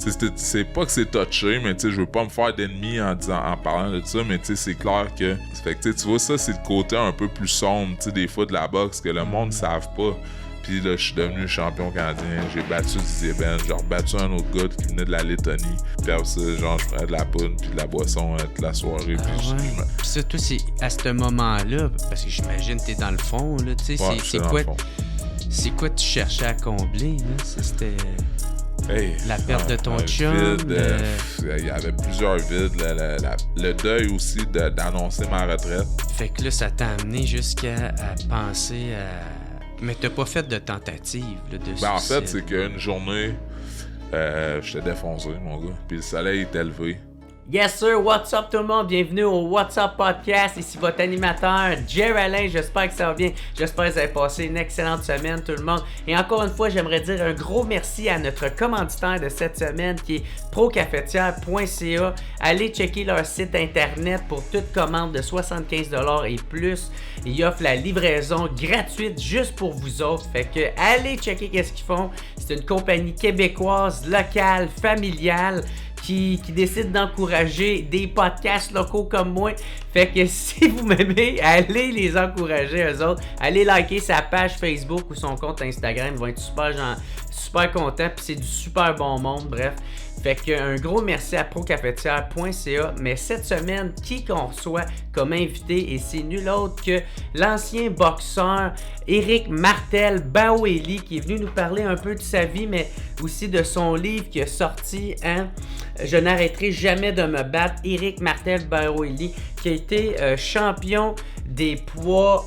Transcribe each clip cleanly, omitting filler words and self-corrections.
c'est pas que c'est touché, mais je veux pas me faire d'ennemis en parlant de ça, mais c'est clair que... Fait que tu vois, ça, c'est le côté un peu plus sombre, des fois, de la boxe, que le monde ne savent pas. Puis là, je suis devenu champion canadien, j'ai battu Didier Ben, j'ai rebattu un autre gars qui venait de la Lettonie. Puis après ça, genre, je prenais de la poudre puis de la boisson toute la soirée. Puis ça, toi, c'est à ce moment-là, parce que j'imagine que t'es dans le fond, là, tu sais, c'est quoi tu cherchais à combler, là? C'était... la perte de ton chum. Il y avait plusieurs vides. Le deuil aussi d'annoncer ma retraite. Fait que là, ça t'a amené jusqu'à penser à... Mais t'as pas fait de tentative là, de suicide. En fait, c'est qu'une journée, j'étais défoncé, mon gars. Puis le soleil était levé. Yes sir, what's up tout le monde, bienvenue au What's Up Podcast, ici votre animateur Jerry Alain, j'espère que ça va bien, j'espère que vous avez passé une excellente semaine tout le monde, et encore une fois j'aimerais dire un gros merci à notre commanditaire de cette semaine qui est procafetière.ca, allez checker leur site internet pour toute commande de 75$ et plus, ils offrent la livraison gratuite juste pour vous autres, fait que allez checker qu'est-ce qu'ils font, c'est une compagnie québécoise, locale, familiale, qui décide d'encourager des podcasts locaux comme moi. Fait que si vous m'aimez, allez les encourager eux autres. Allez liker sa page Facebook ou son compte Instagram. Ils vont être super contents. Puis c'est du super bon monde. Bref. Fait qu'un gros merci à procafetière.ca. Mais cette semaine, qui qu'on reçoit comme invité, et c'est nul autre que l'ancien boxeur Éric Martel Baueli, qui est venu nous parler un peu de sa vie, mais aussi de son livre qui est sorti, Je n'arrêterai jamais de me battre. Éric Martel Baueli, qui a été champion des poids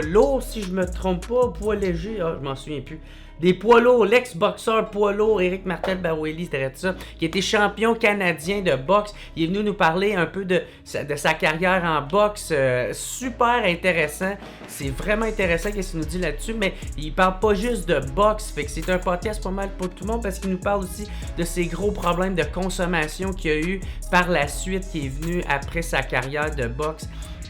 lourds, si je me trompe pas, poids légers, je m'en souviens plus. Des poids lourds, l'ex-boxeur poids lourd Éric Martel Baueli, c'était ça, qui était champion canadien de boxe. Il est venu nous parler un peu de sa carrière en boxe, super intéressant. C'est vraiment intéressant qu'est-ce qu'il nous dit là-dessus, mais il parle pas juste de boxe, fait que c'est un podcast pas mal pour tout le monde parce qu'il nous parle aussi de ses gros problèmes de consommation qu'il a eu par la suite, qui est venu après sa carrière de boxe.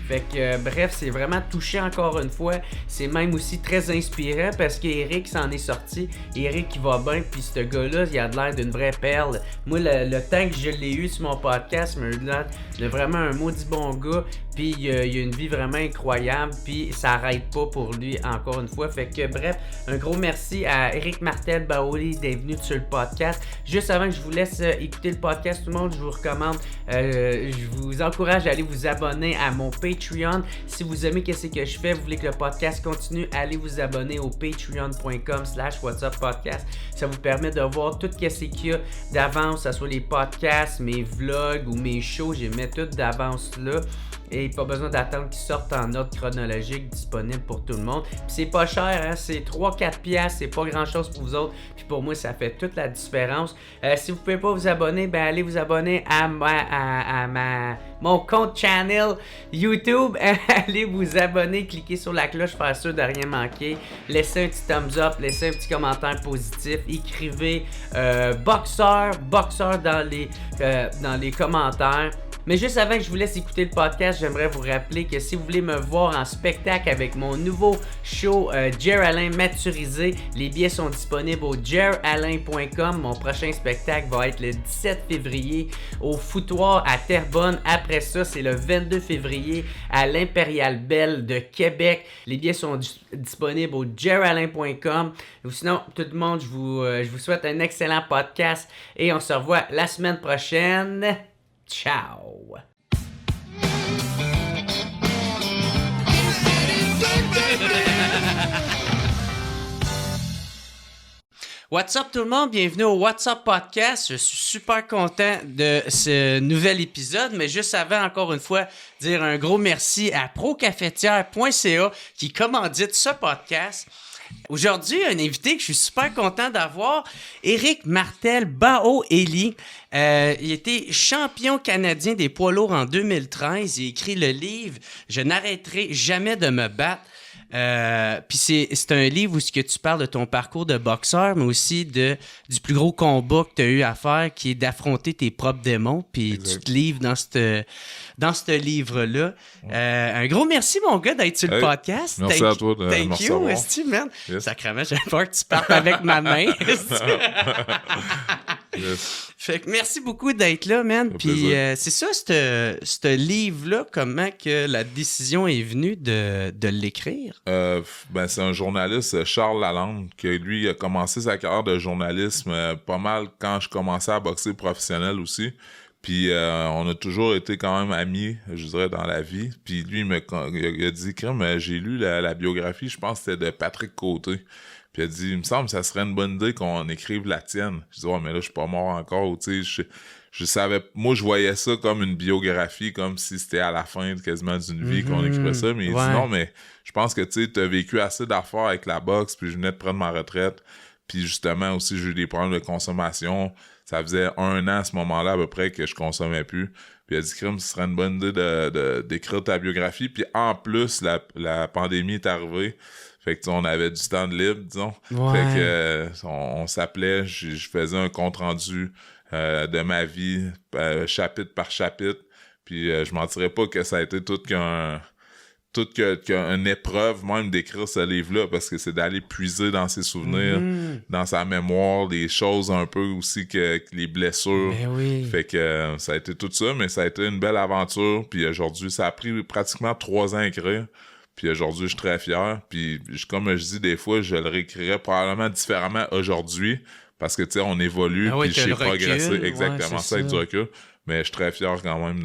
Fait que bref, c'est vraiment touché encore une fois. C'est même aussi très inspirant parce qu'Éric s'en est sorti. Éric il va bien, puis ce gars-là, il a l'air d'une vraie perle. Moi, le temps que je l'ai eu sur mon podcast, il m'a l'air de vraiment un maudit bon gars. Puis il a une vie vraiment incroyable, puis ça arrête pas pour lui encore une fois. Fait que bref, un gros merci à Éric Martel Baueli d'être venu sur le podcast. Juste avant que je vous laisse écouter le podcast, tout le monde, je vous recommande, je vous encourage à aller vous abonner à mon Patreon. Si vous aimez ce que je fais, vous voulez que le podcast continue, allez vous abonner au patreon.com/whatsuppodcast. Ça vous permet de voir tout ce qu'il y a d'avance, que ce soit les podcasts, mes vlogs ou mes shows, j'ai mis tout d'avance là. Et pas besoin d'attendre qu'ils sortent en ordre chronologique disponible pour tout le monde. Puis c'est pas cher, c'est 3-4 piastres, c'est pas grand chose pour vous autres. Puis pour moi, ça fait toute la différence. Si vous pouvez pas vous abonner, allez vous abonner à mon compte channel YouTube. Allez vous abonner, cliquez sur la cloche, faire sûr de rien manquer. Laissez un petit thumbs up, laissez un petit commentaire positif. Écrivez boxeur dans les commentaires. Mais juste avant que je vous laisse écouter le podcast, j'aimerais vous rappeler que si vous voulez me voir en spectacle avec mon nouveau show Jerry Alain Maturisé, les billets sont disponibles au jerryalain.com. Mon prochain spectacle va être le 17 février au Foutoir à Terrebonne. Après ça, c'est le 22 février à l'Impérial Belle de Québec. Les billets sont disponibles au jerryalain.com. Ou sinon, tout le monde, je vous souhaite un excellent podcast et on se revoit la semaine prochaine. Ciao! What's up tout le monde? Bienvenue au What's Up Podcast. Je suis super content de ce nouvel épisode, mais juste avant, encore une fois, dire un gros merci à procafetière.ca qui commandite ce podcast. Aujourd'hui, un invité que je suis super content d'avoir, Éric Martel Baueli. Il était champion canadien des poids lourds en 2013. Il a écrit le livre « Je n'arrêterai jamais de me battre ». Puis c'est un livre où tu parles de ton parcours de boxeur, mais aussi du plus gros combat que tu as eu à faire, qui est d'affronter tes propres démons. Puis tu te livres dans ce livre-là. Un gros merci, mon gars, d'être sur le podcast. Merci à toi de me recevoir. Thank you, esti, man. Yes. Sacrément, j'avais peur que tu partes avec ma main. Yes. Fait que merci beaucoup d'être là, man. Puis c'est ça, ce livre-là, comment que la décision est venue de l'écrire? C'est un journaliste, Charles Lalande, qui lui a commencé sa carrière de journalisme pas mal quand je commençais à boxer professionnel aussi. Puis on a toujours été quand même amis, je dirais, dans la vie. Puis lui, il a dit, crème, j'ai lu la biographie, je pense que c'était de Patrick Côté. Puis il a dit, il me semble que ça serait une bonne idée qu'on écrive la tienne. Je dis, mais là, je suis pas mort encore, tu sais, je savais, moi, je voyais ça comme une biographie, comme si c'était à la fin quasiment d'une vie qu'on écrivait ça. Mais il dit, non, mais je pense que, tu sais, t'as vécu assez d'affaires avec la boxe, puis je venais de prendre ma retraite. Puis justement, aussi, j'ai eu des problèmes de consommation. Ça faisait 1 an à ce moment-là, à peu près, que je consommais plus. Puis il a dit, crème, ce serait une bonne idée d'écrire ta biographie. Puis en plus, la pandémie est arrivée. Fait que on avait du temps de libre, disons. Fait que on s'appelait, je faisais un compte-rendu de ma vie, chapitre par chapitre. Puis je mentirais pas que ça a été toute qu'une épreuve même d'écrire ce livre-là, parce que c'est d'aller puiser dans ses souvenirs, dans sa mémoire, des choses un peu aussi que les blessures. Fait que ça a été tout ça, mais ça a été une belle aventure. Puis aujourd'hui, ça a pris pratiquement 3 ans à écrire. Puis aujourd'hui, je suis très fier. Puis comme je dis des fois, je le réécrirais probablement différemment aujourd'hui, parce que tu sais, on évolue, puis j'ai progressé. Exactement, ça avec du recul. Mais je suis très fier quand même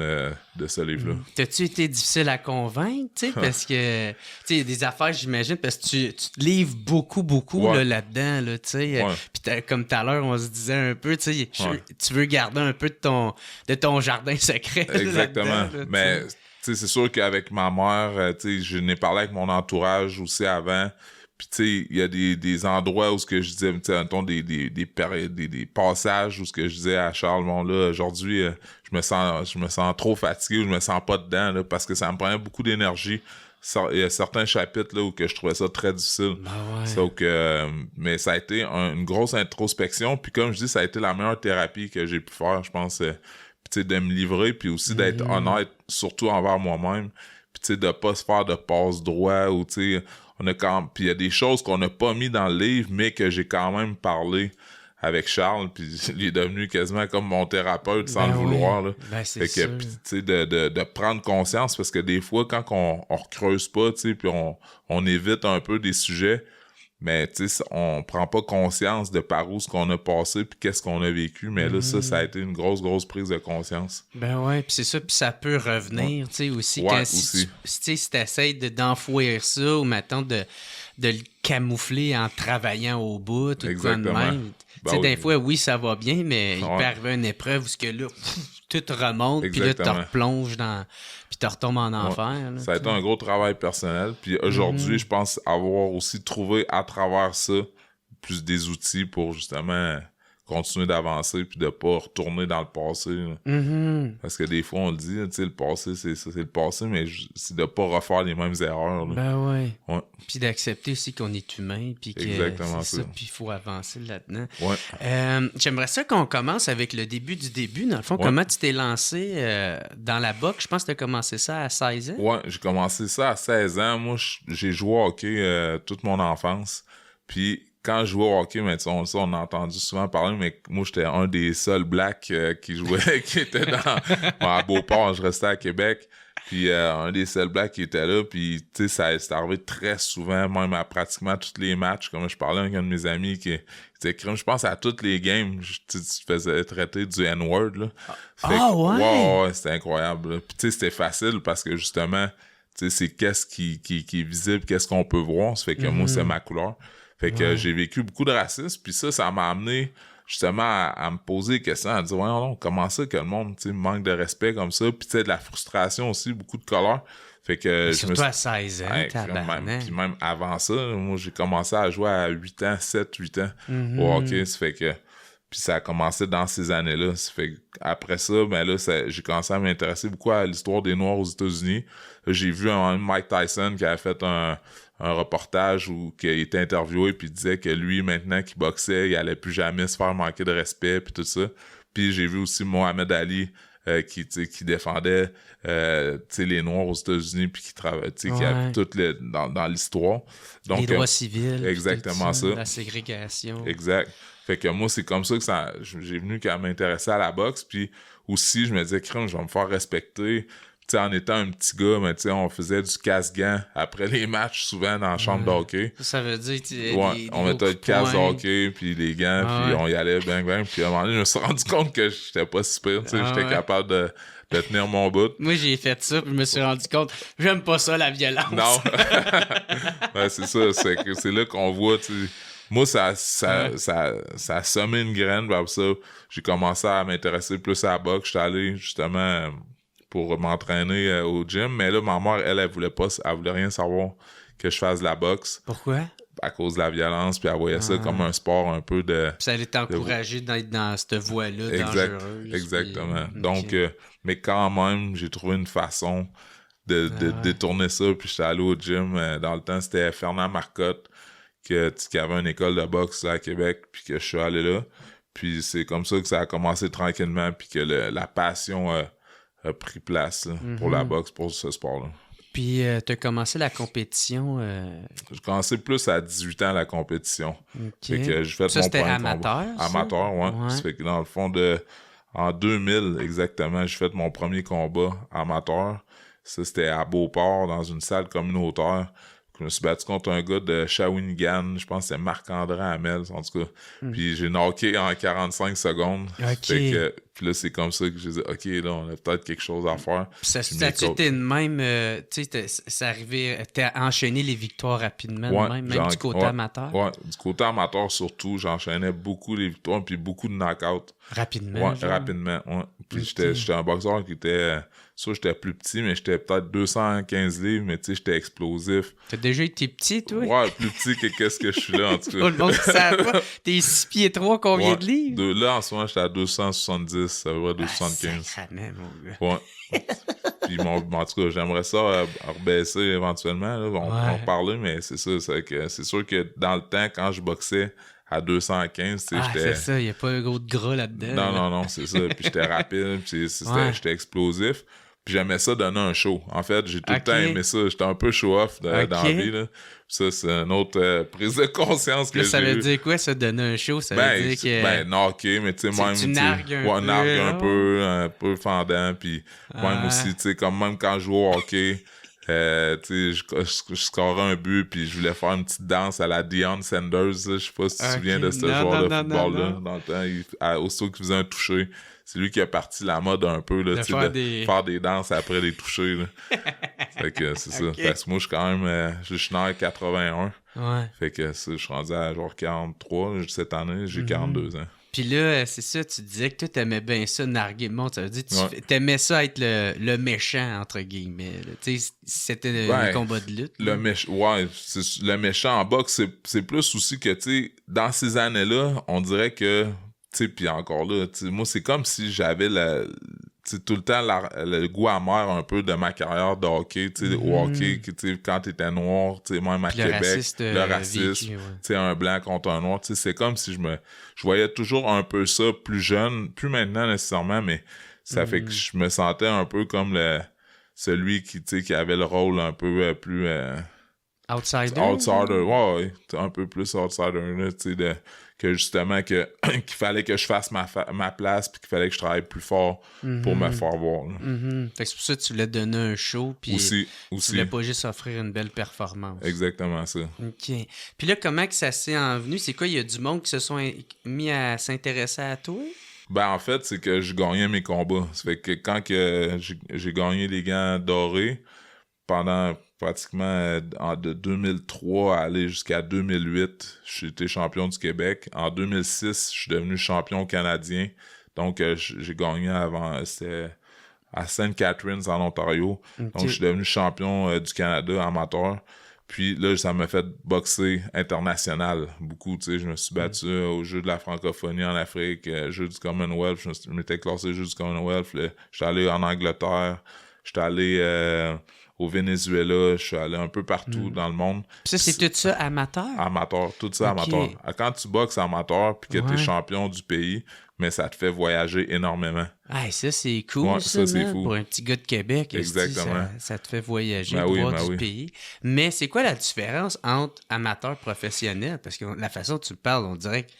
de ce livre-là. T'as-tu été difficile à convaincre, tu sais, parce que, tu sais, il y a des affaires, j'imagine, parce que tu te livres beaucoup là-dedans, là, tu sais. Puis comme tout à l'heure, on se disait un peu, tu sais, tu veux garder un peu de ton jardin secret. Exactement. Mais, tu sais, c'est sûr qu'avec ma mère, tu sais, je n'ai parlé avec mon entourage aussi avant. Puis, tu sais, il y a des endroits où ce que je disais, tu sais, des passages où ce que je disais à Charles, bon, là, aujourd'hui, je me sens trop fatigué, ou je me sens pas dedans, là, parce que ça me prenait beaucoup d'énergie. Il y a certains chapitres, là, où que je trouvais ça très difficile. Mais ça a été une grosse introspection. Puis, comme je dis, ça a été la meilleure thérapie que j'ai pu faire, je pense, tu sais, de me livrer, puis aussi d'être honnête, surtout envers moi-même. Puis, tu sais, de pas se faire de passe-droit, ou, tu sais, puis il y a des choses qu'on n'a pas mis dans le livre, mais que j'ai quand même parlé avec Charles, puis il est devenu quasiment comme mon thérapeute sans le vouloir. Là. C'est sûr. Puis tu sais, de prendre conscience, parce que des fois, quand on recreuse pas, tu sais, puis on évite un peu des sujets, mais tu sais, on prend pas conscience de par où ce qu'on a passé puis qu'est-ce qu'on a vécu, mais là, ça a été une grosse prise de conscience. Ben ouais, puis c'est ça, puis ça peut revenir, tu sais, aussi, quand si t'essayes d'enfouir ça, ou mettons de le camoufler en travaillant au bout, tout quoi de même. Tu sais, des fois, oui, ça va bien, mais il peut arriver une épreuve où ce que là, tout remonte, puis là, tu te replonges dans... puis tu retombes en enfer. Là, ça a été un gros travail personnel. Puis aujourd'hui, je pense avoir aussi trouvé à travers ça plus des outils pour justement continuer d'avancer puis de pas retourner dans le passé. Parce que des fois, on le dit, tu sais, le passé, c'est ça, c'est le passé, mais c'est de pas refaire les mêmes erreurs. Là. Ben ouais. Puis d'accepter aussi qu'on est humain, puis que c'est ça, puis il faut avancer là-dedans. J'aimerais ça qu'on commence avec le début du début. Dans le fond, comment tu t'es lancé dans la boxe? Je pense que tu as commencé ça à 16 ans. Ouais, j'ai commencé ça à 16 ans. Moi, j'ai joué au hockey toute mon enfance. Puis quand je jouais au hockey, mais on a entendu souvent parler, mais moi, j'étais un des seuls blacks qui jouait, qui était à Beauport, je restais à Québec. Puis un des seuls blacks qui était là, puis tu sais, c'est arrivé très souvent, même à pratiquement tous les matchs. Comme je parlais avec un de mes amis qui était crime, je pense à toutes les games, tu faisais traiter du N-word, là. Ouais, c'était incroyable. Puis tu sais, c'était facile parce que justement, tu sais, c'est qu'est-ce qui est visible, qu'est-ce qu'on peut voir. Ça fait que moi, c'est ma couleur. Fait que j'ai vécu beaucoup de racisme, puis ça m'a amené justement à me poser des questions, à dire comment ça que le monde, tu sais, manque de respect comme ça, puis tu sais, de la frustration aussi, beaucoup de colère. Fait que surtout à 16 ans, puis même avant ça, moi j'ai commencé à jouer à 8 ans, 7-8 ans au hockey, ça fait que puis ça a commencé dans ces années-là. Ça fait après ça, ben là, j'ai commencé à m'intéresser beaucoup à l'histoire des Noirs aux États-Unis. Là, j'ai vu un Mike Tyson qui avait fait un reportage où il était interviewé puis il disait que lui, maintenant qu'il boxait, il allait plus jamais se faire manquer de respect puis tout ça. Puis j'ai vu aussi Mohamed Ali qui défendait les Noirs aux États-Unis puis qui travaillait, qui avait tout dans l'histoire. Donc, les droits civils. Exactement ça. La ségrégation. Exact. Fait que moi, c'est comme ça que j'ai venu qu'à m'intéresser à la boxe. Puis aussi, je me disais, crème, je vais me faire respecter. Tu sais, en étant un petit gars, mais tu sais, on faisait du casse-gants après les matchs, souvent dans la chambre d'hockey. Ça veut dire on mettait le casse d'hockey, puis les gants, puis on y allait bang bang. Puis à un moment donné, je me suis rendu compte que j'étais pas super, tu sais, j'étais capable de tenir mon bout. Moi, j'ai fait ça, puis je me suis rendu compte, j'aime pas ça, la violence. Non. Ben, c'est ça, c'est là qu'on voit, tu sais. Moi, ça a semé une graine, puis après ça, j'ai commencé à m'intéresser plus à la boxe. J'étais allé, justement, pour m'entraîner au gym, mais là, ma mère, elle voulait rien savoir que je fasse de la boxe. Pourquoi? À cause de la violence, puis elle voyait ça comme un sport un peu de... Puis ça allait t'encourager d'être dans cette voie-là dangereuse. Exactement. Puis... Donc, mais quand même, j'ai trouvé une façon de détourner ça, puis j'étais allé au gym. Dans le temps, c'était Fernand Marcotte, qui avait une école de boxe à Québec, puis que je suis allé là. Puis c'est comme ça que ça a commencé tranquillement, puis que la passion a pris place là, pour la boxe, pour ce sport-là. Puis t'as commencé la compétition... J'ai commencé plus à 18 ans la compétition. Okay. Fait que j'ai fait ça, c'était amateur, ça? Amateur, ouais. Ça fait que dans le fond, en 2000, exactement, j'ai fait mon premier combat amateur. Ça, c'était à Beauport, dans une salle communautaire. Je me suis battu contre un gars de Shawinigan, je pense que c'est Marc-André Hamel, en tout cas. Puis j'ai knocké en 45 secondes. Puis là, c'est comme ça que j'ai dit, OK, là, on a peut-être quelque chose à faire. Puis ça c'était de même, tu sais, ça arrivait, t'as enchaîné les victoires rapidement, même du côté amateur? Ouais, du côté amateur surtout, j'enchaînais beaucoup les victoires, puis beaucoup de knockouts. Rapidement? Ouais, rapidement, ouais. Puis j'étais un boxeur qui était... Ça, j'étais plus petit, mais j'étais peut-être 215 livres, mais tu sais, j'étais explosif. T'as déjà été petit, toi? Ouais, plus petit que qu'est-ce que je suis là, en tout cas. Tout le monde ne savait pas. T'es 6 pieds 3, combien de livres? Là, en ce moment, j'étais à 270, ça veut dire 275. Sacrément, mon gars. Ouais. Puis, en tout cas, j'aimerais ça rebaisser éventuellement, là. On peut en parler, mais c'est ça. C'est sûr que dans le temps, quand je boxais à 215, tu sais, j'étais... c'est ça, il n'y a pas un gros de gras là-dedans. Non, c'est ça. Puis j'étais rapide, puis j'étais explosif. Puis j'aimais ça donner un show. En fait, j'ai tout le temps aimé ça. J'étais un peu show-off dans la vie, là. Ça, c'est une autre prise de conscience que j'ai ça veut dire quoi, ça, donner un show? Ça veut dire que... knocker, mais tu sais, même... Tu nargues un peu fendant, puis même aussi, tu sais, comme même quand je joue au hockey... tu sais, je scorais un but, puis je voulais faire une petite danse à la Deion Sanders, là. Je sais pas si tu te souviens de ce joueur de football-là. Dans le temps, aussitôt qu'il faisait un toucher, c'est lui qui a parti la mode un peu, là, faire des danses après les touchés, là. Fait que c'est ça. Parce que moi, je suis quand même, je suis né en 81. Ouais. Fait que je suis rendu à genre 43 cette année, j'ai 42 ans. Puis là, c'est ça, tu disais que toi, t'aimais bien ça, narguer le monde. Ça veut dire que t'aimais ça être le méchant, entre guillemets. Tu sais, c'était le combat de lutte. Le méchant en boxe, c'est plus aussi que, tu sais, dans ces années-là, on dirait que, tu sais, puis encore là, moi, c'est comme si j'avais tout le temps le goût amer un peu de ma carrière de hockey, tu sais, au hockey, quand t'étais noir, tu sais, même à Québec, le racisme, tu sais, un blanc contre un noir, tu sais, c'est comme si je voyais toujours un peu ça plus jeune, plus maintenant nécessairement, mais ça fait que je me sentais un peu comme celui qui avait le rôle un peu plus... outsider, ouais, un peu plus outsider, là, tu sais, que justement qu'il fallait que je fasse ma place, puis qu'il fallait que je travaille plus fort pour me faire voir. Fait que c'est pour ça que tu voulais donner un show, puis aussi. Tu voulais pas juste offrir une belle performance. Exactement ça. OK. Puis là, comment que ça s'est envenu? C'est quoi, il y a du monde qui se sont mis à s'intéresser à toi? Ben, en fait, c'est que je gagnais mes combats. Ça fait que quand j'ai gagné les gants dorés, pendant pratiquement de 2003 à aller jusqu'à 2008, j'ai été champion du Québec. En 2006, je suis devenu champion canadien. Donc, j'ai gagné avant, c'était à St. Catharines, en Ontario. Okay. Donc, je suis devenu champion du Canada amateur. Puis là, ça m'a fait boxer international beaucoup. Tu sais, je me suis battu aux Jeux de la francophonie en Afrique, Jeux du Commonwealth. Je m'étais classé aux Jeux du Commonwealth. J'étais allé en Angleterre. J'étais allé... au Venezuela, je suis allé un peu partout dans le monde. Puis ça, c'est tout ça amateur? Amateur, tout ça amateur. Quand tu boxes amateur puis que t'es champion du pays, mais ça te fait voyager énormément. Ah, ça, c'est cool, ça c'est fou. Pour un petit gars de Québec. Exactement. Ça te fait voyager, voir du pays. Mais c'est quoi la différence entre amateur et professionnel? Parce que la façon dont tu parles, on dirait que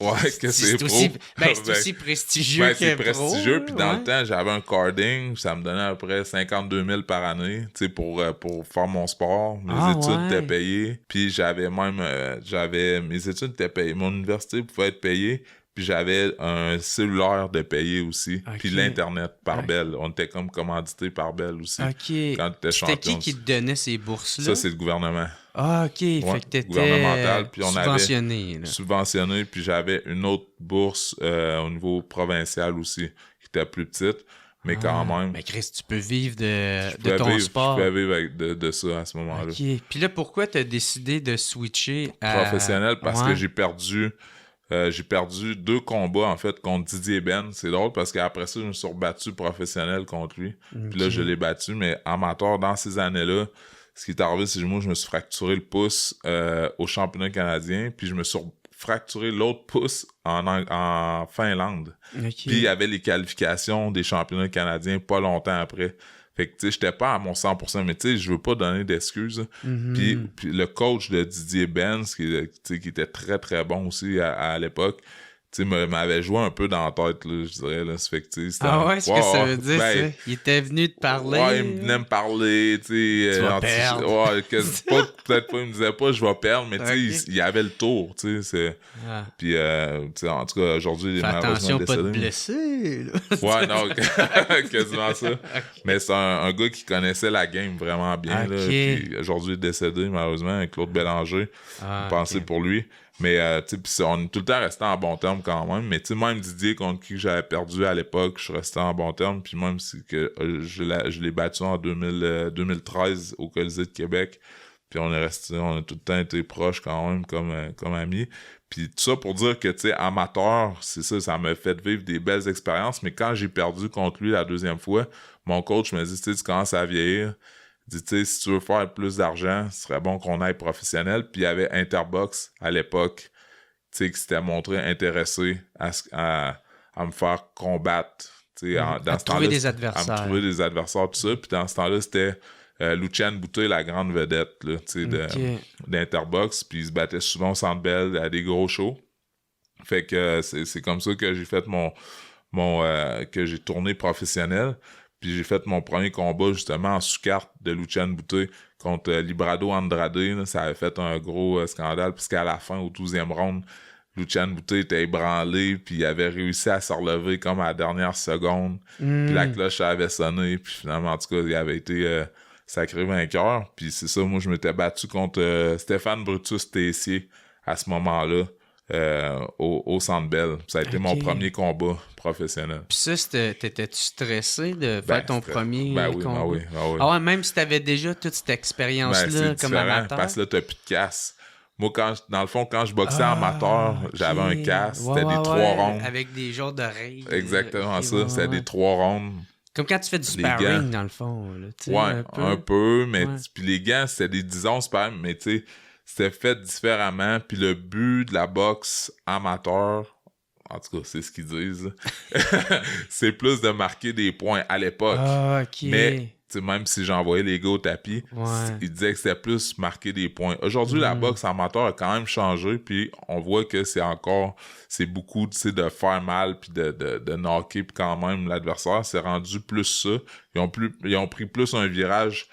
Ouais, que c'est pro. C'est aussi prestigieux que c'est prestigieux, puis dans ouais. le temps, j'avais un carding, ça me donnait à peu près 52 000 par année, tu sais, pour faire mon sport. Mes études étaient payées, puis j'avais mes études étaient payées. Mon université pouvait être payée, puis j'avais un cellulaire de payer aussi, puis l'Internet par Bell. On était comme commandité par Bell aussi. OK. Quand t'étais champion. C'était qui te donnait ces bourses-là? Ça, c'est le gouvernement. Ah, OK. Fait que t'étais gouvernemental, puis on subventionné. Avait subventionné, puis j'avais une autre bourse au niveau provincial aussi, qui était plus petite, mais quand même... Mais Chris, tu peux vivre de ton sport. Je pouvais vivre de ça à ce moment-là. OK. Puis là, pourquoi t'as décidé de switcher à... Professionnel, parce que j'ai perdu 2 combats, en fait, contre Didier Ben. C'est drôle, parce qu'après ça, je me suis rebattu professionnel contre lui. Puis là, je l'ai battu, mais amateur, dans ces années-là, ce qui est arrivé, c'est que moi, je me suis fracturé le pouce au championnat canadien, puis je me suis fracturé l'autre pouce en Finlande. Puis il y avait les qualifications des championnats canadiens pas longtemps après. Fait que, tu sais, j'étais pas à mon 100%, mais tu sais, je veux pas donner d'excuses. Puis le coach de Didier Benz, qui était très, très bon aussi à l'époque, tu sais, m'avait joué un peu dans la tête, là, je dirais, là. Ça fait que, tu sais, ce que ça veut dire, ça? Il était venu te parler? Ouais, il venait me parler, tu sais. Tu vas perdre. Ouais, peut-être pas, il me disait pas, je vais perdre, mais tu sais, il y avait le tour, tu sais. Puis, tu sais, en tout cas, aujourd'hui, il est malheureusement décédé. Attention, pas de blesser, là. Ouais, non, quasiment ça. Mais c'est un gars qui connaissait la game vraiment bien, là. Puis aujourd'hui, il est décédé, malheureusement, avec Claude Bélanger. Pensez pour lui. Mais, tu sais, on est tout le temps resté en bon terme quand même. Mais, tu sais, même Didier, contre qui j'avais perdu à l'époque, je suis resté en bon terme. Puis même si que je l'ai battu en 2013 au Colisée de Québec. Puis on a tout le temps été proches quand même comme amis. Puis tout ça pour dire que, tu sais, amateur, c'est ça m'a fait vivre des belles expériences. Mais quand j'ai perdu contre lui la deuxième fois, mon coach me dit, tu sais, tu commences à vieillir. Il dit, tu sais, si tu veux faire plus d'argent, ce serait bon qu'on aille professionnel. Puis il y avait Interbox à l'époque, tu sais, qui s'était montré intéressé à me faire combattre. Tu sais, à me trouver des adversaires. Tout ça. Puis dans ce temps-là, c'était Lucian Boutet, la grande vedette, là, tu sais, d'Interbox. Puis il se battait souvent au Centre Bell à des gros shows. Fait que c'est comme ça que j'ai fait que j'ai tourné professionnel. Puis j'ai fait mon premier combat justement en sous-carte de Lucian Boutet contre Librado Andrade. Là, ça avait fait un gros scandale puisqu'à la fin, au 12e round, Lucian Boutet était ébranlé puis il avait réussi à se relever comme à la dernière seconde. Puis la cloche avait sonné. Puis finalement, en tout cas, il avait été sacré vainqueur. Puis c'est ça, moi je m'étais battu contre Stéphane Brutus Tessier à ce moment-là. Au Centre Bell. Ça a été mon premier combat professionnel. Puis ça, t'étais-tu stressé de faire ton premier combat? Oui. Ah ouais, même si t'avais déjà toute cette expérience-là comme amateur? Parce que là, t'as plus de casse. Moi, dans le fond, quand je boxais amateur, j'avais un casse. C'était des 3 rounds. Avec des genres d'oreilles. Exactement ça. C'était des 3 rounds. Comme quand tu fais du sparring, dans le fond. Là, ouais, un peu. Mais puis les gants, c'était des 10 onces sparring, mais tu sais, c'était fait différemment, puis le but de la boxe amateur, en tout cas, c'est ce qu'ils disent, c'est plus de marquer des points à l'époque. Mais, même si j'envoyais les gars au tapis, ils disaient que c'était plus marquer des points. Aujourd'hui, la boxe amateur a quand même changé, puis on voit que c'est beaucoup, tu sais, de faire mal, puis de knocker, puis quand même, l'adversaire, c'est rendu plus ça. Ils ont pris plus un virage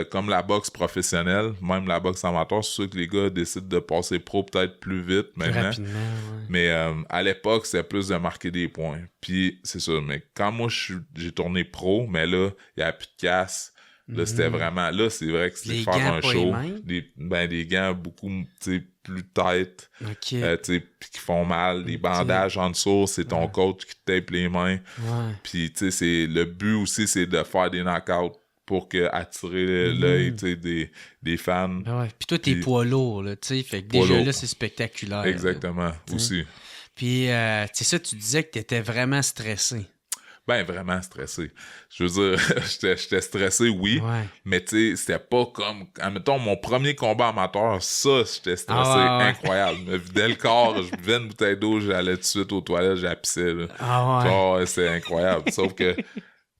comme la boxe professionnelle, même la boxe amateur, c'est sûr que les gars décident de passer pro peut-être plus vite maintenant. Rapidement, ouais. Mais à l'époque, c'était plus de marquer des points. Puis c'est ça, mais quand moi j'ai tourné pro, mais là, il n'y a plus de casse. Là, c'était vraiment... Là, c'est vrai que c'était faire un show. Des gants beaucoup, tu sais, plus têtes. Tu sais, puis qui font mal. Des bandages en dessous, c'est ton coach qui te tape les mains. Puis, tu sais, le but aussi, c'est de faire des knockouts pour attirer l'œil des fans. Puis toi, t'es poids lourd, là, tu sais, fait que déjà là, c'est spectaculaire. Exactement, aussi. Puis, c'est ça, tu disais que t'étais vraiment stressé. Ben, vraiment stressé. Je veux dire, j'étais stressé, oui, mais tu sais, c'était pas comme... Admettons, mon premier combat amateur, ça, j'étais stressé, incroyable. Je me vidais le corps, je buvais une bouteille d'eau, j'allais tout de suite aux toilettes, j'apissais, là. C'est incroyable. Sauf que, tu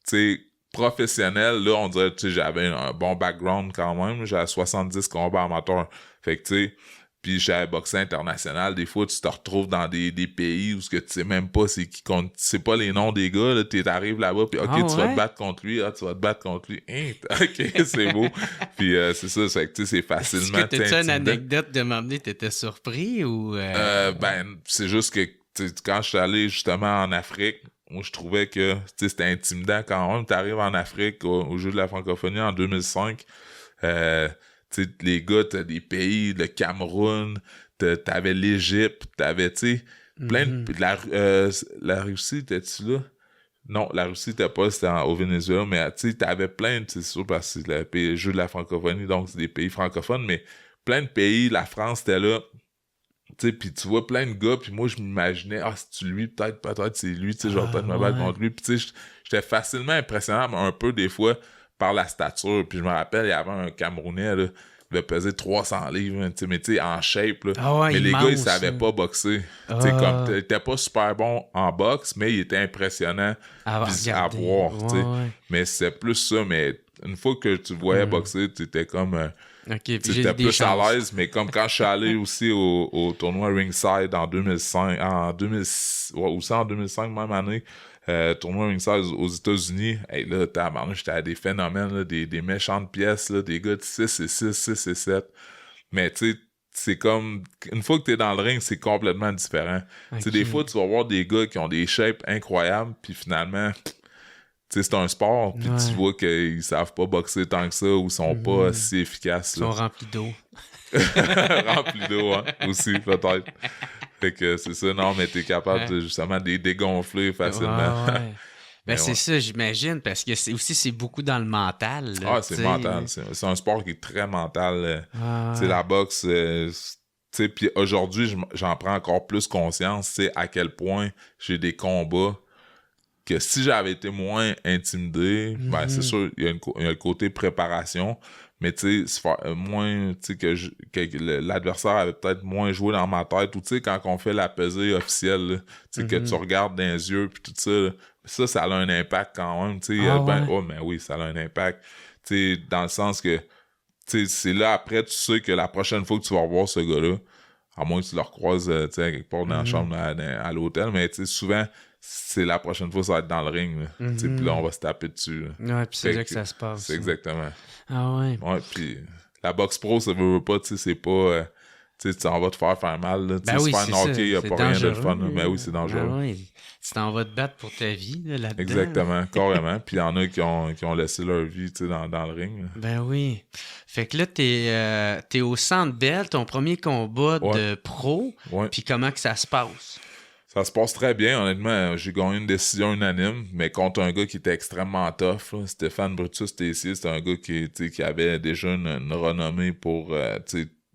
sais, professionnel, là, on dirait, tu sais, j'avais un bon background quand même. J'avais 70 combats amateurs. Fait que, tu sais, Puis j'avais boxé international. Des fois, tu te retrouves dans des pays où tu sais même pas c'est qui compte. Tu sais pas les noms des gars. Là, t'arrives là-bas, puis OK, tu vas te battre contre lui. Ah, tu vas te battre contre lui. OK, c'est beau. Puis c'est ça, c'est que c'est facilement... Est-ce que t'as une anecdote de m'emmener, t'étais surpris ou... Ben, c'est juste que quand je suis allé justement en Afrique, moi, je trouvais que c'était intimidant quand même. T'arrives en Afrique au Jeu de la francophonie en 2005. Les gars, t'as des pays, le Cameroun, t'avais l'Égypte, t'avais, plein de... La Russie, t'es-tu là? Non, la Russie, t'es pas, c'était au Venezuela, mais t'avais plein, c'est sûr, parce que c'est le Jeu de la francophonie, donc c'est des pays francophones, mais plein de pays, la France, t'es là, puis tu vois plein de gars, puis moi, je m'imaginais, c'est-tu lui, peut-être c'est lui, je vais peut-être me battre contre lui, puis j'étais facilement impressionnable un peu, des fois, par la stature. Puis je me rappelle, il y avait un Camerounais, là, il devait peser 300 livres, mais en shape. Là. Mais les gars, ils savaient pas boxer. Comme, il était pas super bon en boxe, mais il était impressionnant à voir. Mais c'est plus ça. Mais une fois que tu voyais boxer, tu étais comme... tu étais plus à l'aise. Mais comme quand je suis allé aussi au tournoi Ringside en 2005, aussi en 2005, même année, tournoi Ringside aux États-Unis, là, j'étais à des phénomènes, là, des méchantes pièces, là, des gars de 6 et 6, 6 et 7. Mais tu sais, c'est comme, une fois que t'es dans le ring, c'est complètement différent. Okay. Des fois, tu vas voir des gars qui ont des shapes incroyables, puis finalement, c'est un sport, puis tu vois qu'ils savent pas boxer tant que ça, ou sont pas si efficaces. Ils sont remplis d'eau. Remplis d'eau, hein, aussi, peut-être. Fait que c'est ça, non, mais t'es capable de, justement de les dégonfler facilement. Ben c'est ça, j'imagine, parce que c'est beaucoup dans le mental. Là, c'est mental. C'est un sport qui est très mental. La boxe, puis aujourd'hui, j'en prends encore plus conscience, à quel point j'ai des combats que si j'avais été moins intimidé, ben c'est sûr, il y a le côté préparation, mais tu sais, moins, tu sais, que l'adversaire avait peut-être moins joué dans ma tête, ou tu sais, quand on fait la pesée officielle, tu sais, que tu regardes dans les yeux, puis tout ça, ça a un impact quand même, tu sais, mais oui, ça a un impact, tu sais, dans le sens que, tu sais, c'est là, après, tu sais que la prochaine fois que tu vas revoir ce gars-là, à moins que tu le recroises, tu sais, quelque part dans la chambre à l'hôtel, mais tu sais, souvent, c'est la prochaine fois, ça va être dans le ring. Puis là, on va se taper dessus. Ouais, puis c'est là que ça se passe. C'est exactement. Ah ouais. Ouais, puis la boxe pro, ça veut pas, tu sais, c'est pas... tu t'en vas te faire mal. Là. Ben oui, se faire knocker, il n'y a pas rien de fun. Mais oui, c'est dangereux. Ben oui. Tu t'en vas te battre pour ta vie là-dedans. Exactement, carrément. Puis il y en a qui ont laissé leur vie dans le ring. Là. Ben oui. Fait que là, t'es au Centre Bell, ton premier combat de pro. Ouais. Puis comment que ça se passe? Ça se passe très bien, honnêtement. J'ai gagné une décision unanime, mais contre un gars qui était extrêmement tough. Là. Stéphane Brutus Tessier, c'était un gars qui avait déjà une renommée pour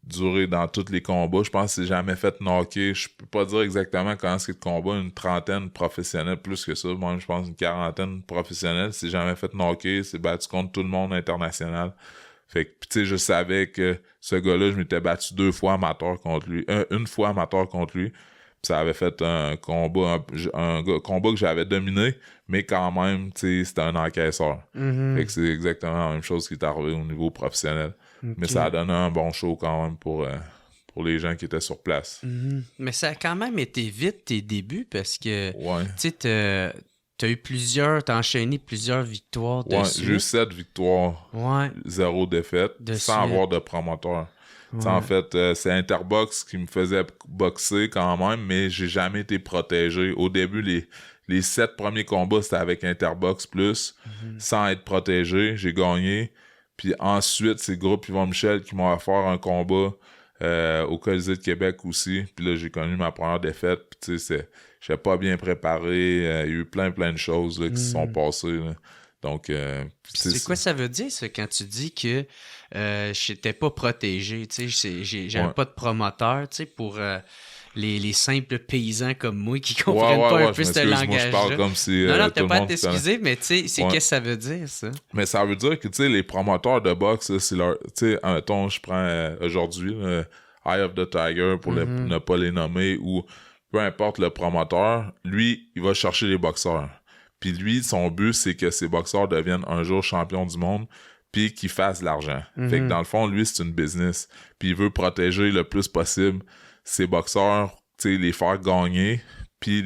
durer dans tous les combats. Je pense qu'il s'est jamais fait knocker. Je peux pas dire exactement quand c'est le combat, une trentaine professionnelle, plus que ça. Moi, je pense une quarantaine professionnelle. Il s'est jamais fait knocker. Il s'est battu contre tout le monde international. Fait que, tu sais, je savais que ce gars-là, je m'étais battu 2 fois amateur contre lui. Une fois amateur contre lui. Ça avait fait un combat que j'avais dominé, mais quand même, tu sais, c'était un encaisseur. Fait que c'est exactement la même chose qui est arrivé au niveau professionnel. Okay. Mais ça a donné un bon show quand même pour les gens qui étaient sur place. Mais ça a quand même été vite tes débuts parce que, tu sais, t'as enchaîné plusieurs victoires dessus. J'ai eu 7 victoires, 0 défaite, sans avoir de promoteur. En fait, c'est Interbox qui me faisait boxer quand même, mais j'ai jamais été protégé. Au début, les 7 premiers combats, c'était avec Interbox plus, sans être protégé. J'ai gagné. Puis ensuite, c'est le groupe Yvon Michel qui m'a offert un combat au Colisée de Québec aussi. Puis là, j'ai connu ma première défaite. Puis tu sais, j'étais pas bien préparé. Il y a eu plein de choses là, qui se sont passées. Là. Donc, c'est quoi ça veut dire, ça, quand tu dis que j'étais pas protégé, tu sais, j'avais pas de promoteur, tu sais, pour les simples paysans comme moi qui comprennent pas un peu ce langage-là. Moi, je parle comme si non, t'as pas à t'excuser, mais tu sais, c'est qu'est-ce que ça veut dire, ça? Mais ça veut dire que, tu sais, les promoteurs de boxe, c'est leur... Tu sais, mettons, je prends aujourd'hui Eye of the Tiger pour ne pas les nommer, ou peu importe le promoteur, lui, il va chercher les boxeurs. Puis lui, son but, c'est que ces boxeurs deviennent un jour champions du monde. puis qu'il fasse de l'argent. Fait que dans le fond, lui, c'est une business. Puis il veut protéger le plus possible ses boxeurs, tu sais, les faire gagner, puis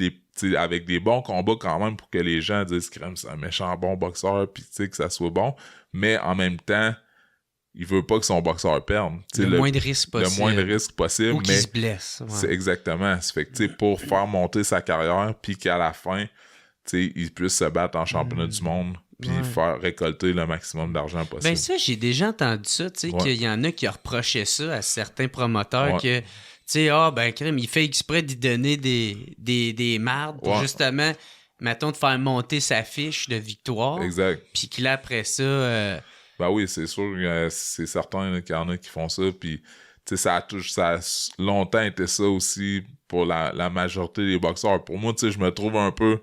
avec des bons combats quand même pour que les gens disent que c'est un méchant bon boxeur, puis tu sais, que ça soit bon. Mais en même temps, il veut pas que son boxeur perde. Le moins de risque possible. Le moins de risque possible. Ou qu'il se blesse. Ouais. C'est exactement. Ça fait que, tu sais, pour faire monter sa carrière, puis qu'à la fin, tu sais, il puisse se battre en championnat du monde, puis faire récolter le maximum d'argent possible. Ben ça, j'ai déjà entendu ça, tu sais, qu'il y en a qui reprochaient ça à certains promoteurs, que, tu sais, crime, il fait exprès d'y donner des mardes pour justement, mettons, de faire monter sa fiche de victoire. Exact. Puis qu'il après ça... Ben oui, c'est sûr, c'est certain qu'il y en a qui font ça, puis ça a longtemps été ça aussi pour la majorité des boxeurs. Pour moi, je me trouve un peu...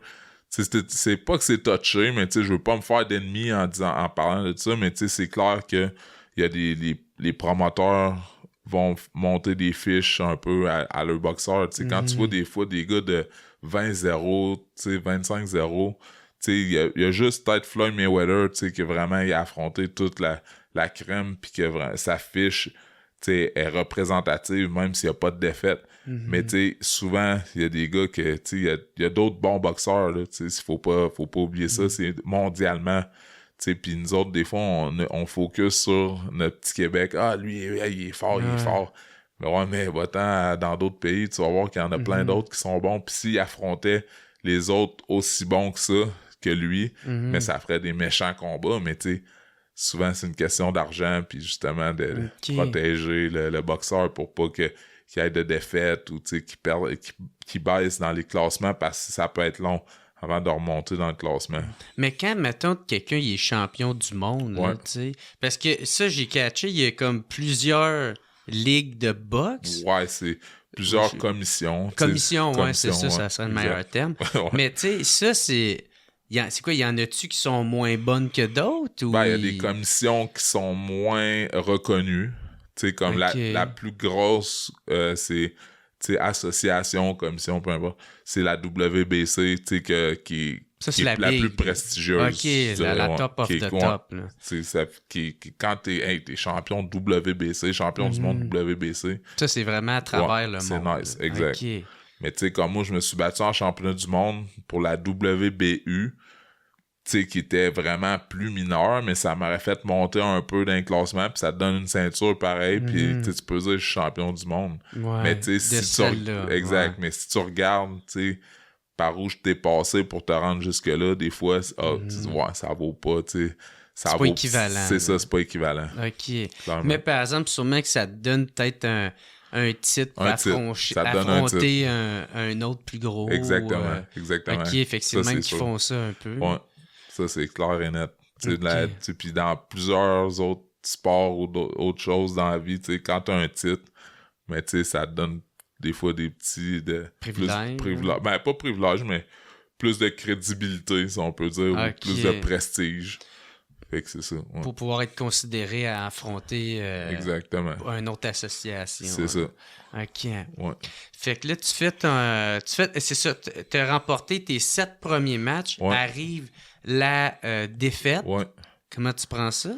c'est pas que c'est touché, mais je veux pas me faire d'ennemis en parlant de ça, mais c'est clair que il y a les promoteurs vont monter des fiches un peu à leurs boxeurs. Quand tu vois des fois des gars de 20-0, 25-0, il y a juste peut-être Floyd Mayweather que vraiment il a affronté toute la crème, puis que sa fiche est représentative, même s'il n'y a pas de défaite. Mais souvent, il y a des gars que il y a d'autres bons boxeurs. Il faut pas oublier ça. C'est mondialement. Puis nous autres, des fois, on focus sur notre petit Québec. Ah, lui, il est fort, il est fort. Mais va-t'en dans d'autres pays, tu vas voir qu'il y en a plein d'autres qui sont bons. Puis s'il affrontait les autres aussi bons que ça, que lui, mais ça ferait des méchants combats. Mais souvent, c'est une question d'argent, puis justement de protéger le boxeur pour pas qu'il y ait de défaites ou qu'il baisse dans les classements, parce que ça peut être long avant de remonter dans le classement. Mais quand, mettons, quelqu'un il est champion du monde, là, parce que ça, j'ai catché, il y a comme plusieurs ligues de boxe. Ouais, c'est plusieurs commissions. Commissions, c'est ça, ça serait le meilleur terme. Mais tu sais, ça, c'est quoi, il y en a-tu qui sont moins bonnes que d'autres? Ou... Ben, il y a des commissions qui sont moins reconnues. Tu sais, comme la plus grosse, c'est association, commission, peu importe. C'est la WBC, tu sais, qui est la plus prestigieuse. OK, la top of the top. Là. Quand t'es champion de WBC, champion du monde WBC. Ça, c'est vraiment à travers le monde. C'est nice, exact. Okay. Mais tu sais, comme moi, je me suis battu en championnat du monde pour la WBU, qui était vraiment plus mineur, mais ça m'aurait fait monter un peu dans le classement, puis ça te donne une ceinture pareil, puis tu peux dire je suis champion du monde. Ouais, mais tu sais, mais si tu regardes, tu sais, par où je t'ai passé pour te rendre jusque-là, des fois, tu dis, ça vaut pas, tu sais. C'est pas équivalent. C'est ça, c'est pas équivalent. OK. Clairement. Mais par exemple, sûrement que ça te donne peut-être un titre pour affronter un autre plus gros. Exactement. OK, fait que c'est même qu'ils font ça un peu. Ouais. Ça, c'est clair et net. Puis dans plusieurs autres sports ou autres choses dans la vie, quand t'as un titre, mais ça te donne des fois des petits... privilèges. Ben, pas privilèges, mais plus de crédibilité, si on peut dire, ou plus de prestige. Fait que c'est ça. Ouais. Pour pouvoir être considéré à affronter une autre association. C'est ça. OK. Ouais. Fait que là, c'est ça, t'as remporté tes 7 premiers matchs, arrive la défaite. Ouais. Comment tu prends ça?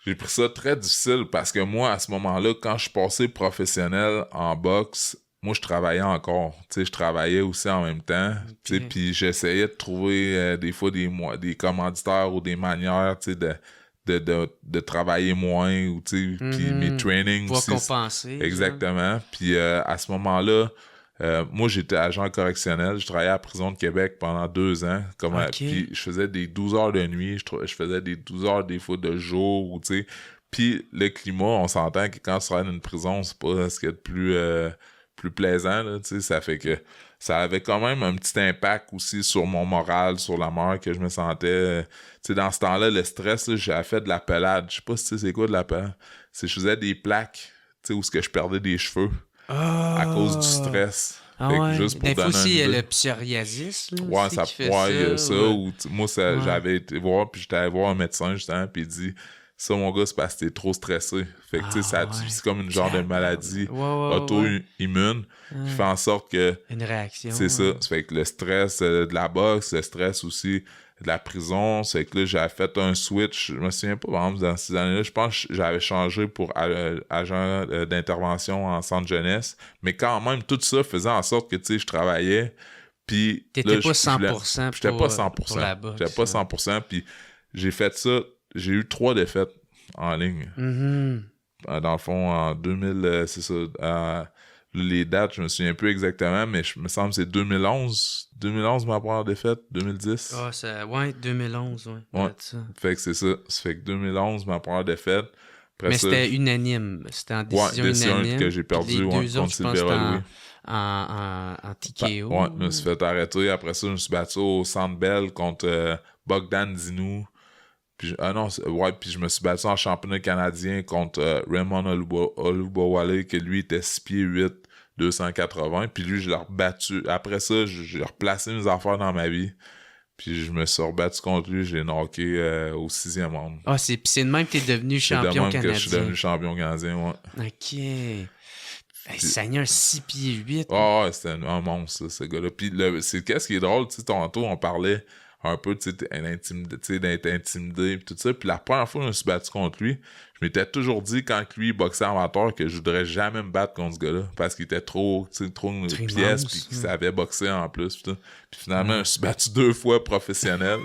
J'ai pris ça très difficile parce que moi, à ce moment-là, quand je suis passé professionnel en boxe, moi, je travaillais encore. Tu sais, je travaillais aussi en même temps. Tu sais, puis j'essayais de trouver des fois des commanditaires ou des manières, tu sais, de travailler moins ou, tu sais, puis mes trainings pour aussi. Compenser. Exactement. Puis à ce moment-là, moi, j'étais agent correctionnel. Je travaillais à la prison de Québec pendant 2 ans. Puis je faisais des 12 heures de nuit. Je faisais des 12 heures des fois de jour, tu sais. Puis le climat, on s'entend que quand tu travailles dans une prison, c'est pas ce qu'il y a de plus plaisant, là, tu sais. Ça fait que ça avait quand même un petit impact aussi sur mon moral, sur la mort que je me sentais. Tu sais, dans ce temps-là, le stress, là, j'avais fait de la pelade. Je sais pas si tu sais c'est quoi de la pelade. Je faisais des plaques, tu sais, où je perdais des cheveux. À cause du stress. Juste pour donner aussi, il y a le psoriasis. Là, ouais, ça. Moi, j'avais été voir, puis j'étais allé voir un médecin, justement, puis il dit Ça, mon gars, c'est parce que t'es trop stressé. Fait que, tu sais, c'est comme une genre de maladie auto-immune qui fait en sorte que... Une réaction. C'est ça. Ça fait que le stress de la boxe, le stress aussi de la prison, c'est que là, j'avais fait un switch. Je me souviens pas, par exemple, dans ces années-là, je pense que j'avais changé pour agent d'intervention en centre jeunesse. Mais quand même, tout ça faisait en sorte que, tu sais, je travaillais. Puis t'étais pas 100% j'étais pas 100%. Pour la boxe. J'étais pas 100%. Puis j'ai fait ça. J'ai eu 3 défaites en ligne. Dans le fond, en 2000, c'est ça. Les dates, je me souviens plus exactement, mais je me semble que c'est 2011. 2011, ma première défaite. 2010. Ah, ouais, 2011, ouais. Ça. Fait que c'est ça. Ça fait que 2011, ma première défaite. Après mais ça, c'était unanime. C'était en décision unanime. Que j'ai perdu contre Silvera Louis. En TKO. Ouais, je me suis fait arrêter. Après ça, je me suis battu au Centre Bell contre Bogdan Dinou. Puis, puis je me suis battu en championnat canadien contre Raymond Olubowale, que lui était 6 pieds 8, 280. Puis lui, je l'ai rebattu. Après ça, j'ai replacé mes affaires dans ma vie. Puis je me suis rebattu contre lui, je l'ai knocké au 6e round. Ah, c'est de même que t'es devenu champion canadien. C'est de même que je suis devenu champion canadien, ouais. OK. Seigneur, 6 pieds 8. Ah, c'était un monstre, ce gars-là. Puis qu'est-ce qui est drôle, tu sais, tantôt, on parlait un peu, tu sais, d'être intimidé pis tout ça. Puis la première fois que je me suis battu contre lui, je m'étais toujours dit, quand lui boxait amateur, que je voudrais jamais me battre contre ce gars-là. Parce qu'il était trop une pièce, puis qu'il savait boxer en plus. Puis finalement, je me suis battu 2 fois professionnel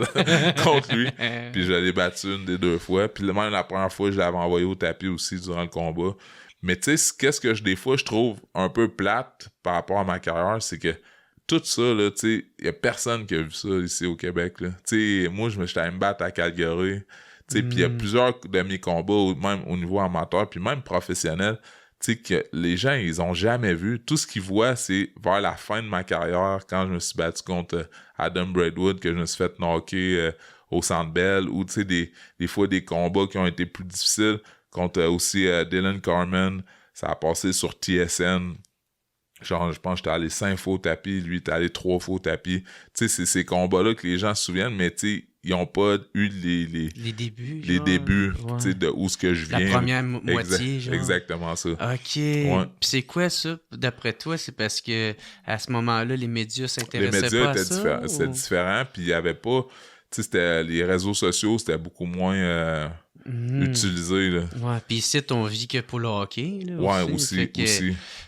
contre lui. Puis je l'ai battu une des 2 fois. Puis même la première fois, je l'avais envoyé au tapis aussi durant le combat. Mais tu sais, qu'est-ce que des fois, je trouve un peu plate par rapport à ma carrière, c'est que tout ça, là, tu sais, il y a personne qui a vu ça ici au Québec, là. Tu sais, moi, j'étais allé me battre à Calgary, tu sais, puis il y a plusieurs de mes combats, même au niveau amateur, puis même professionnel, tu sais, que les gens, ils ont jamais vu. Tout ce qu'ils voient, c'est vers la fin de ma carrière, quand je me suis battu contre Adam Braidwood, que je me suis fait knocker au Centre Bell, ou, tu sais, des fois, des combats qui ont été plus difficiles, contre aussi Dylan Carmen, ça a passé sur TSN. Genre, je pense que j'étais allé 5 fois au tapis, lui, était allé 3 fois au tapis. Tu sais, c'est ces combats-là que les gens se souviennent, mais tu sais, ils n'ont pas eu les débuts, tu sais, de où ce que je viens. La première moitié, genre. Exactement ça. OK. Ouais. Puis c'est quoi ça, d'après toi? C'est parce que à ce moment-là, les médias s'intéressaient pas à ça? C'était différent, puis il y avait pas... Tu sais, c'était les réseaux sociaux, c'était beaucoup moins... utilisé, là. Ouais, pis ici, on vit que pour le hockey, là. Ouais, aussi.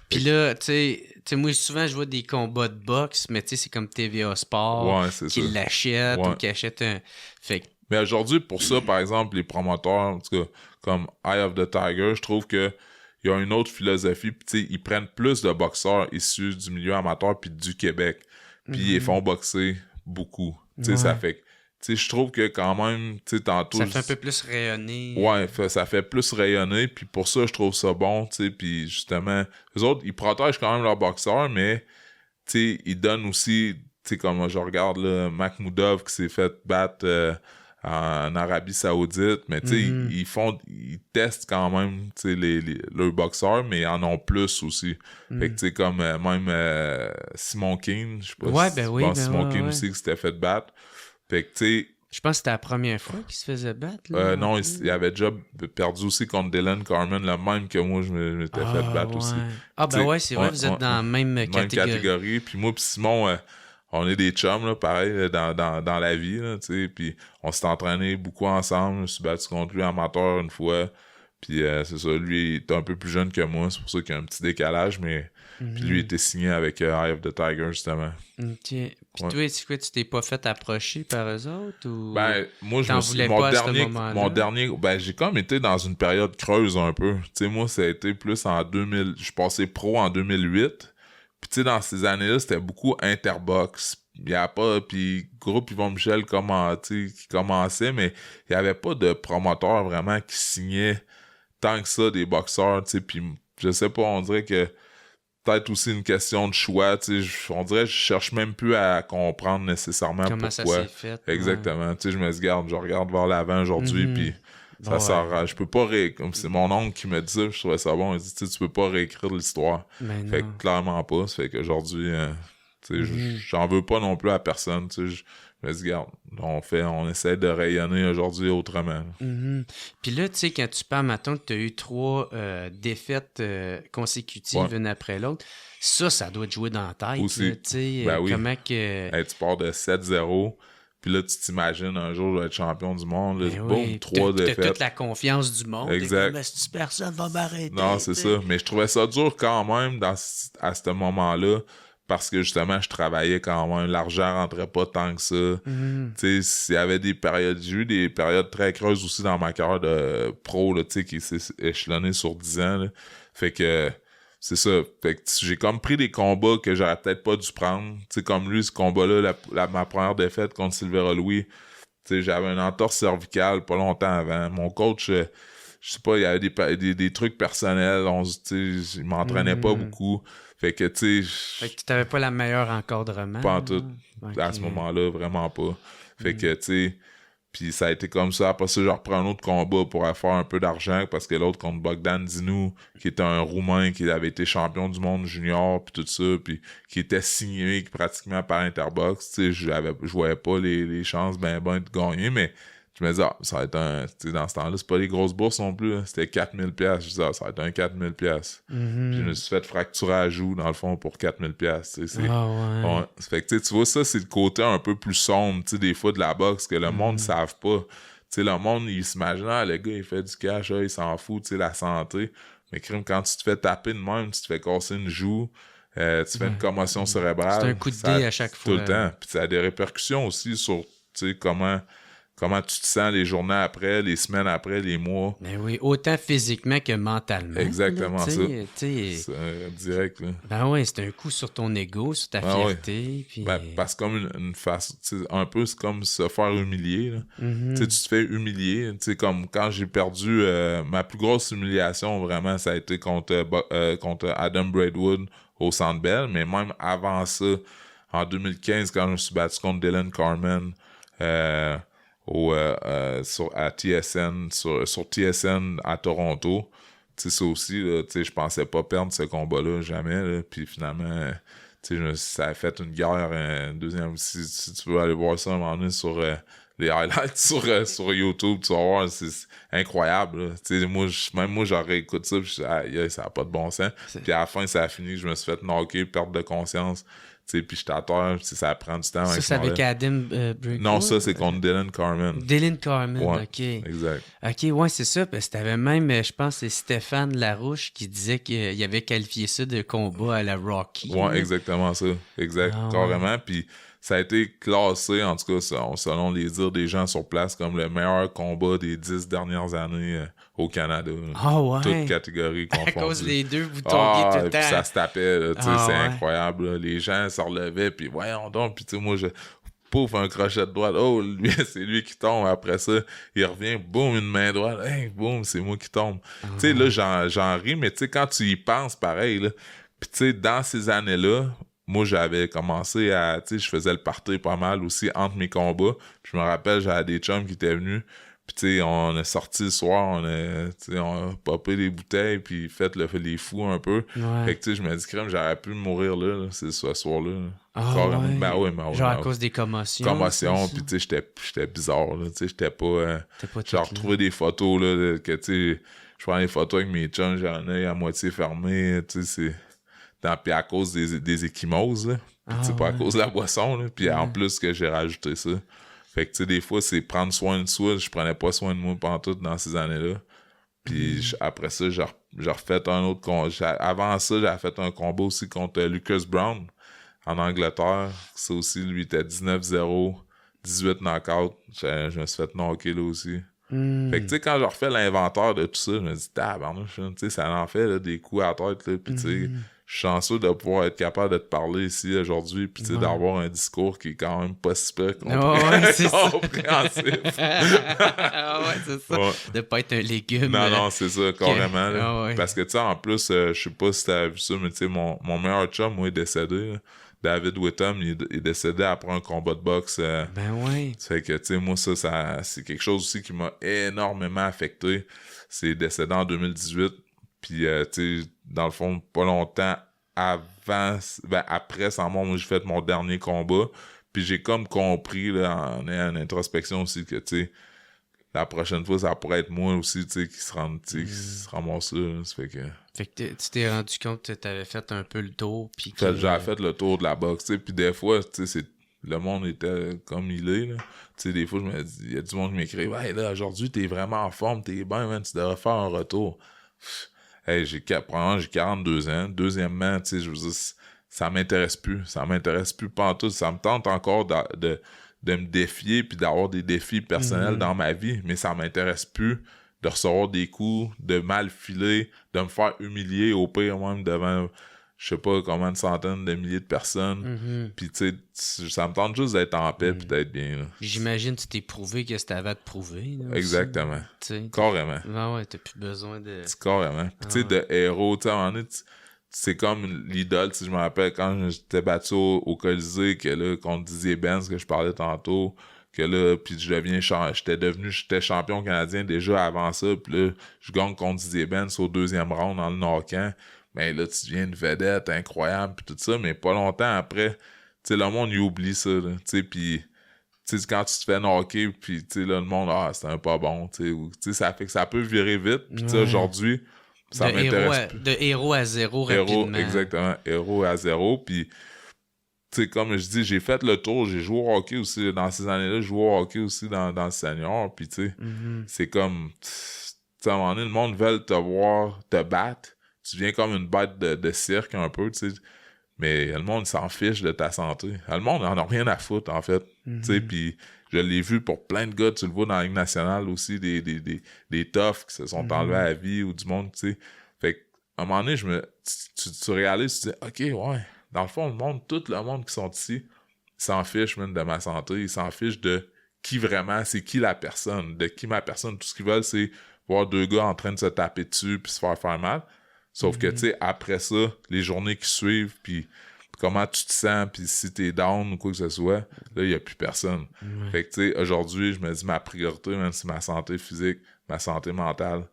Pis là, tu sais, moi, souvent, je vois des combats de boxe, mais tu sais, c'est comme TVA Sport qui l'achète ou qui achète un... Fait que... Mais aujourd'hui, pour ça, par exemple, les promoteurs, en tout cas, comme Eye of the Tiger, je trouve que il y a une autre philosophie, pis tu sais, ils prennent plus de boxeurs issus du milieu amateur puis du Québec, puis ils les font boxer beaucoup. Tu sais, ça fait que tu sais, je trouve que quand même, tu sais, tantôt... Ça fait un peu plus rayonner. Ouais, ça fait plus rayonner, puis pour ça, je trouve ça bon, tu sais, puis justement, eux autres, ils protègent quand même leurs boxeurs, mais, tu sais, ils donnent aussi, tu sais, comme je regarde, là, Makhmoudov qui s'est fait battre en Arabie Saoudite, mais, tu sais, ils testent quand même, tu sais, leurs boxeurs, mais ils en ont plus aussi. Fait que, tu sais, comme même Simon Keane, je sais pas Simon Keane aussi qui s'était fait battre. Fait que, tu sais... Je pense que c'était la première fois qu'il se faisait battre. Là, non, il avait déjà perdu aussi contre Dylan Carmen, le même que moi, je m'étais fait battre aussi. Ah, ben ouais, c'est vrai, vous êtes dans la même catégorie. Puis moi, puis Simon, on est des chums, là, pareil, dans la vie, là, tu sais. Puis on s'est entraîné beaucoup ensemble. Je me suis battu contre lui amateur une fois. Puis c'est ça, lui, il était un peu plus jeune que moi. C'est pour ça qu'il y a un petit décalage, mais... Puis lui, il était signé avec Eye of the Tiger, justement. OK. Puis toi, c'est quoi, tu t'es pas fait approcher par eux autres? Ou... Ben, moi, je me suis... Mon dernier... Ben, j'ai comme été dans une période creuse un peu. Tu sais, moi, ça a été plus en 2000... Je suis passé pro en 2008. Puis, tu sais, dans ces années-là, c'était beaucoup Interbox. Il n'y a pas... Puis, groupe Yvon Michel qui commençait, mais il n'y avait pas de promoteur vraiment qui signait tant que ça des boxeurs, tu sais. Puis, je sais pas, on dirait que... Peut-être aussi une question de choix, tu sais, on dirait que je cherche même plus à comprendre nécessairement comment pourquoi. Ça s'est fait. Exactement, tu sais, je me dis, je regarde vers l'avant aujourd'hui, puis ça sort, je peux pas comme c'est mon oncle qui me dit ça, je trouvais ça bon, il dit, tu peux pas réécrire l'histoire. Fait que clairement pas, ça fait qu'aujourd'hui, tu sais, j'en veux pas non plus à personne, tu sais, je me dis, regarde, on essaie de rayonner aujourd'hui autrement. Mm-hmm. Puis là, tu sais, quand tu parles, maintenant que tu as eu 3 défaites consécutives une après l'autre, ça doit te jouer dans la tête. Aussi. Tu sais, oui. comment que... Tu pars de 7-0, puis là, tu t'imagines un jour, je vais être champion du monde. Là, boum, 3 défaites. T'as toute la confiance du monde. Exact. Mais si personne va m'arrêter. Non, c'est ça. Mais je trouvais ça dur quand même à ce moment-là. Parce que justement, je travaillais quand même. L'argent rentrait pas tant que ça. Mm-hmm. Tu sais, il y avait des périodes. J'ai eu des périodes très creuses aussi dans ma carrière de pro, là, tu sais, qui s'est échelonné sur 10 ans. Là. Fait que c'est ça. Fait que j'ai comme pris des combats que j'aurais peut-être pas dû prendre. Tu sais, comme lui, ce combat-là, ma première défaite contre Silvera Louis, tu sais, j'avais une entorse cervicale pas longtemps avant. Mon coach, je sais pas, il y avait des trucs personnels. Tu sais, il m'entraînait pas beaucoup. Fait que, tu sais... Fait que tu t'avais pas la meilleure encadrement. Pas en tout. Okay. À ce moment-là, vraiment pas. Fait que, tu sais... Puis ça a été comme ça. Après ça, je reprends un autre combat pour faire un peu d'argent parce que l'autre contre Bogdan Dinu, qui était un Roumain qui avait été champion du monde junior puis tout ça, puis qui était signé pratiquement par Interbox. Tu sais, je voyais pas les chances ben de gagner, mais... Je me disais, ça va être un... Tu sais, dans ce temps-là, c'est pas les grosses bourses non plus. Hein. C'était 4000$. Je disais, ça va être un 4000$. Mm-hmm. Puis je me suis fait fracturer à la joue, dans le fond, pour 4000$. Ouais. Fait que tu vois, ça, c'est le côté un peu plus sombre, tu sais, des fois de la boxe, que le monde ne savent pas. Tu sais, le monde, il s'imagine, le gars, il fait du cash, il s'en fout, tu sais, la santé. Mais crime, quand tu te fais taper de même, tu te fais casser une joue, tu fais une commotion cérébrale. C'est un coup de dé à chaque fois. Tout le temps. Puis ça a des répercussions aussi sur, tu sais, comment tu te sens les journées après, les semaines après, les mois. Mais oui, autant physiquement que mentalement. Exactement là, ça. C'est direct, là. Ben oui, c'est un coup sur ton ego, sur ta fierté. Puis... parce que comme une façon, un peu, c'est comme se faire humilier. Là. Mm-hmm. Tu te fais humilier. Comme quand j'ai perdu, ma plus grosse humiliation, vraiment, ça a été contre Adam Braidwood au Centre Bell. Mais même avant ça, en 2015, quand je me suis battu contre Dylan Carmen, à TSN, sur TSN à Toronto. Tu sais, ça aussi, je pensais pas perdre ce combat-là, jamais, là. Puis finalement, ça a fait une guerre, deuxième, si tu veux aller voir ça à un moment donné sur les highlights sur YouTube, tu vas voir, c'est incroyable, là. Moi, j'aurais écouté ça, puis je dis, ça n'a pas de bon sens. Puis à la fin, ça a fini, je me suis fait knocker, perte de conscience. Puis j'étais à terre, ça prend du temps. Ça, c'est avec Adam Braidwood? Non, ça, c'est contre Dylan Carmen. Dylan Carmen, ouais, OK. Exact. OK, ouais, c'est ça, parce que t'avais même, je pense, c'est Stéphane Larouche qui disait qu'il avait qualifié ça de combat à la Rocky. Ouais, là. Exactement ça. Exact, carrément. Ouais. Puis ça a été classé, en tout cas, selon les dires des gens sur place, comme le meilleur combat des 10 dernières années au Canada. Ah ouais? Toutes catégories confondues. À cause des deux, vous tombiez tout le temps. Puis ça se tapait, là, c'est incroyable. Là. Les gens se relevaient, puis voyons donc, puis tu sais, moi, pouf, un crochet de droite. Oh, lui, c'est lui qui tombe. Après ça, il revient, boum, une main droite. Hey, boum, c'est moi qui tombe. Tu sais, là, j'en ris, mais tu sais, quand tu y penses, pareil, là. Puis tu sais, dans ces années-là, moi, j'avais commencé à... Tu sais, je faisais le party pas mal aussi entre mes combats. Puis je me rappelle, j'avais des chums qui étaient venus. Puis tu sais, on est sorti le soir, on a popé les bouteilles, puis fait les fous un peu. Ouais. Fait que tu sais, je me dis, crème, j'aurais pu mourir là c'est ce soir-là. Ouais. Ouais. Genre à cause des commotions. Puis tu sais, j'étais bizarre, là. Tu sais, j'étais pas... j'ai retrouvé des photos, là, que tu sais, je prends des photos avec mes chums, j'ai un œil à moitié fermé, tu sais, puis à cause des ecchymoses, là. Puis c'est pas à cause de la boisson, là. Puis en plus que j'ai rajouté ça. Fait que, tu sais, des fois, c'est prendre soin de soi. Je prenais pas soin de moi pantoute dans ces années-là. Puis après ça, j'ai refait un autre combat. Avant ça, j'avais fait un combat aussi contre Lucas Brown en Angleterre. Ça aussi, lui, était 19-0, 18 knockouts. Je me suis fait knocker là aussi. Fait que, tu sais, quand je refais l'inventaire de tout ça, je me dis, tabarnouche, tu sais, ça en fait là, des coups à tête, là. Puis, tu sais, je suis chanceux de pouvoir être capable de te parler ici aujourd'hui, puis tu sais, d'avoir un discours qui est quand même pas si peu compréhensif. C'est ça. Ouais. De pas être un légume. Non, c'est ça, carrément. Là. Parce que, tu sais, en plus, je sais pas si t'as vu ça, mais tu sais, mon meilleur chum, moi, est décédé. Là. David Whittam, il est décédé après un combat de boxe. Ça fait que, tu sais, moi, ça c'est quelque chose aussi qui m'a énormément affecté. C'est décédé en 2018. Puis, tu sais, dans le fond, pas longtemps après sa mort, moi, j'ai fait mon dernier combat. Puis j'ai comme compris, là, en ayant une introspection aussi, que, tu sais, la prochaine fois, ça pourrait être moi aussi, tu sais, qui se ramasse là. Ça fait que... Fait que tu t'es rendu compte que t'avais fait un peu le tour, puis j'avais fait le tour de la boxe, tu sais, puis des fois, tu sais, le monde était comme il est, là. Tu sais, des fois, je me dis, il y a du monde qui m'écrit, « Ouais, là, aujourd'hui, t'es vraiment en forme, t'es bien, man, tu devrais faire un retour. » Hey, j'ai 42 ans. Deuxièmement, tu sais, je veux dire, ça m'intéresse plus. Ça m'intéresse plus pantoute. Ça me tente encore de me défier puis d'avoir des défis personnels dans ma vie, mais ça m'intéresse plus de recevoir des coups, de mal filer, de me faire humilier au pire même devant, je sais pas combien de centaines de milliers de personnes. Puis tu sais, ça me tente juste d'être en paix puis d'être bien. Là. J'imagine que tu t'es prouvé que c'était à te prouver. Là, exactement. Aussi. Carrément. Ouais, t'as plus besoin de... Carrément. Puis tu sais, de héros, tu sais, à un moment donné, c'est comme l'idole, tu sais, je me rappelle quand j'étais battu au Colisée, que là, contre Didier Benz, que je parlais tantôt, que là, puis j'étais champion canadien déjà avant ça, puis là, je gagne contre Didier Benz au 2e round dans le knockant. Ben là, tu deviens une vedette incroyable, puis tout ça, mais pas longtemps après, tu sais, le monde, il oublie ça, là, tu sais, puis tu sais, quand tu te fais knocker, puis tu sais, là, le monde, c'était un pas bon, tu sais, ça fait que ça peut virer vite, puis tu sais, aujourd'hui, ça m'intéresse plus. De héros à zéro rapidement. Exactement, héros à zéro, puis tu sais, comme je dis, j'ai fait le tour, j'ai joué au hockey aussi, dans ces années-là, je jouais au hockey aussi dans le senior, puis tu sais, c'est comme, tu sais, à un moment donné, le monde veut te voir te battre, tu deviens comme une bête de cirque un peu, tu sais, mais le monde s'en fiche de ta santé. Le monde en a rien à foutre, en fait, tu sais, puis je l'ai vu pour plein de gars, tu le vois dans la Ligue nationale aussi, des toughs qui se sont enlevés à la vie ou du monde, tu sais, fait qu'à un moment donné, tu réalises, tu dis, ok, ouais, dans le fond, tout le monde qui sont ici, ils s'en fichent même de ma santé, ils s'en fichent de qui vraiment, c'est qui la personne, de qui ma personne, tout ce qu'ils veulent, c'est voir deux gars en train de se taper dessus puis se faire mal. Sauf que, tu sais, après ça, les journées qui suivent, puis comment tu te sens, puis si t'es down ou quoi que ce soit, là, il n'y a plus personne. Fait que, tu sais, aujourd'hui, je me dis, ma priorité, même c'est ma santé physique, ma santé mentale.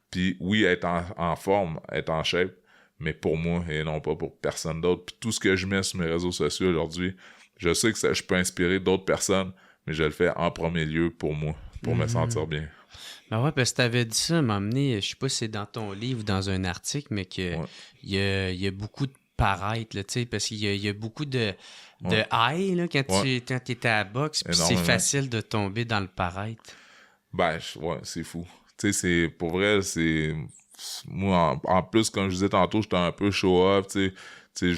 Puis oui, être en forme, être en shape, mais pour moi, et non pas pour personne d'autre. Puis tout ce que je mets sur mes réseaux sociaux aujourd'hui, je sais que je peux inspirer d'autres personnes, mais je le fais en premier lieu pour moi, pour me sentir bien. Ben ouais, parce que t'avais dit ça, m'a amené, je sais pas si c'est dans ton livre ou dans un article, mais que il y a beaucoup de paraître, là, tu sais, parce qu'il y a beaucoup de high, là, quand t'étais à la boxe, puis c'est facile de tomber dans le paraître. Ben, ouais, c'est fou. Tu sais, pour vrai, c'est... Moi, en plus, comme je disais tantôt, j'étais un peu show-off, tu sais,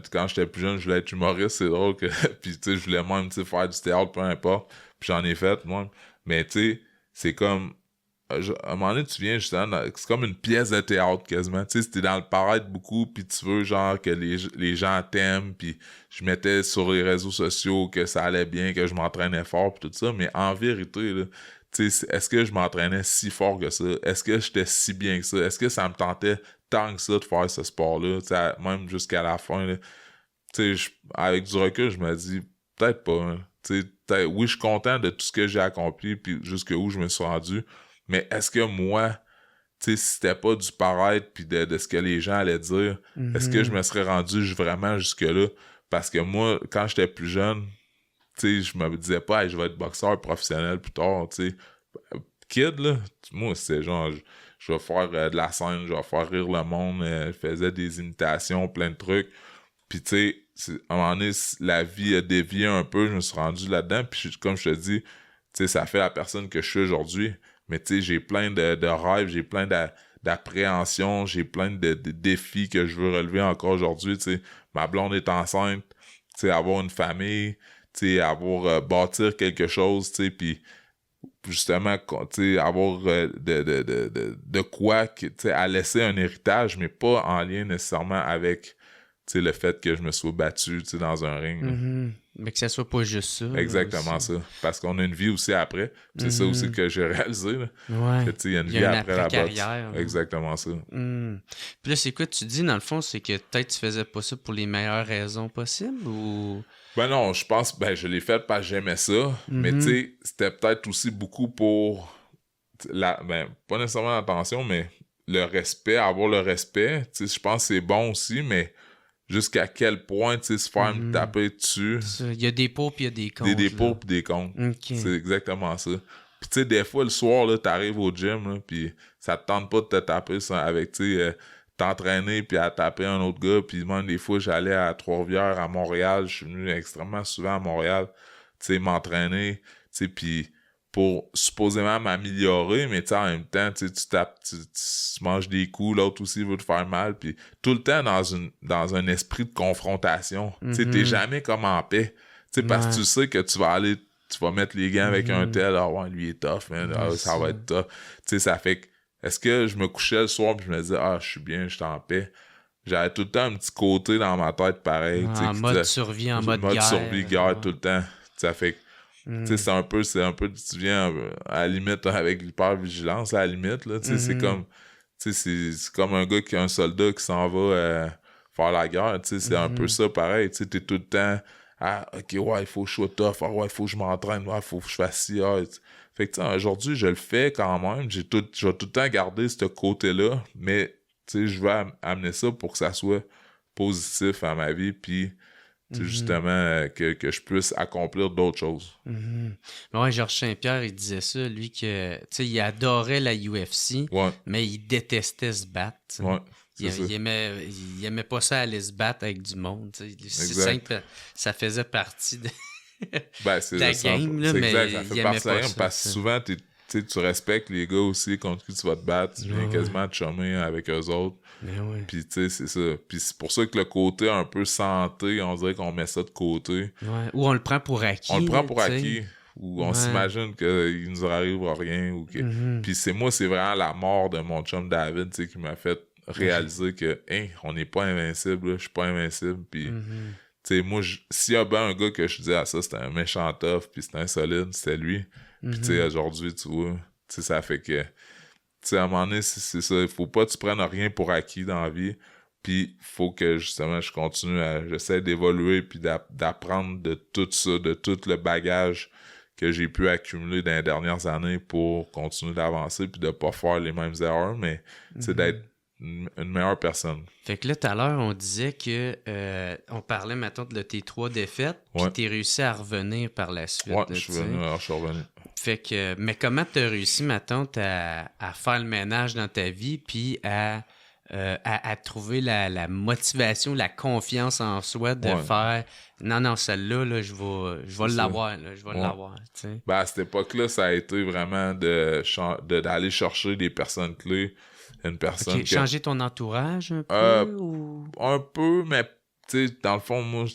quand j'étais plus jeune, je voulais être humoriste, c'est drôle que... puis, tu sais, je voulais même, tu sais, faire du théâtre, peu importe, puis j'en ai fait, moi. Mais, tu sais, c'est comme... à un moment donné, tu viens justement, c'est comme une pièce de théâtre quasiment, tu sais, c'était dans le paraître beaucoup, puis tu veux genre que les gens t'aiment, puis je mettais sur les réseaux sociaux que ça allait bien, que je m'entraînais fort, puis tout ça, mais en vérité, là, tu sais, est-ce que je m'entraînais si fort que ça? Est-ce que j'étais si bien que ça? Est-ce que ça me tentait tant que ça de faire ce sport-là, tu sais, même jusqu'à la fin, là, tu sais, avec du recul, je me dis, peut-être pas, hein. Tu sais, oui, je suis content de tout ce que j'ai accompli, puis jusqu'où je me suis rendu. Mais est-ce que moi, tu sais, si c'était pas du paraître puis de ce que les gens allaient dire, est-ce que je me serais rendu vraiment jusque-là? Parce que moi, quand j'étais plus jeune, tu sais, je me disais pas, hey, je vais être boxeur professionnel plus tard, tu sais. Kid, là, moi, c'était genre, je vais faire de la scène, je vais faire rire le monde, je faisais des imitations, plein de trucs. Puis, tu sais, à un moment donné, la vie a dévié un peu, je me suis rendu là-dedans, puis comme je te dis, tu sais, ça fait la personne que je suis aujourd'hui. Mais tu sais, j'ai plein de rêves, j'ai plein d'appréhensions, j'ai plein de défis que je veux relever encore aujourd'hui. Tu sais, ma blonde est enceinte, tu sais, avoir une famille, tu sais, bâtir quelque chose, tu sais, puis justement, tu sais, avoir de quoi, tu sais, à laisser un héritage, mais pas en lien nécessairement avec, tu sais, le fait que je me sois battu, tu sais, dans un ring. Mais que ça soit pas juste ça. Exactement ça. Parce qu'on a une vie aussi après. C'est ça aussi que j'ai réalisé. Là. Ouais. Que, il y a une vie après la boxe. Exactement ça. Puis là, c'est quoi tu dis, dans le fond, c'est que peut-être tu faisais pas ça pour les meilleures raisons possibles ou... Ben non, je pense, je l'ai fait parce que j'aimais ça. Mais tu sais, c'était peut-être aussi beaucoup pour pas nécessairement l'attention, mais le respect, avoir le respect. Tu sais, je pense que c'est bon aussi, mais jusqu'à quel point, tu sais, se faire me taper dessus. Il y a des pour puis il y a des contre. Des pour puis des contre. Okay. C'est exactement ça. Puis tu sais, des fois, le soir, là, t'arrives au gym, là, puis ça te tente pas de te taper ça, avec, tu sais, t'entraîner puis à taper un autre gars. Puis même des fois, j'allais à Trois-Rivières, à Montréal. Je suis venu extrêmement souvent à Montréal, tu sais, m'entraîner, tu sais, puis pour supposément m'améliorer, mais tu sais, en même temps, tu tapes, tu manges des coups, l'autre aussi veut te faire mal, puis tout le temps dans un esprit de confrontation. Tu sais, t'es jamais comme en paix. Tu sais, parce que tu sais que tu vas mettre les gants avec un tel, ah ouais, lui est tough, man, ça va être tough. Tu sais, ça fait que, est-ce que je me couchais le soir pis je me disais, je suis bien, je suis en paix. J'avais tout le temps un petit côté dans ma tête pareil. En mode survie, en mode guerre. Mode survie, guerre tout le temps. Ça fait que, tu sais, c'est un peu, tu viens à la limite avec l'hypervigilance, à la limite, là, tu sais, c'est comme, tu sais, c'est comme un gars un soldat qui s'en va faire la guerre, tu sais, c'est un peu ça pareil, tu sais, t'es tout le temps, ok, ouais, il faut que je sois tough, ouais, il faut que je m'entraîne, ouais, il faut que je fasse ci, Fait que, tu sais, aujourd'hui, je le fais quand même, je vais tout le temps garder ce côté-là, mais, tu sais, je vais amener ça pour que ça soit positif à ma vie, puis justement, que je puisse accomplir d'autres choses. Ouais, Georges Saint-Pierre, il disait ça, lui, que, tu sais, il adorait la UFC, mais il détestait se battre. T'sais. Ouais. Il aimait pas ça aller se battre avec du monde. T'sais. C'est simple, ça faisait partie de, de la game, là, mais exact, ça fait il partie aimait de la pas game, ça. parce que souvent, tu respectes les gars aussi contre qui tu vas te battre, tu viens quasiment te chummer avec eux autres. Puis tu sais, c'est ça. Puis c'est pour ça que le côté un peu santé, on dirait qu'on met ça de côté. Ouais. Ou on le prend pour acquis. On le prend pour acquis. Ou on s'imagine qu'il nous arrive rien. Ou que... Puis c'est vraiment la mort de mon chum David, tu sais, qui m'a fait réaliser que, on n'est pas invincible, je suis pas invincible. Puis, tu sais, moi, s'il y a bien un gars que je disais ça, c'était un méchant tough, puis c'était un solide, c'était lui. Puis tu sais, aujourd'hui, tu vois, tu sais, ça fait que... Tu sais, à un moment donné, c'est ça. Il faut pas que tu prennes rien pour acquis dans la vie. Puis, il faut que, justement, j'essaie d'évoluer puis d'apprendre de tout ça, de tout le bagage que j'ai pu accumuler dans les dernières années pour continuer d'avancer puis de pas faire les mêmes erreurs, mais c'est d'être une meilleure personne. Fait que là, tout à l'heure, on disait que on parlait maintenant de tes 3 défaites, puis t'es réussi à revenir par la suite. Ouais, je suis revenu. Fait que, mais comment t'as réussi, ma tante, à faire le ménage dans ta vie, puis à trouver la motivation, la confiance en soi de faire non, celle-là, là, je vais l'avoir, t'sais. Ben, à cette époque-là, ça a été vraiment d'aller chercher des personnes clés. Une personne changer ton entourage un peu? Un peu, mais tu sais, dans le fond, moi,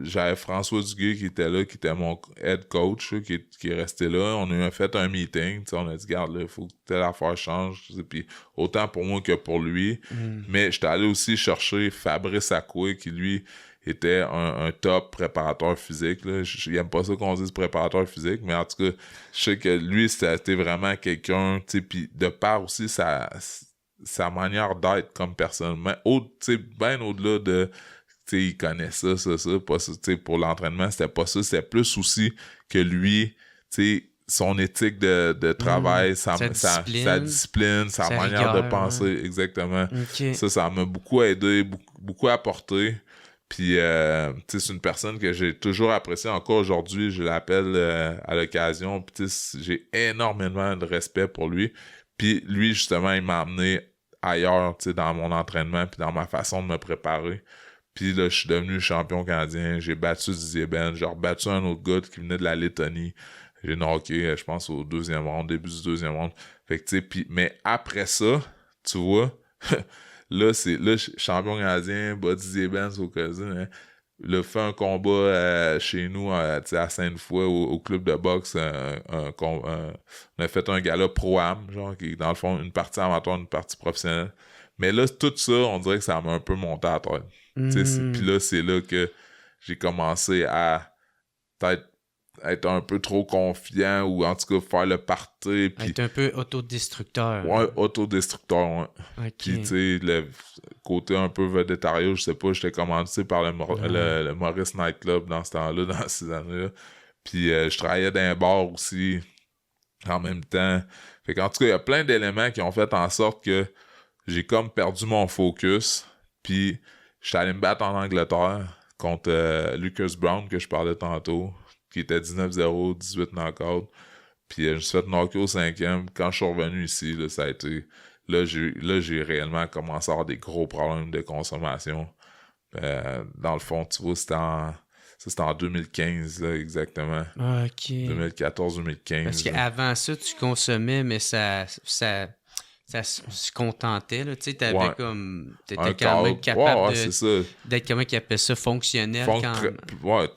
j'avais François Duguay qui était là, qui était mon head coach, qui est resté là. On a fait un meeting, on a dit, regarde, il faut que telle affaire change. Puis autant pour moi que pour lui. Mais j'étais allé aussi chercher Fabrice Akoué, qui lui était un top préparateur physique. Là. Il aime pas ça qu'on dise préparateur physique, mais en tout cas, je sais que lui, c'était vraiment quelqu'un, tu sais, puis de part aussi sa manière d'être comme personne. Mais bien au-delà de... T'sais, il connaît ça, pas ça. T'sais, pour l'entraînement, c'était pas ça. C'était plus aussi que lui, son éthique de travail, sa discipline, sa manière de penser, exactement. Okay. Ça m'a beaucoup aidé, beaucoup apporté. Puis, c'est une personne que j'ai toujours appréciée. Encore aujourd'hui, je l'appelle à l'occasion. Puis, j'ai énormément de respect pour lui. Puis, lui, justement, il m'a amené ailleurs, dans mon entraînement puis dans ma façon de me préparer. Puis là, je suis devenu champion canadien. J'ai battu Didier Ben. J'ai rebattu un autre gars qui venait de la Lettonie. J'ai knocké, je pense, au début du 2e round. Fait que, tu sais, mais après ça, tu vois, là, je suis champion canadien, bat Didier Ben au Cousin, hein. Là, fait un combat chez nous, à Sainte-Foy, au club de boxe. On a fait un gala pro-am, genre, qui est dans le fond une partie amateur, une partie professionnelle. Mais là, tout ça, on dirait que ça m'a un peu monté à la tête. Puis là, c'est là que j'ai commencé à peut-être être un peu trop confiant ou en tout cas faire le party. Puis... Être un peu autodestructeur. Ouais, autodestructeur, ouais. Okay. Puis, tu sais, le côté un peu vedettario, je sais pas, j'étais commandité par le Maurice Nightclub dans ce temps-là, dans ces années-là. Puis, je travaillais dans un bar aussi en même temps. Fait qu'en tout cas, il y a plein d'éléments qui ont fait en sorte que j'ai comme perdu mon focus. Puis, j'étais allé me battre en Angleterre contre Lucas Brown, que je parlais tantôt, qui était 19-0, 18 knockouts. Puis je me suis fait knocker au 5e. Quand je suis revenu ici, là, ça a été... Là, j'ai réellement commencé à avoir des gros problèmes de consommation. Dans le fond, tu vois, c'était en 2015, là, exactement. OK. 2014-2015. Parce qu'avant ça, tu consommais, mais ça se contentait, là. Tu sais, t'avais comme... T'étais quand même capable d'être, comment qu'ils appellent ça, fonctionnel.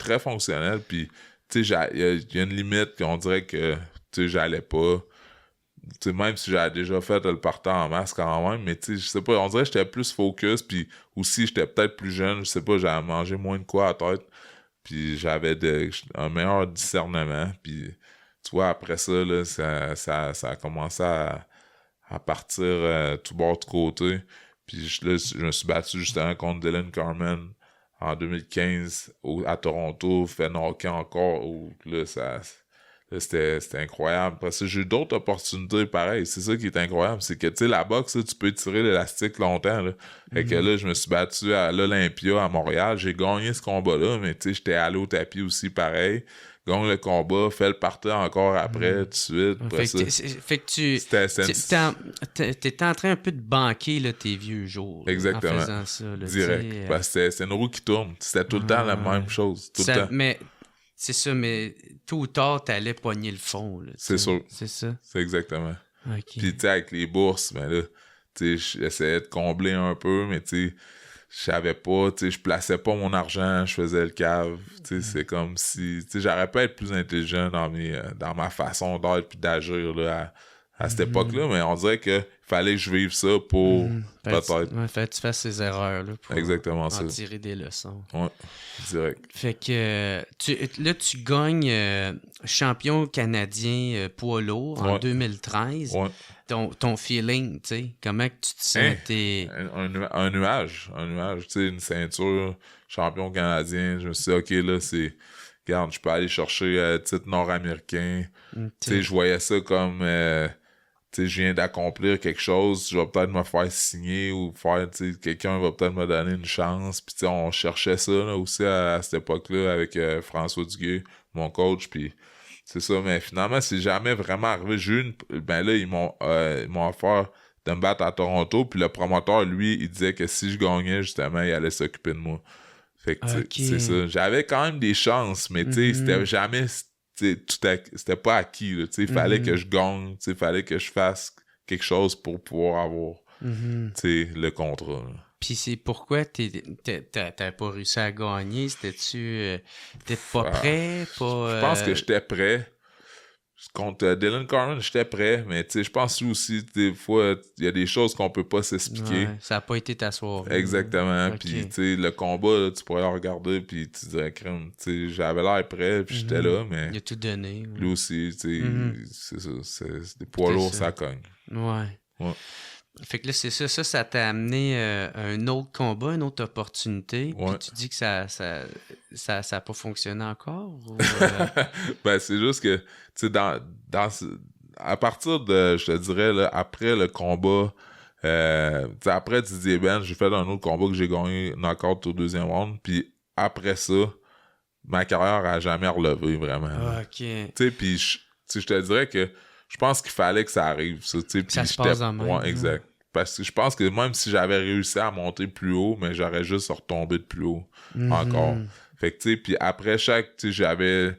Très fonctionnel. Puis, tu sais, il y a une limite qu'on dirait que, tu sais, j'allais pas... Tu sais, même si j'avais déjà fait le partant en masse quand même, mais tu sais, je sais pas, on dirait que j'étais plus focus, puis aussi, j'étais peut-être plus jeune, je sais pas, j'avais mangé moins de quoi à la tête, puis j'avais un meilleur discernement, puis tu vois, après ça, là, ça a commencé à partir tout bord de côté, puis là, je me suis battu justement contre Dylan Carmen en 2015 à Toronto, fait knocker encore, où là, c'était incroyable. Parce que j'ai eu d'autres opportunités pareilles. C'est ça qui est incroyable. C'est que, tu sais, la boxe, là, tu peux tirer l'élastique longtemps, là. Fait que là, je me suis battu à l'Olympia à Montréal. J'ai gagné ce combat-là, mais tu sais, j'étais allé au tapis aussi pareil. Gagne le combat, fais le party encore après, tout de suite. Fait que t'étais en train un peu de banquer là, tes vieux jours. Exactement. En faisant ça. Là, direct. Parce que c'est une roue qui tourne. C'était tout le temps la même chose. Tout le temps. Mais... C'est ça, mais tôt ou tard, t'allais pogner le fond. Là, c'est sûr. C'est ça. C'est exactement. Okay. Puis, tu sais, avec les bourses, ben là, tu sais, j'essayais de combler un peu, mais tu sais, je savais pas, tu sais, je plaçais pas mon argent, je faisais le cave. Tu sais, c'est comme si, tu sais, j'aurais pu être plus intelligent dans ma façon d'être puis d'agir, là, à cette époque-là, mais on dirait que fallait que je vive ça pour peut-être. Fallait que tu fasses ces erreurs-là pour exactement en tirer des leçons. Ouais, direct. Fait que tu gagnes champion canadien poids lourd en 2013. Ouais. Ton feeling, tu sais, comment que tu te sens? Un nuage, tu sais, une ceinture, champion canadien. Je me suis dit, OK, là, regarde, je peux aller chercher titre nord-américain. Tu sais, je voyais ça comme... tu sais, je viens d'accomplir quelque chose, je vais peut-être me faire signer ou faire, tu sais, quelqu'un va peut-être me donner une chance. Puis, tu sais, on cherchait ça là, aussi à cette époque-là avec François Duguay, mon coach. Puis, c'est ça, mais finalement, c'est jamais vraiment arrivé. Ben là, ils m'ont offert de me battre à Toronto. Puis, le promoteur, lui, il disait que si je gagnais, justement, il allait s'occuper de moi. Fait que, c'est ça. J'avais quand même des chances, mais, tu sais, c'était jamais... c'était pas acquis, là, il fallait que je gagne, il fallait que je fasse quelque chose pour pouvoir avoir le contrat. Puis c'est pourquoi t'as pas réussi à gagner? C'était-tu t'étais pas prêt? Je pense que j'étais prêt. Contre Dylan Carmen, j'étais prêt, mais je pense aussi, des fois, il y a des choses qu'on peut pas s'expliquer. Ouais, ça a pas été ta soirée. Exactement. Puis, le combat, là, tu pourrais le regarder, puis tu dirais, crème, j'avais l'air prêt, puis j'étais là, mais... Il a tout donné. Ouais. Lui aussi, c'est ça. C'est des poids lourds, ça cogne. Ouais. Fait que là, c'est ça t'a amené un autre combat, une autre opportunité. Puis tu dis que ça a pas fonctionné encore? Ou, ben, c'est juste que, tu sais, à partir de, je te dirais, là, après le combat, après Didier Ben, j'ai fait un autre combat que j'ai gagné knockout au deuxième round. Puis après ça, ma carrière a jamais relevé, vraiment. OK. Tu sais, puis je te dirais que je pense qu'il fallait que ça arrive, ça, tu sais. Ça se passe en même. Ouais, exact. Parce que je pense que même si j'avais réussi à monter plus haut, mais j'aurais juste retombé de plus haut encore. Fait que, tu sais, puis après chaque, tu sais,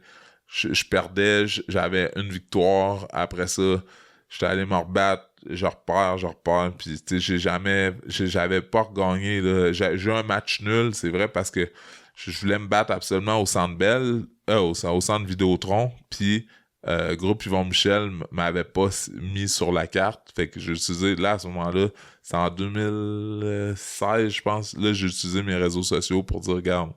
je perdais, j'avais une victoire. Après ça, j'étais allé me rebattre, je repars. Puis, tu sais, j'avais pas regagné, là. J'ai eu un match nul, c'est vrai, parce que je voulais me battre absolument au Centre Bell, au Centre Vidéotron, puis... Groupe Yvon Michel m'avait pas mis sur la carte, fait que j'ai utilisé, là, à ce moment-là, c'est en 2016, je pense, là, j'ai utilisé mes réseaux sociaux pour dire, regarde,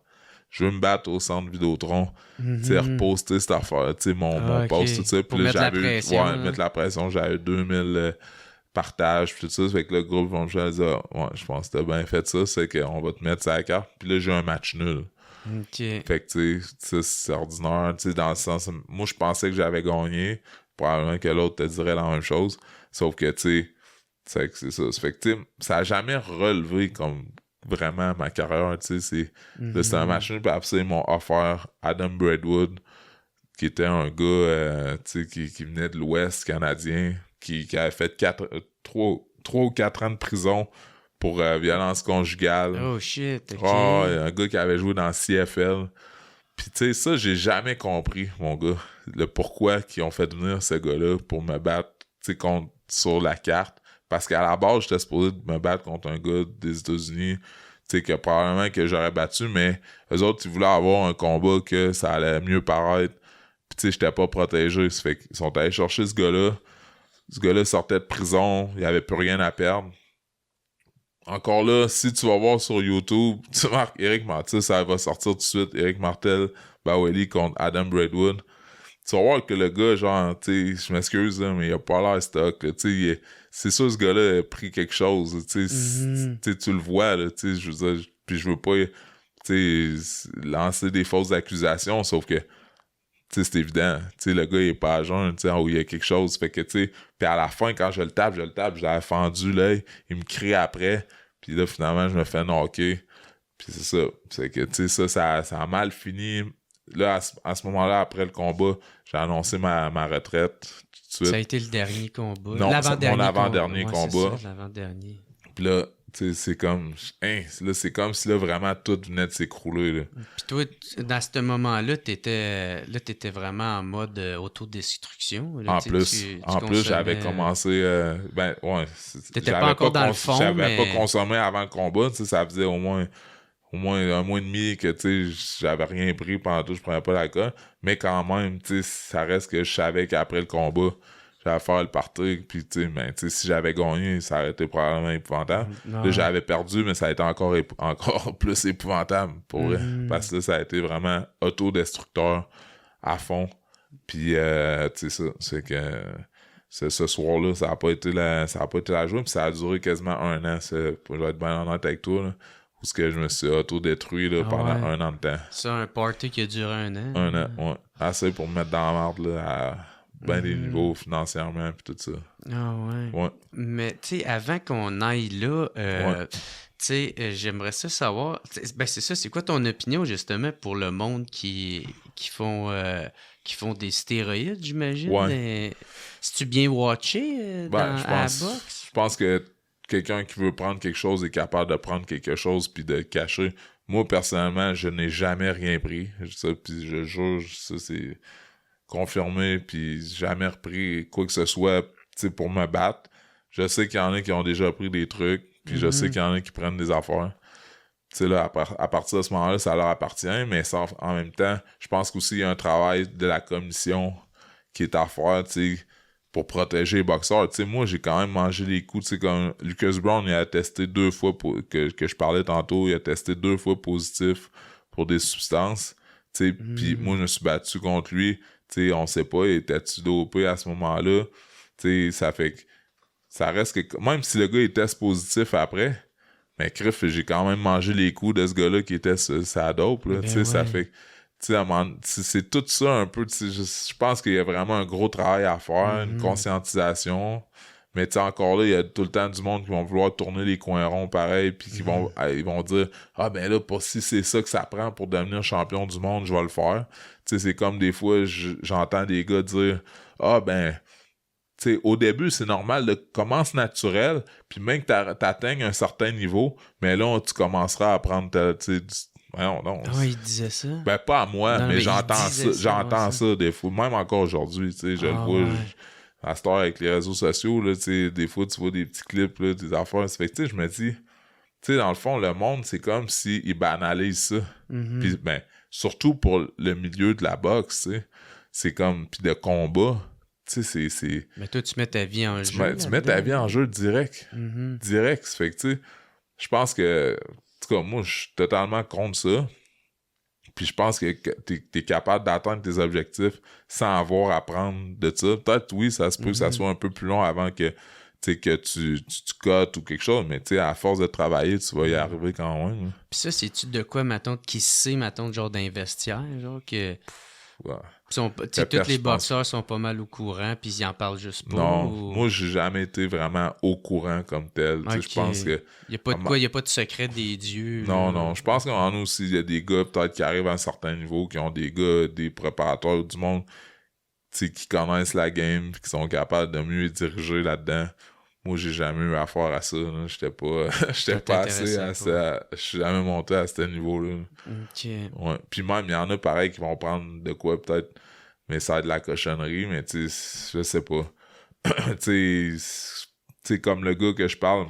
je veux me battre au Centre Vidéotron, tu sais, reposter cette affaire, tu sais, mon post, tout ça, puis là, j'avais mettre la pression, j'avais 2000 partages, puis tout ça, fait que le groupe Yvon Michel disait, je pense que t'as bien fait ça, c'est qu'on va te mettre sur la carte, puis là, j'ai un match nul. Okay. Fait que, tu sais, c'est ordinaire, tu sais, dans le sens... Moi, je pensais que j'avais gagné. Probablement que l'autre te dirait la même chose. Sauf que, tu sais, c'est ça. Fait que, tu sais, ça a jamais relevé comme vraiment ma carrière, tu sais, là, c'était un machin, puis après ça, ils m'ont offert Adam Braidwood, qui était un gars, tu sais, qui venait de l'Ouest canadien, qui avait fait 3 ou 4 ans de prison pour violence conjugale. Oh shit, ok. Un gars qui avait joué dans CFL. Puis tu sais, ça, j'ai jamais compris, mon gars, le pourquoi qu'ils ont fait venir ce gars-là pour me battre, tu sais, sur la carte. Parce qu'à la base, j'étais supposé me battre contre un gars des États-Unis, tu sais, que probablement que j'aurais battu, mais eux autres, ils voulaient avoir un combat que ça allait mieux paraître. Puis tu sais, j'étais pas protégé. Ça fait qu'ils sont allés chercher ce gars-là. Ce gars-là sortait de prison, il avait plus rien à perdre. Encore là, si tu vas voir sur YouTube, tu marques Éric Martel, ça va sortir tout de suite, Éric Martel, Baweli contre Adam Braidwood. Tu vas voir que le gars, genre, tu sais, je m'excuse, là, mais il a pas l'air stock, tu sais, c'est sûr, ce gars-là a pris quelque chose, tu sais, tu le vois, là, tu sais, je veux dire, puis je veux pas, tu sais, lancer des fausses accusations, sauf que, tu sais, c'est évident, tu sais, le gars, il est pas à jeun, tu sais, où il y a quelque chose, fait que, tu sais, puis à la fin, quand je le tape, je l'avais fendu l'œil, il me crie après, puis là, finalement, je me fais knocker, puis c'est ça, c'est que, tu sais, ça a mal fini. Là, à ce moment-là, après le combat, j'ai annoncé ma retraite tout de suite. Ça a été le dernier combat. Non, mon avant-dernier combat. C'est ça, l'avant-dernier. Puis là, tu sais, c'est comme... là, c'est comme si là, vraiment tout venait de s'écrouler. Là. Puis toi, dans ce moment-là, t'étais vraiment en mode autodestruction. Là, en plus, j'avais commencé... T'étais pas encore dans le fond, j'avais pas consommé avant le combat. Tu sais, ça faisait au moins un mois et demi que, tu sais, j'avais rien pris pendant tout, je prenais pas l'alcool. Mais quand même, tu sais, ça reste que je savais qu'après le combat, j'allais faire le party, puis tu sais, ben, tu sais, si j'avais gagné, ça aurait été probablement épouvantable. Là, j'avais perdu, mais ça a été encore plus épouvantable pour vrai, parce que là, ça a été vraiment autodestructeur à fond. Puis, tu sais, ça, c'est que ce soir-là, ça a pas été la journée, puis ça a duré quasiment 1 an, je vais être bien honnête avec toi, là. Où est-ce que je me suis auto-détruit là, pendant 1 an de temps. C'est un party qui a duré 1 an. 1 an, ouais. Assez pour me mettre dans la merde là, à bien des niveaux financièrement puis tout ça. Ah ouais. Ouais. Mais tu sais, avant qu'on aille là, tu sais, j'aimerais ça savoir. Ben c'est ça, c'est quoi ton opinion justement pour le monde qui font des stéroïdes, j'imagine? Ouais. C'est-tu bien watché à la boxe? Je pense que quelqu'un qui veut prendre quelque chose est capable de prendre quelque chose puis de le cacher. Moi, personnellement, je n'ai jamais rien pris. Ça, puis je jure, ça, c'est confirmé, puis jamais repris quoi que ce soit pour me battre. Je sais qu'il y en a qui ont déjà pris des trucs, puis je sais qu'il y en a qui prennent des affaires. Tu sais, là, à partir de ce moment-là, ça leur appartient, mais ça, en même temps, je pense qu'aussi il y a un travail de la commission qui est à faire, tu sais, pour protéger les boxeurs. Tu sais, moi, j'ai quand même mangé les coups. Tu sais, comme Lucas Brown, il a testé 2 fois, que je parlais tantôt, il a testé 2 fois positif pour des substances. Tu sais, puis moi, je me suis battu contre lui. Tu sais, on sait pas, il était-tu dopé à ce moment-là? Tu sais, ça fait que... Ça reste que... Même si le gars, il teste positif après, mais crif, j'ai quand même mangé les coups de ce gars-là qui était sa dope, là. Tu sais, ça fait que... Tu sais, c'est tout ça un peu, je pense qu'il y a vraiment un gros travail à faire, une conscientisation, mais tu sais, encore là, il y a tout le temps du monde qui vont vouloir tourner les coins ronds pareil, puis ils vont dire « Ah ben là, si c'est ça que ça prend pour devenir champion du monde, je vais le faire. » Tu sais, c'est comme des fois, j'entends des gars dire « Ah ben... » Tu sais, au début, c'est normal, là, commence naturel, puis même que t'atteignes un certain niveau, mais là, tu commenceras à prendre non. Ah, il disait ça? Ben, pas à moi, mais j'entends ça des fois. Même encore aujourd'hui, tu sais, je le vois. À cette heure, avec les réseaux sociaux, là, tu sais, des fois, tu vois des petits clips, là, des affaires. Ça fait que, tu sais, je me dis, tu sais, dans le fond, le monde, c'est comme s'ils banalisent ça. Puis, ben, surtout pour le milieu de la boxe, tu sais, c'est comme, puis de combat, tu sais, c'est... Mais toi, tu mets ta vie en jeu. Tu mets ta vie en jeu direct. Direct. Ça fait que, tu sais, je pense que... En tout cas, moi, je suis totalement contre ça. Puis je pense que t'es capable d'atteindre tes objectifs sans avoir à prendre de ça. Peut-être, oui, ça se peut que ça soit un peu plus long avant que tu cotes ou quelque chose, mais à force de travailler, tu vas y arriver quand même. Puis ça, c'est-tu de quoi, mettons, qui sait, mettons, genre d'investir, genre que... Tous les boxeurs sont pas mal au courant, puis ils en parlent juste pas. Non, moi, j'ai jamais été vraiment au courant comme tel. Okay. Je pense que... Il n'y a pas de secret des dieux. Non, je pense qu'en nous aussi, il y a des gars peut-être qui arrivent à un certain niveau, qui ont des préparateurs du monde qui connaissent la game, qui sont capables de mieux diriger là-dedans. Moi, j'ai jamais eu affaire à ça. Là. J'étais pas assez à ça. Je suis jamais monté à ce niveau-là. OK. Ouais. Puis même, il y en a pareil qui vont prendre de quoi peut-être, mais ça a de la cochonnerie, mais tu sais, je sais pas. Tu sais, comme le gars que je parle,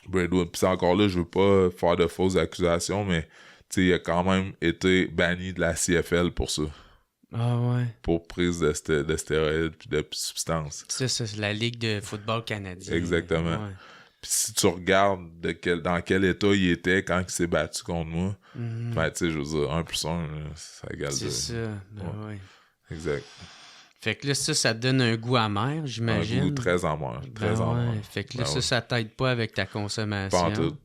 Braidwood, pis encore là, je veux pas faire de fausses accusations, mais tu sais, il a quand même été banni de la CFL pour ça. Ah ouais. Pour prise de stéroïdes puis de substances. C'est la Ligue de football canadien. Exactement. Ouais. Puis si tu regardes dans quel état il était quand il s'est battu contre moi, ben tu sais, je veux dire, 1 plus 1, ça égale 2. C'est ça, ouais. Exact. Fait que là, ça te donne un goût amer, j'imagine. Un goût très amer, très amer. Fait que là, ça t'aide pas avec ta consommation. Pas en tout.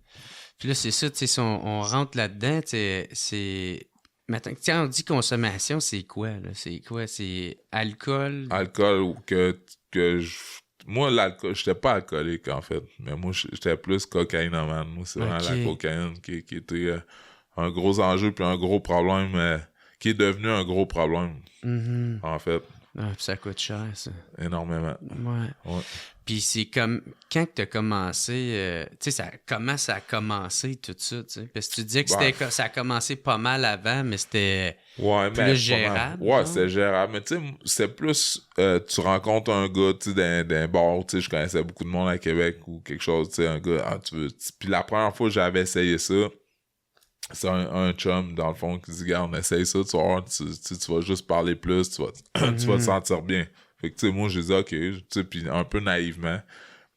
Puis là, c'est ça, tu sais, si on rentre là-dedans, c'est... Maintenant, on dit consommation, c'est quoi, là? C'est quoi? C'est alcool? Alcool ou moi, l'alcool, j'étais pas alcoolique, en fait. Mais moi, j'étais plus cocaïnomane. Moi, c'est vraiment la cocaïne qui était un gros enjeu puis un gros problème, qui est devenu un gros problème, en fait. Ah, puis ça coûte cher, ça. Énormément. Ouais. Puis c'est comme, quand t'as commencé, tu sais, comment ça a commencé tout ça, tu sais? Parce que tu disais que ça a commencé pas mal avant, mais c'était plus gérable. Ouais, c'était gérable. Mais tu sais, c'est plus, tu rencontres un gars, tu sais, d'un bar, tu sais, je connaissais beaucoup de monde à Québec ou quelque chose, tu sais, un gars, puis la première fois que j'avais essayé ça, c'est un chum, dans le fond, qui dit, regarde, essaye ça, tu vas voir, tu vas juste parler plus, tu vas te sentir bien. Fait que, tu sais, moi, j'ai dit, OK, tu sais, puis un peu naïvement,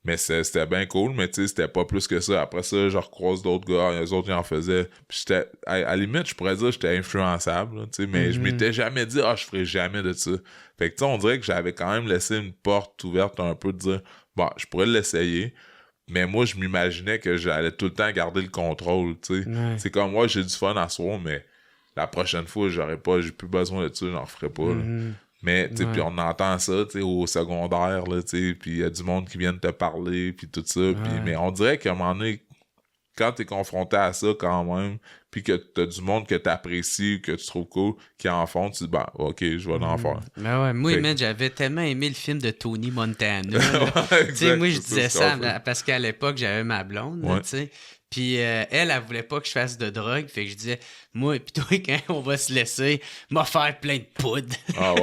mais c'était bien cool, mais tu sais, c'était pas plus que ça. Après ça, je recroise d'autres gars, les autres, ils en faisaient, puis j'étais, à la limite, je pourrais dire que j'étais influençable, tu sais, mais je m'étais jamais dit, je ferais jamais de ça. Fait que, tu sais, on dirait que j'avais quand même laissé une porte ouverte un peu de dire, je pourrais l'essayer. Mais moi, je m'imaginais que j'allais tout le temps garder le contrôle, tu sais. Ouais. C'est comme, moi, j'ai du fun à soir, mais la prochaine fois, j'ai plus besoin de ça, j'en ferai pas, là. Mais, tu sais, puis on entend ça, tu sais, au secondaire, là, tu sais, puis il y a du monde qui vient te parler, puis tout ça, mais on dirait qu'à un moment donné, quand t'es confronté à ça, quand même, puis que t'as du monde que t'apprécies, que tu trouves cool, qui en font, tu dis, OK, je vais en faire. Ben ouais, moi, man, j'avais tellement aimé le film de Tony Montana. Tu sais, moi, je disais ça parce qu'à l'époque, j'avais ma blonde, tu sais. Puis elle voulait pas que je fasse de drogue, fait que je disais, moi et puis toi, quand on va se laisser, m'a faire plein de poudre. Ah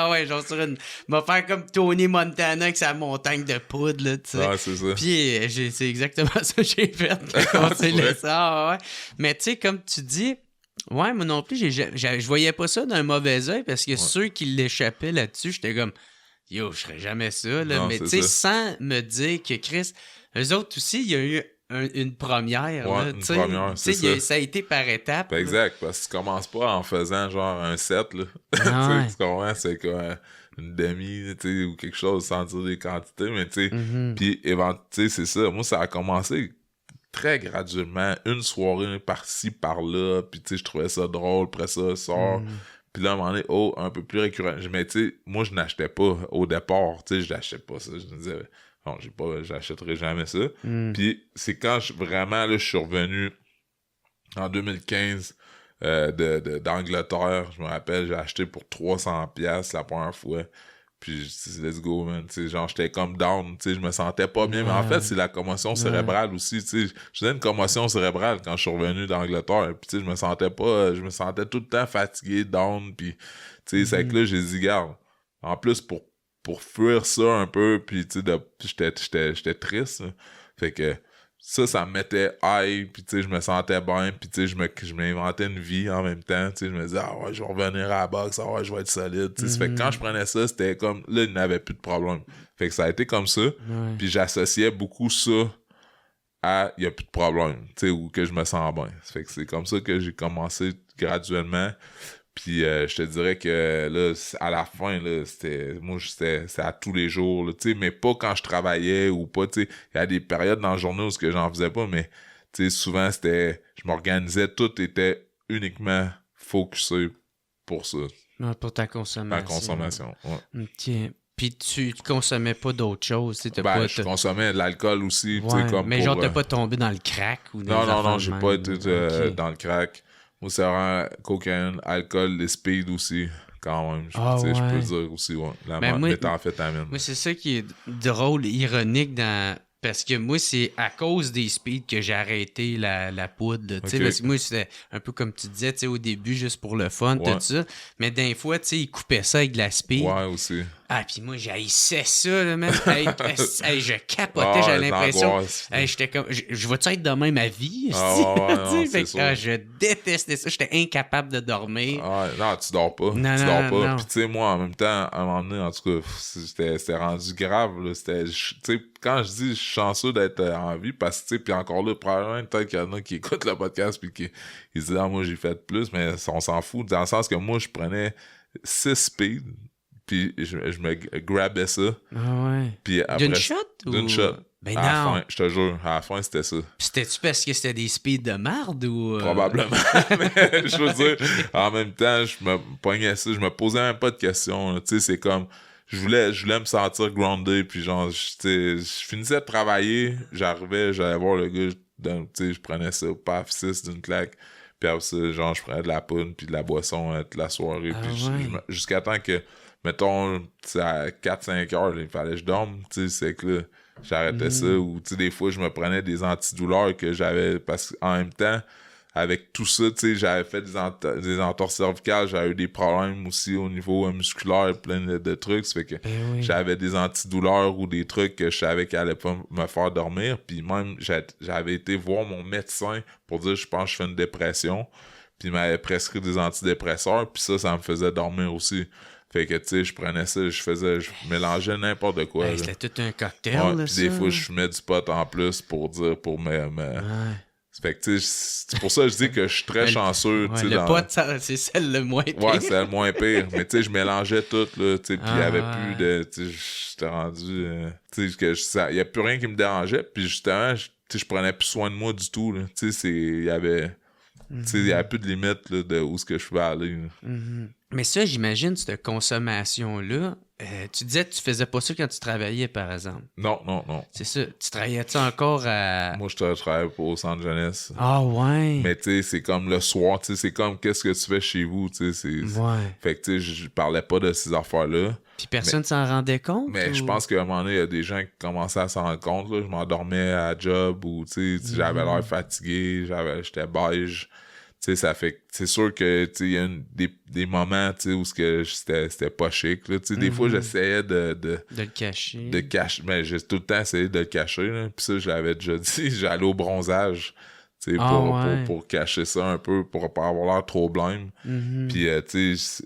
ouais, genre sur m'a faire comme Tony Montana avec sa montagne de poudre, là, tu sais. Ah, c'est ça. Puis c'est exactement ça que j'ai fait quand on s'est laissé. Ouais. Mais tu sais, comme tu dis, ouais, moi non plus, je voyais pas ça d'un mauvais œil parce que ceux qui l'échappaient là-dessus, j'étais comme, yo, je ferais jamais ça, là. Non, mais tu sais, sans me dire que Chris, eux autres aussi, il y a eu une première. Ouais, là, une première, c'est ça. Ça a été par étapes. Exact, parce que tu commences pas en faisant genre un set, là. Tu comprends, c'est comme une demi, tu sais, ou quelque chose sans dire des quantités, mais tu sais, puis tu sais, c'est ça. Moi, ça a commencé très graduellement, une soirée par-ci, par-là, puis tu sais, je trouvais ça drôle, après ça sort, puis là, à un moment donné, un peu plus récurrent. Mais tu sais, moi, je n'achetais pas au départ, tu sais, je n'achetais pas ça, je me disais... Non, j'achèterai jamais ça. Puis c'est quand vraiment, là, je suis revenu en 2015 d'Angleterre. Je me rappelle, j'ai acheté pour 300$ la première fois. Puis je dis, let's go, man. T'sais, genre, j'étais comme down. Je me sentais pas bien. Mais en fait, c'est la commotion cérébrale aussi. Je faisais une commotion cérébrale quand je suis revenu d'Angleterre. Puis je me sentais tout le temps fatigué, down. Puis c'est que là, j'ai dit, garde. En plus, pour fuir ça un peu, puis tu sais, j'étais triste, là. Fait que ça me mettait high, puis tu sais, je me sentais bien, puis tu sais, je m'inventais une vie en même temps, tu sais, je me disais, je vais revenir à la boxe, je vais être solide, tu sais. Fait que quand je prenais ça, c'était comme, là, il n'avait plus de problème. Fait que ça a été comme ça, puis j'associais beaucoup ça à, il n'y a plus de problème, tu sais, ou que je me sens bien. Fait que c'est comme ça que j'ai commencé graduellement. Puis je te dirais que là, à la fin, là, c'était à tous les jours, tu sais, mais pas quand je travaillais ou pas, tu sais. Il y a des périodes dans la journée où j'en faisais pas, mais tu sais, souvent je m'organisais, tout était uniquement focusé pour ça. Pour ta consommation. Ma consommation, ouais. OK. Puis tu consommais pas d'autres choses, tu sais, je consommais de l'alcool aussi, tu sais, comme mais genre, t'as pas tombé dans le crack ou Non, j'ai pas été dans le crack. Moi, c'est vraiment cocaïne, alcool, les speed aussi, quand même. Je peux dire aussi, ouais. La méthamphétamine. Moi, c'est ça qui est drôle, ironique dans... Parce que moi, c'est à cause des speeds que j'ai arrêté la poudre. Okay. Parce que moi, c'était un peu comme tu disais, au début, juste pour le fun, tout ça. Mais des fois, ils coupaient ça avec de la speed. Ouais, aussi. Ah, puis moi, j'haïssais ça, là, même. Je capotais, j'avais l'impression. J'étais comme, je vais-tu être de même à vie? Je détestais ça. J'étais incapable de dormir. Non, tu dors pas. Non. Puis, tu sais, moi, en même temps, à un moment donné, en tout cas, c'était rendu grave. Là. Tu sais, quand je dis je suis chanceux d'être en vie, parce que, tu sais, puis encore là, probablement, peut-être qu'il y en a qui écoutent le podcast, puis qui disent, moi, j'ai fait plus, mais on s'en fout. Dans le sens que moi, je prenais 6 speeds. Puis je me grabais ça. Ah ouais. Puis après, d'une shot? D'une shot. Ben à la fin, je te jure, à la fin, c'était ça. Puis c'était-tu parce que c'était des speeds de marde ou... Probablement. Mais je veux dire, en même temps, je me pognais ça, je me posais même pas de questions. Tu sais, c'est comme... Je voulais me sentir grounded, puis genre, je finissais de travailler, j'allais voir le gars, tu sais, je prenais ça, paf, 6 d'une claque. Puis après ça, genre, je prenais de la poudre, puis de la boisson toute la soirée. Puis jusqu'à temps que... Mettons, à 4-5 heures, il fallait que je dorme, tu sais, c'est que là, j'arrêtais ça, ou tu sais, des fois, je me prenais des antidouleurs que j'avais, parce qu'en même temps, avec tout ça, tu sais, j'avais fait des entorses cervicales, j'avais eu des problèmes aussi au niveau musculaire, plein de trucs, ça fait que j'avais des antidouleurs ou des trucs que je savais qu'ils allaient pas me faire dormir, puis même, j'avais été voir mon médecin pour dire, je pense que je fais une dépression, puis il m'avait prescrit des antidépresseurs, puis ça me faisait dormir aussi. Fait que, tu sais, je prenais ça, je mélangeais n'importe quoi. C'était tout un cocktail, là, puis des fois, je fumais du pot en plus pour Fait que, tu sais, c'est pour ça que je dis que je suis très chanceux, tu sais. Le pot, c'est celle le moins pire. Ouais, c'est le moins pire. Mais, tu sais, je mélangeais tout, là, tu sais, puis il y avait plus de... Tu sais, j'étais rendu... tu sais, il y a plus rien qui me dérangeait, puis justement, je prenais plus soin de moi du tout, là. Tu sais, il y avait... Tu sais, il y avait plus de limite, là, de où ce que je pouvais aller, Mais ça, j'imagine, cette consommation-là, tu disais que tu faisais pas ça quand tu travaillais, par exemple. Non. C'est ça. Tu travaillais-tu encore à... Moi, je travaillais au centre jeunesse. Ah ouais? Mais tu sais, c'est comme le soir, tu sais, c'est comme qu'est-ce que tu fais chez vous, tu sais. Fait que tu sais, je parlais pas de ces affaires-là. Puis personne s'en rendait compte? Mais je pense qu'à un moment donné, il y a des gens qui commençaient à s'en rendre compte, là. Je m'endormais à la job ou, tu sais, j'avais l'air fatigué, j'étais beige. Tu sais, ça fait que c'est sûr que, tu sais, il y a des moments, tu sais, où c'était pas chic, là. Tu sais, des fois, j'essayais de le cacher. De cacher. Mais j'ai tout le temps essayé de le cacher, là. Puis ça, je l'avais déjà dit, j'allais au bronzage, tu sais, pour cacher ça un peu, pour pas avoir l'air trop blême. Puis, tu sais,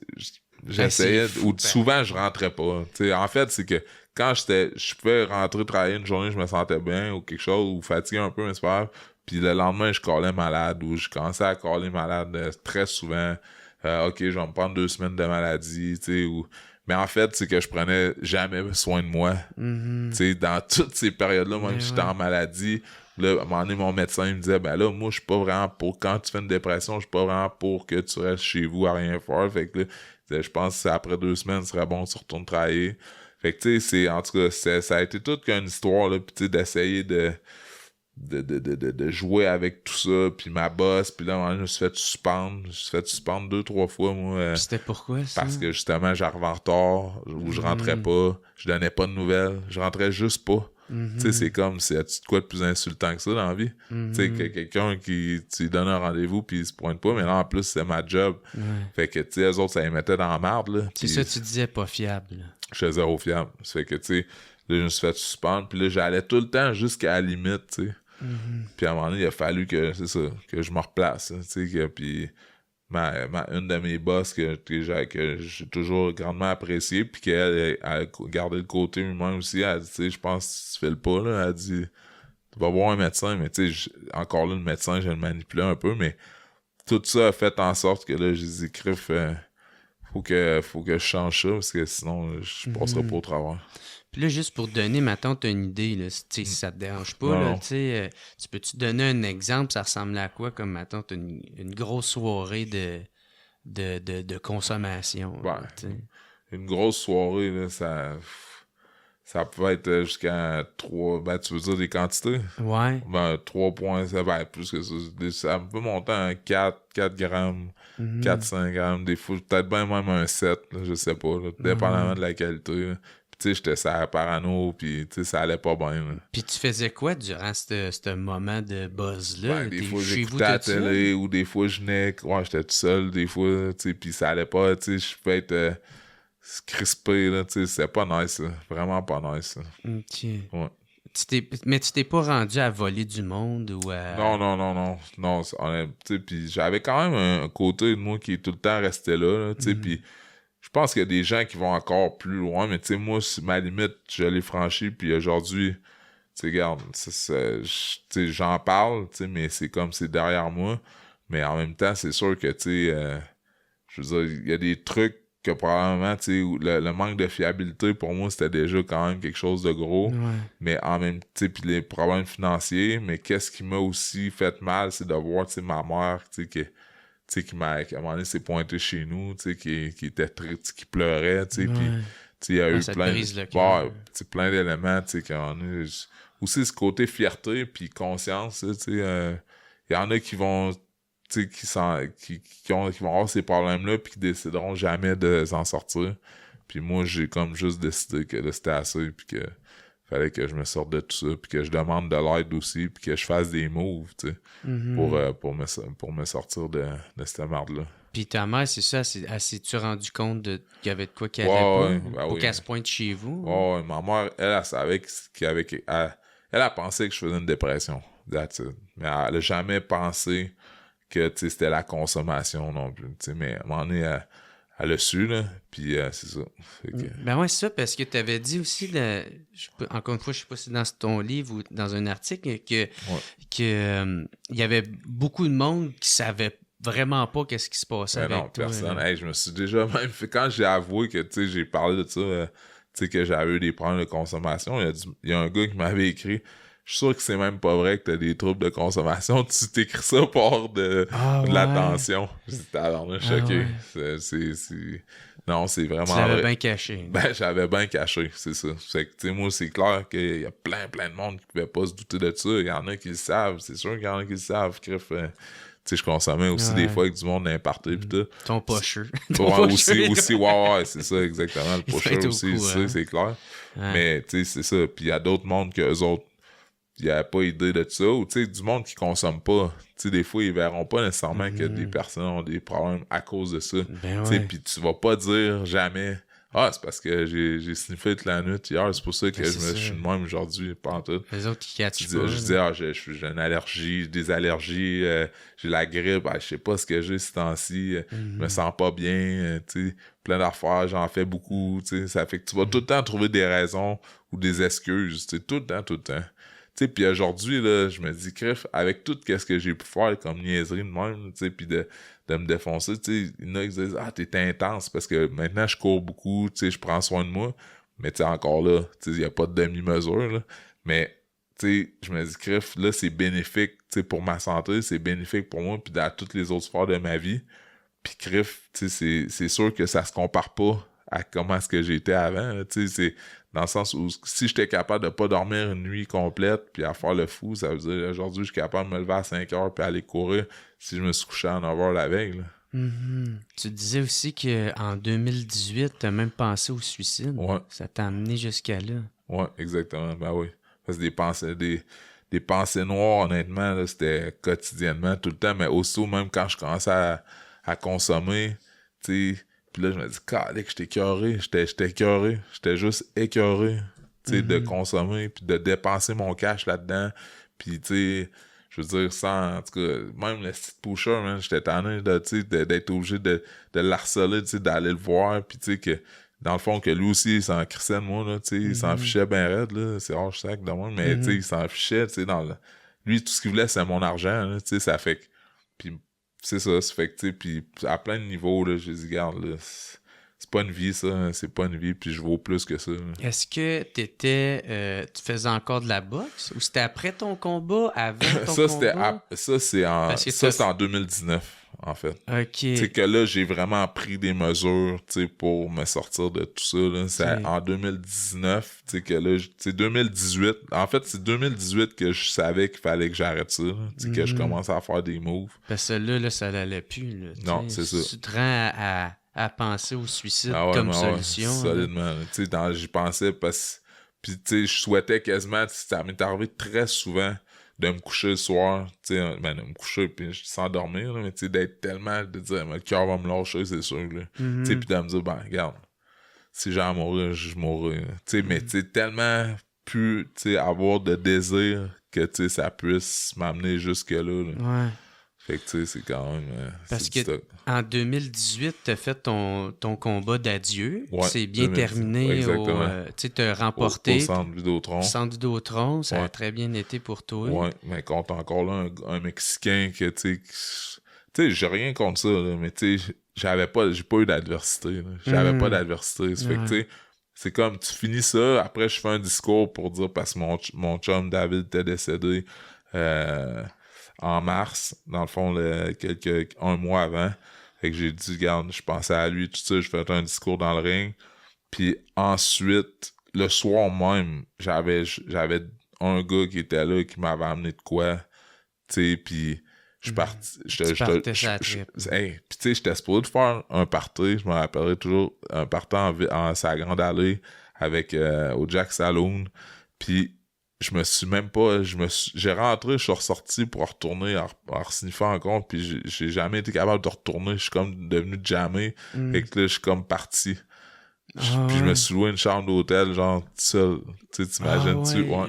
j'essayais, ou souvent, je rentrais pas. Tu sais, en fait, c'est que quand je pouvais rentrer travailler une journée, je me sentais bien, ou quelque chose, ou fatigué un peu, mais c'est pas grave. Puis le lendemain, je collais malade ou je commençais à coller malade très souvent. OK, je vais me prendre 2 semaines de maladie, tu sais. Mais en fait, c'est que je prenais jamais soin de moi. Tu sais, dans toutes ces périodes-là, moi, j'étais en maladie. Là, à un moment donné, mon médecin me disait, ben là, moi, je suis pas vraiment pour... Quand tu fais une dépression, je suis pas vraiment pour que tu restes chez vous à rien faire. Fait que là, je pense que après 2 semaines, ce serait bon que tu retournes travailler. Fait que, tu sais, en tout cas, ça a été toute qu'une histoire, là, puis tu sais, d'essayer de jouer avec tout ça, puis ma boss, puis là, je me suis fait suspendre. Je me suis fait suspendre 2-3 fois, moi. C'était pourquoi, ça? Parce que, justement, j'arrivais en retard, ou je rentrais pas, je donnais pas de nouvelles, je rentrais juste pas. Tu sais, c'est comme, c'est de quoi de plus insultant que ça dans la vie? Tu sais, que quelqu'un qui, tu lui donnes un rendez-vous, puis il se pointe pas, mais là, en plus, c'est ma job. Fait que, tu sais, eux autres, ça les mettait dans la marde, là. C'est ça, tu disais pas fiable. Je faisais zéro fiable. Ça fait que, tu sais, là, je me suis fait suspendre, puis là, j'allais tout le temps jusqu'à la limite, tu sais. Puis à un moment donné, il a fallu que je me replace, tu sais, puis une de mes boss que j'ai toujours grandement apprécié, puis qu'elle a gardé le côté humain aussi, elle a dit, tu sais, je pense que tu fais le pas, là, elle a dit, tu vas voir un médecin, mais tu sais, encore là, le médecin, je le manipulais un peu, mais tout ça a fait en sorte que là, j'ai dit, Criff, faut que je change ça, parce que sinon, je passerai pas au travers. Puis là, juste pour donner, ma tante, une idée, là, si ça te dérange pas, là, tu peux-tu donner un exemple, ça ressemble à quoi, comme, ma tante, une grosse soirée de consommation. Là, une grosse soirée, là, ça peut être jusqu'à 3... Ben, tu veux dire des quantités? Ouais. Ben, 3 points, ben, plus que ça. Ça peut monter à 4 grammes, 4-5 grammes, des fois, peut-être bien même un 7, là, je sais pas, là, dépendamment de la qualité. Là. Puis, tu sais, j'étais ça parano, puis, tu sais, ça allait pas bien. Là. Puis, tu faisais quoi durant ce moment de buzz-là? Ben, des fois, j'écoutais à la télé, ou des fois, je venais, j'étais tout seul, des fois, tu sais, puis ça allait pas, tu sais, je pouvais être... crispé, là, tu sais, c'est pas nice, là. Vraiment pas nice, là. OK. Ouais. Mais tu t'es pas rendu à voler du monde ou à... Non, tu sais, puis j'avais quand même un côté de moi qui est tout le temps resté là, tu sais, puis je pense qu'il y a des gens qui vont encore plus loin, mais tu sais, moi, ma limite, je l'ai franchie, puis aujourd'hui, tu sais, regarde, tu sais, j'en parle, tu sais, mais c'est comme c'est derrière moi, mais en même temps, c'est sûr que, tu sais, je veux dire, il y a des trucs que probablement, tu sais, le manque de fiabilité, pour moi, c'était déjà quand même quelque chose de gros. Ouais. Mais en même temps, puis les problèmes financiers, mais qu'est-ce qui m'a aussi fait mal, c'est de voir, tu sais, ma mère, tu sais, qui à un moment donné, s'est pointée chez nous, tu sais, qui était triste, qui pleurait, tu sais, puis, tu sais, il y a eu plein d'éléments, tu sais, aussi ce côté fierté puis conscience, tu sais, il y en a qui vont... Tu sais, qui vont avoir ces problèmes-là puis qui décideront jamais de s'en sortir. Puis moi, j'ai comme juste décidé que là, c'était assez puis que fallait que je me sorte de tout ça puis que je demande de l'aide aussi puis que je fasse des moves, tu sais, pour me sortir de cette merde-là. Puis ta mère, c'est ça, elle s'est-tu rendu compte qu'il y avait de quoi qu'elle allait pas pour qu'elle se pointe chez vous? Ouais, ma mère, elle savait elle a pensé que je faisais une dépression. That's it. Mais elle a jamais pensé que c'était la consommation non plus. Mais à un moment donné, elle a su, là, puis c'est ça. Ben ouais, c'est ça, parce que tu avais dit aussi, encore une fois, je sais pas si c'est dans ton livre ou dans un article, que y avait beaucoup de monde qui savait vraiment pas qu'est-ce qui se passait avec non, toi. Personne. Hey, je me suis déjà même fait... Quand j'ai avoué que j'ai parlé de ça, que j'avais eu des problèmes de consommation, il y a un gars qui m'avait écrit... Je suis sûr que c'est même pas vrai que t'as des troubles de consommation. Tu t'écris ça pour de l'attention. J'étais choqué. Ouais. Non, c'est vraiment vrai. Tu l'avais bien caché. Ben, j'avais bien caché, c'est ça. Fait que, tu sais, moi, c'est clair qu'il y a plein de monde qui pouvait pas se douter de ça. Il y en a qui le savent. C'est sûr qu'il y en a qui le savent. Crif, tu sais, je consommais aussi des fois avec du monde n'importé pis tout. Ton pocheux. aussi, ouais, c'est ça, exactement. Le pocheux aussi, c'est clair. Ouais. Mais, tu sais, c'est ça. Puis il y a d'autres mondes qu'eux autres, il n'y a pas idée de ça, ou tu sais, du monde qui consomme pas, tu sais, des fois, ils verront pas nécessairement que des personnes ont des problèmes à cause de ça, tu sais, puis tu vas pas dire jamais, c'est parce que j'ai sniffé toute la nuit hier, c'est pour ça que je suis de même aujourd'hui, pas en tout. Les autres qui catchent pas. Je dis, j'ai une allergie, des allergies, j'ai la grippe, je sais pas ce que j'ai ce temps-ci, je me sens pas bien, tu sais, plein d'affaires, j'en fais beaucoup, tu sais, ça fait que tu vas tout le temps trouver des raisons ou des excuses, tu sais, tout le temps. Puis aujourd'hui, là, je me dis, crif, avec tout ce que j'ai pu faire comme niaiserie de même, puis de me défoncer, il y en a qui disent, t'es intense, parce que maintenant, je cours beaucoup, je prends soin de moi, mais encore là, il n'y a pas de demi-mesure, là, mais je me dis, crif, là, c'est bénéfique, pour ma santé, c'est bénéfique pour moi, puis dans toutes les autres sphères de ma vie, puis crif, c'est sûr que ça se compare pas à comment est-ce que j'étais avant, c'est dans le sens où si j'étais capable de pas dormir une nuit complète puis à faire le fou, ça veut dire aujourd'hui je suis capable de me lever à 5 heures puis aller courir si je me suis couché à 9 heures la veille. Là. Tu disais aussi qu'en 2018, t'as même pensé au suicide. Ouais. Ça t'a amené jusqu'à là. Ouais, exactement. Ben oui. Parce que des pensées noires, honnêtement, là, c'était quotidiennement, tout le temps, mais aussitôt même quand je commençais à consommer, tu sais. Puis là, je me dis, calique, j'étais écœuré. J'étais écœuré. J'étais juste écœuré, tu sais, de consommer, puis de dépenser mon cash là-dedans. Puis, tu sais, je veux dire, en tout cas, même le petit pusher, man, j'étais tanné d'être obligé de l'harceler, tu sais, d'aller le voir. Puis, tu sais, que dans le fond, que lui aussi, il s'en crissait de moi, là, tu sais, il s'en fichait bien raide, là. C'est hors sac de moi, mais, tu sais, il s'en fichait, tu sais, lui, tout ce qu'il voulait, c'est mon argent, là, tu sais, ça fait que. Puis, c'est ça, fait que, tu sais, puis à plein de niveaux, là, j'ai dit, regarde, là, c'est pas une vie, ça, c'est pas une vie, puis je vaux plus que ça. Là. Est-ce que tu faisais encore de la boxe, ou c'était après ton combat, avant ton combat? Ça, c'est en 2019. en fait. OK. Tu sais que là, j'ai vraiment pris des mesures, tu sais, pour me sortir de tout ça, là. C'est en 2019, tu sais, que là, c'est 2018. En fait, c'est 2018 que je savais qu'il fallait que j'arrête ça, tu sais, que je commençais à faire des moves. Parce que là, ça l'allait plus, là. Non, c'est ça. Tu te rends à penser au suicide comme solution. Solidement. Tu sais, j'y pensais parce... Puis, tu sais, je souhaitais quasiment... Ça m'est arrivé très souvent de me coucher le soir, tu sais, de me coucher puis sans dormir, là, mais tu sais, d'être tellement... De dire, le cœur va me lâcher, c'est sûr, là. Tu sais, puis de me dire, ben, regarde, si j'ai à mourir, je mourrai. Tu sais, mais tu sais, tellement plus, tu sais, avoir de désir que, tu sais, ça puisse m'amener jusque-là, là. Ouais. Fait que, tu sais, c'est quand même... Parce que en 2018, t'as fait ton combat d'adieu. Ouais, c'est bien terminé. Tu sais, t'as remporté... Au Centre Vidéotron. Centre Vidéotron, ça a très bien été pour toi. Ouais, mais contre encore là un Mexicain que, tu sais, j'ai rien contre ça, là, mais tu sais, j'ai pas eu d'adversité. Là. J'avais pas d'adversité. Ça fait que, tu sais, c'est comme, tu finis ça, après je fais un discours pour dire, parce que mon chum David était décédé en mars, dans le fond, un mois avant. Fait que j'ai dit, regarde, je pensais à lui, tout ça, je faisais un discours dans le ring. Puis ensuite, le soir même, j'avais un gars qui était là, qui m'avait amené de quoi, tu sais, puis je partais... Puis tu sais, j'étais supposé de faire un party, je me rappellerai toujours, un party en sa grande allée, avec au Jack Saloon, puis je me suis même pas... J'ai rentré, je suis ressorti pour retourner à sniffer encore, puis j'ai jamais été capable de retourner, je suis comme devenu jammé, et que là, je suis comme parti. Puis je me suis loué une chambre d'hôtel, genre, tout seul. Tu sais, t'imagines-tu? Ouais.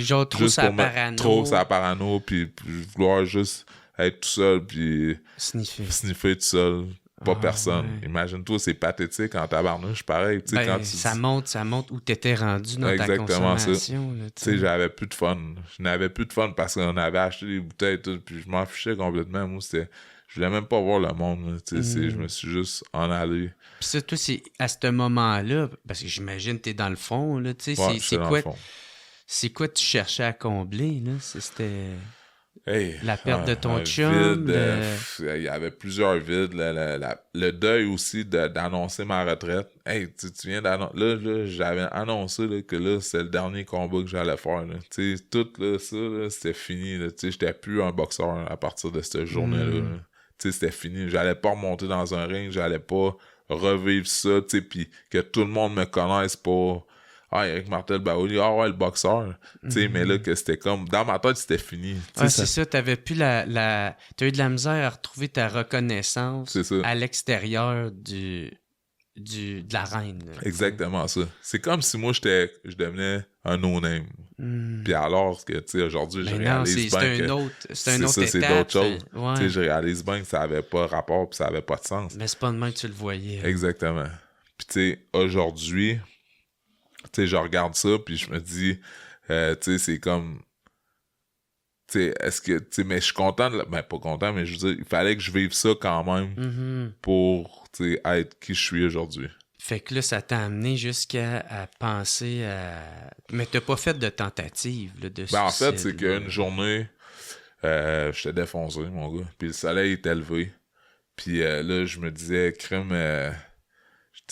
Genre, trop sa parano. Trop sa parano, puis vouloir juste être tout seul, puis sniffer tout seul. Pas personne. Ouais. Imagine-toi, c'est pathétique en tabarnouche, pareil. Ben, quand ça monte où t'étais rendu dans ta consommation. Tu sais, j'avais plus de fun. Je n'avais plus de fun parce qu'on avait acheté des bouteilles et tout, puis je m'en fichais complètement. Moi, je voulais même pas voir le monde. Je me suis juste en allé. Puis ça, toi, c'est à ce moment-là, parce que j'imagine que t'es dans le fond, là, tu sais, c'est quoi tu cherchais à combler, là? C'était... la perte de ton chum. Il y avait plusieurs vides. Le deuil aussi d'annoncer ma retraite. Hey, tu viens d'annoncer. Là, j'avais annoncé là, que là, c'est le dernier combat que j'allais faire. Tu sais, tout là, ça, là, c'était fini. Tu sais, j'étais plus un boxeur à partir de cette journée-là. Là. Tu sais, c'était fini. J'allais pas remonter dans un ring. J'allais pas revivre ça. Tu sais, puis que tout le monde me connaisse pour... Ah, Éric Martel-Baouli, le boxeur. Tu sais, mais là, que c'était comme... Dans ma tête, c'était fini. C'est ça, t'avais plus t'as eu de la misère à retrouver ta reconnaissance à l'extérieur de l'arène. Exactement ça. C'est comme si moi, je devenais un no-name. Puis alors que, tu sais, aujourd'hui, je réalise bien que... C'est un autre étape. C'est d'autres choses. Tu sais, je réalise bien que ça avait pas rapport puis ça avait pas de sens. Mais c'est pas de même que tu le voyais. Exactement. Puis, tu sais, aujourd'hui... Tu sais, je regarde ça, puis je me dis, tu sais, c'est comme... Tu sais, est-ce que... Tu sais, mais je suis content ben, pas content, mais je veux dire, il fallait que je vive ça quand même pour, tu sais, être qui je suis aujourd'hui. Fait que là, ça t'a amené jusqu'à penser à... Mais t'as pas fait de tentative, là, de suicide. Ben, en fait, c'est qu'une journée, j'étais défoncé, mon gars, puis le soleil était levé. Puis là, je me disais, crème...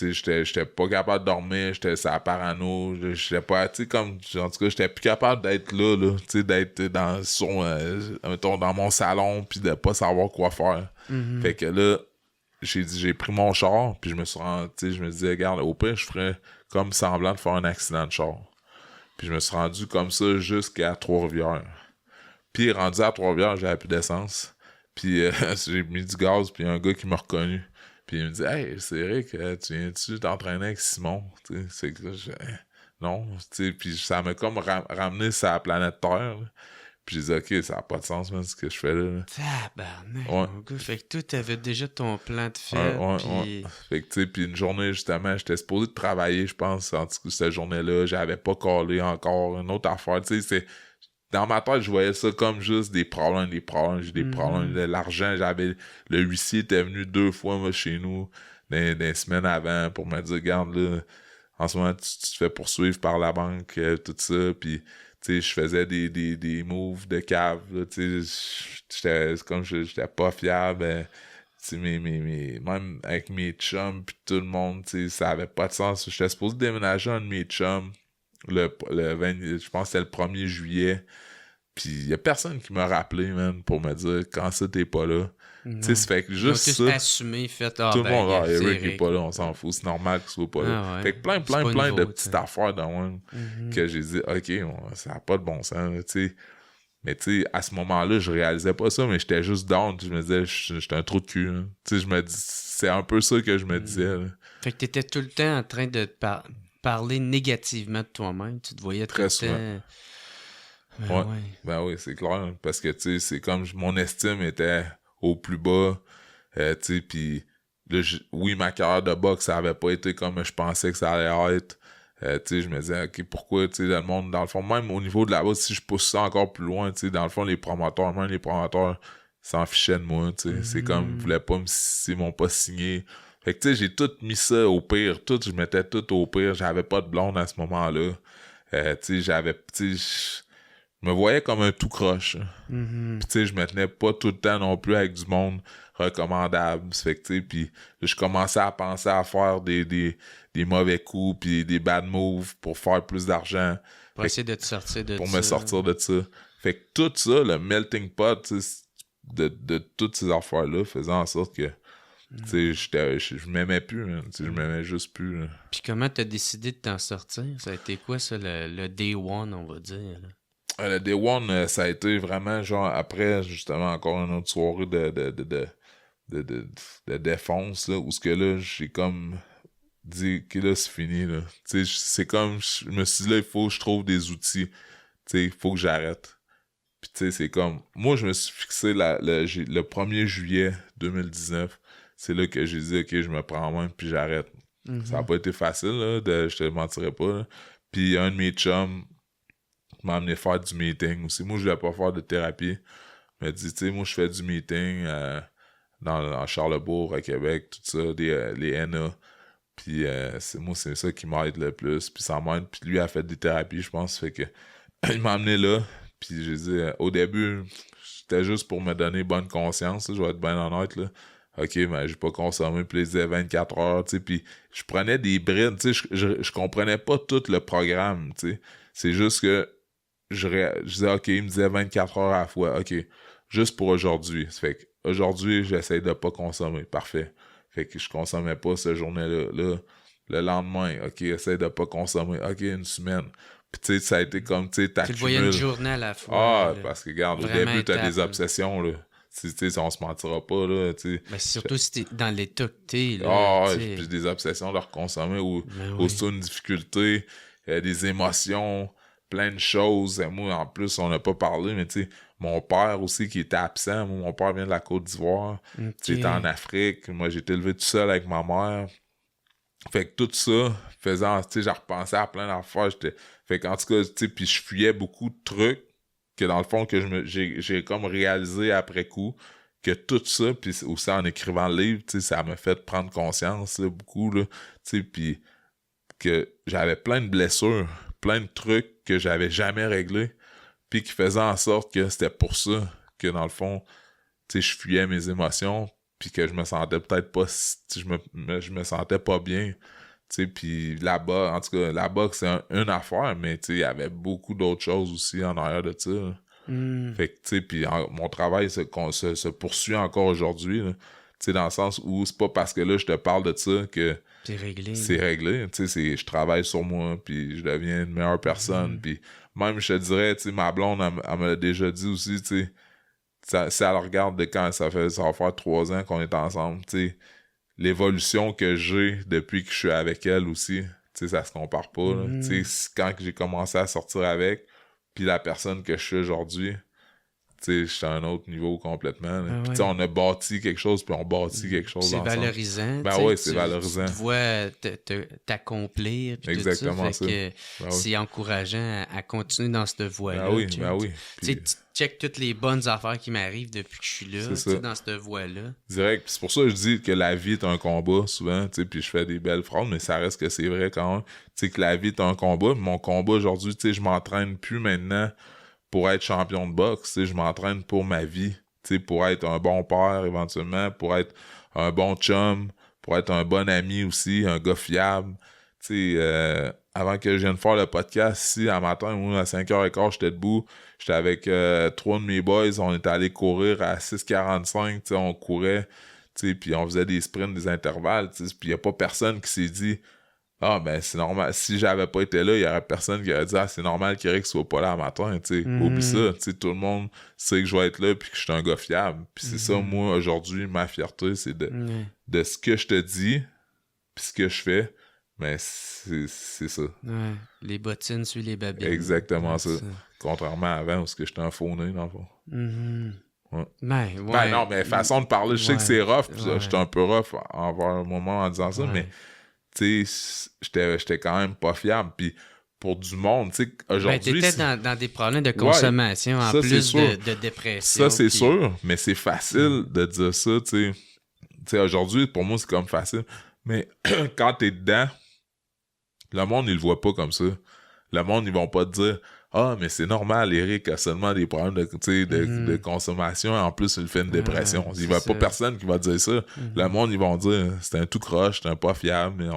j'étais pas capable de dormir, j'étais sur la parano, j'étais pas, tu sais, comme, en tout cas, j'étais plus capable d'être là, tu sais, d'être mettons, dans mon salon, puis de pas savoir quoi faire. Fait que là, j'ai pris mon char, puis je me suis rendu, tu sais, je me disais, regarde, au pire, je ferais comme semblant de faire un accident de char. Puis je me suis rendu comme ça jusqu'à Trois-Rivières. Puis rendu à Trois-Rivières, j'avais plus d'essence. Puis j'ai mis du gaz, puis un gars qui m'a reconnu. Puis il me dit, hey, c'est Eric, tu viens-tu t'entraîner avec Simon? T'sais, c'est que non, puis ça m'a comme ramené sur la planète Terre. Là. Puis j'ai dit, ok, ça n'a pas de sens, man, ce que je fais là. Tabarnak, mon gars. Fait que toi, t'avais déjà ton plan de fait. Ouais. Fait que, tu sais, puis une journée, justement, j'étais supposé de travailler, je pense, en tout cas, cette journée-là. J'avais pas collé encore. Une autre affaire, tu sais, c'est... Dans ma tête, je voyais ça comme juste des problèmes. J'ai des problèmes. L'argent, le huissier était venu 2 fois moi, chez nous des semaines avant pour me dire, regarde, là, en ce moment, tu te fais poursuivre par la banque, tout ça. Puis, tu sais, je faisais des moves de cave. Tu sais, j'étais pas fiable. même avec mes chums pis tout le monde, ça avait pas de sens. J'étais supposé déménager un de mes chums le 20, je pense que c'était le 1er juillet. Pis y a personne qui m'a rappelé, man, pour me dire quand ça t'es pas là. Tu sais, ça fait que juste ça. Assumé, fait, tout le monde, Eric est pas là, on s'en fout, c'est normal qu'il soit pas là. Ouais. Fait que plein de petites affaires dans moi que j'ai dit, ok, ça a pas de bon sens, tu sais. Mais tu sais, à ce moment-là, je réalisais pas ça, mais j'étais juste down. Je me disais, j'étais un trou de cul. Tu sais, je me dis, c'est un peu ça que je me disais. Là. Fait que t'étais tout le temps en train de parler négativement de toi-même. Tu te voyais tout le temps. Ben oui, c'est clair. Parce que, tu sais, c'est comme mon estime était au plus bas. Tu sais, puis oui, ma carrière de boxe, ça avait pas été comme je pensais que ça allait être. Tu sais, je me disais, ok, pourquoi, tu sais, le monde, dans le fond, même au niveau de la boxe, si je pousse ça encore plus loin, tu sais, dans le fond, les promoteurs s'en fichaient de moi, tu sais. C'est comme, ils voulaient pas ils m'ont pas signé. Fait que, tu sais, j'ai tout mis ça au pire. Je mettais tout au pire. J'avais pas de blonde à ce moment-là. Tu sais, je me voyais comme un tout croche. Puis tu sais, je me tenais pas tout le temps non plus avec du monde recommandable. Fait que tu sais, puis je commençais à penser à faire des mauvais coups puis des bad moves pour faire plus d'argent. Pour essayer de te sortir de ça. Pour me sortir de ça. Fait que tout ça, le melting pot de toutes ces affaires-là faisait en sorte que tu sais, je m'aimais plus, je m'aimais juste plus. Là. Puis comment t'as décidé de t'en sortir? Ça a été quoi ça, le day one, on va dire? Là? Le Day One, ça a été vraiment genre après justement encore une autre soirée de défense là, où ce que là j'ai comme dit que là c'est fini là. Tu sais, c'est comme je me suis dit là il faut que je trouve des outils. Tu sais, il faut que j'arrête. Puis tu sais, c'est comme moi je me suis fixé le 1er juillet 2019. C'est là que j'ai dit ok, je me prends en main puis j'arrête. Ça a pas été facile là, je te mentirais pas. Là. Puis un de mes chums m'a amené faire du meeting aussi. Moi, je voulais pas faire de thérapie. Il m'a dit, tu sais, moi, je fais du meeting dans Charlebourg, à Québec, tout ça, les NA. Puis, c'est ça qui m'aide le plus. Puis, ça m'aide. Puis, lui a fait des thérapies, je pense. Fait que, il m'a amené là. Puis, j'ai dit, au début, c'était juste pour me donner bonne conscience. Là, je vais être bien honnête, là. OK, mais j'ai pas consommé plaisir 24 heures, tu sais. Puis, je prenais des brides, tu sais. Je comprenais pas tout le programme, tu sais. C'est juste que je disais, OK, il me disait 24 heures à la fois. OK, juste pour aujourd'hui. Ça fait qu'aujourd'hui, j'essaie de pas consommer. Parfait. Fait que je consommais pas cette journée-là. Là, le lendemain, OK, essaie de pas consommer. OK, une semaine. Puis tu sais, ça a été comme, tu sais, t'accumules. Tu le voyais une journée à la fois. Ah, parce que regarde, au début, t'as des obsessions, là. Tu sais, on se mentira pas, là, tu sais. Mais surtout si t'es dans l'état que t'es, là. Ah, ouais, puis des obsessions de reconsommer ou une difficulté, des émotions, plein de choses. Moi, en plus, on n'a pas parlé, mais tu sais, mon père aussi qui était absent. Moi, mon père vient de la Côte d'Ivoire. Okay. Il était en Afrique. Moi, j'ai été élevé tout seul avec ma mère. Fait que tout ça, faisant, tu sais, j'ai repensé à plein d'affaires. Fait qu'en tout cas, tu sais, puis je fuyais beaucoup de trucs que dans le fond, que j'ai comme réalisé après coup, que tout ça, puis aussi en écrivant le livre, tu sais, ça m'a fait prendre conscience, là, beaucoup, là, tu sais, puis que j'avais plein de blessures, plein de trucs que j'avais jamais réglés, puis qui faisaient en sorte que c'était pour ça que, dans le fond, tu sais, je fuyais mes émotions, puis que je me sentais peut-être pas, je me sentais pas bien, tu sais, puis là-bas, en tout cas, la boxe, c'est une affaire, mais tu sais, il y avait beaucoup d'autres choses aussi en arrière de ça. Fait que, tu sais, puis mon travail se poursuit encore aujourd'hui, tu sais, dans le sens où c'est pas parce que là, je te parle de ça que c'est réglé. C'est réglé, tu sais, je travaille sur moi, puis je deviens une meilleure personne, puis même, je te dirais, tu sais, ma blonde, elle me l'a déjà dit aussi, tu sais, si elle regarde de quand ça va faire 3 ans qu'on est ensemble, tu sais, l'évolution que j'ai depuis que je suis avec elle aussi, tu sais, ça se compare pas, là. Tu sais, quand j'ai commencé à sortir avec, puis la personne que je suis aujourd'hui, tu sais, je suis à un autre niveau complètement. Puis tu sais, on a bâti quelque chose, puis on bâtit quelque chose ensemble. C'est valorisant. Ben oui, c'est valorisant. Tu vois t'accomplir, puis tout ça. Fait que c'est encourageant à continuer dans cette voie-là. Ben oui. Tu sais, tu check toutes les bonnes affaires qui m'arrivent depuis que je suis là, dans cette voie-là. Direct. Puis c'est pour ça que je dis que la vie est un combat, souvent, tu sais, puis je fais des belles phrases, mais ça reste que c'est vrai quand même. Tu sais, que la vie est un combat. Mon combat aujourd'hui, tu sais, je m'entraîne plus maintenant pour être champion de boxe, tu sais, je m'entraîne pour ma vie, tu sais, pour être un bon père éventuellement, pour être un bon chum, pour être un bon ami aussi, un gars fiable. Tu sais, avant que je vienne faire le podcast ici, à matin, moi, à 5h15, j'étais debout. J'étais avec 3 de mes boys. On était allés courir à 6h45. Tu sais, on courait, tu sais, puis on faisait des sprints, des intervalles. Tu sais, puis il n'y a pas personne qui s'est dit « Ah, ben c'est normal. Si j'avais pas été là, il y aurait personne qui aurait dit « Ah, c'est normal qu'Éric soit pas là à matin. » Tu sais, oublie ça. Tu sais, tout le monde sait que je vais être là puis que je suis un gars fiable. Puis c'est ça, moi, aujourd'hui, ma fierté, c'est de ce que je te dis puis ce que je fais. Mais c'est ça. Ouais. Les bottines suivent les babines. Exactement ça. Contrairement à avant où j'étais un faux nez, dans le fond. Ouais. Ben, non, mais façon de parler, je sais que c'est rough, pis j'étais un peu rough envers un moment en disant ça, mais tu sais, j'étais quand même pas fiable. Puis pour du monde, tu sais, aujourd'hui... Ben, t'étais dans des problèmes de consommation, en plus de dépression. Ça, c'est sûr, mais c'est facile de dire ça, tu sais. Tu sais, aujourd'hui, pour moi, c'est comme facile. Mais quand t'es dedans, le monde, il le voit pas comme ça. Le monde, ils vont pas te dire « Ah, mais c'est normal, Éric a seulement des problèmes de consommation, et en plus, il fait une dépression. » Il va pas personne qui va dire ça. Le monde, ils vont dire « C'est un tout croche, c'est un pas fiable, mais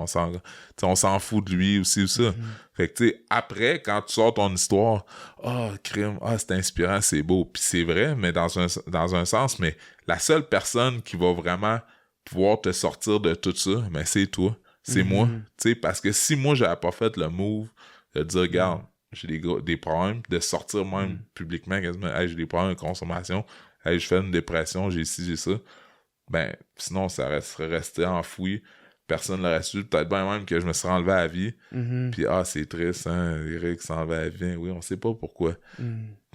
on s'en fout de lui aussi ou ça. » Fait que, tu sais, après, quand tu sors ton histoire, « Ah, crime, c'est inspirant, c'est beau. » Puis c'est vrai, mais dans un sens, mais la seule personne qui va vraiment pouvoir te sortir de tout ça, ben c'est toi. C'est moi, tu sais, parce que si moi, j'avais pas fait le move de dire, regarde, j'ai des problèmes, de sortir même publiquement, quasiment, hey, j'ai des problèmes de consommation, hey, je fais une dépression, j'ai ci, j'ai ça, ben, sinon, ça serait resté enfoui, personne l'aurait su, peut-être bien même que je me serais enlevé à la vie, puis c'est triste, hein, Éric s'est enlevé à la vie, oui, on sait pas pourquoi,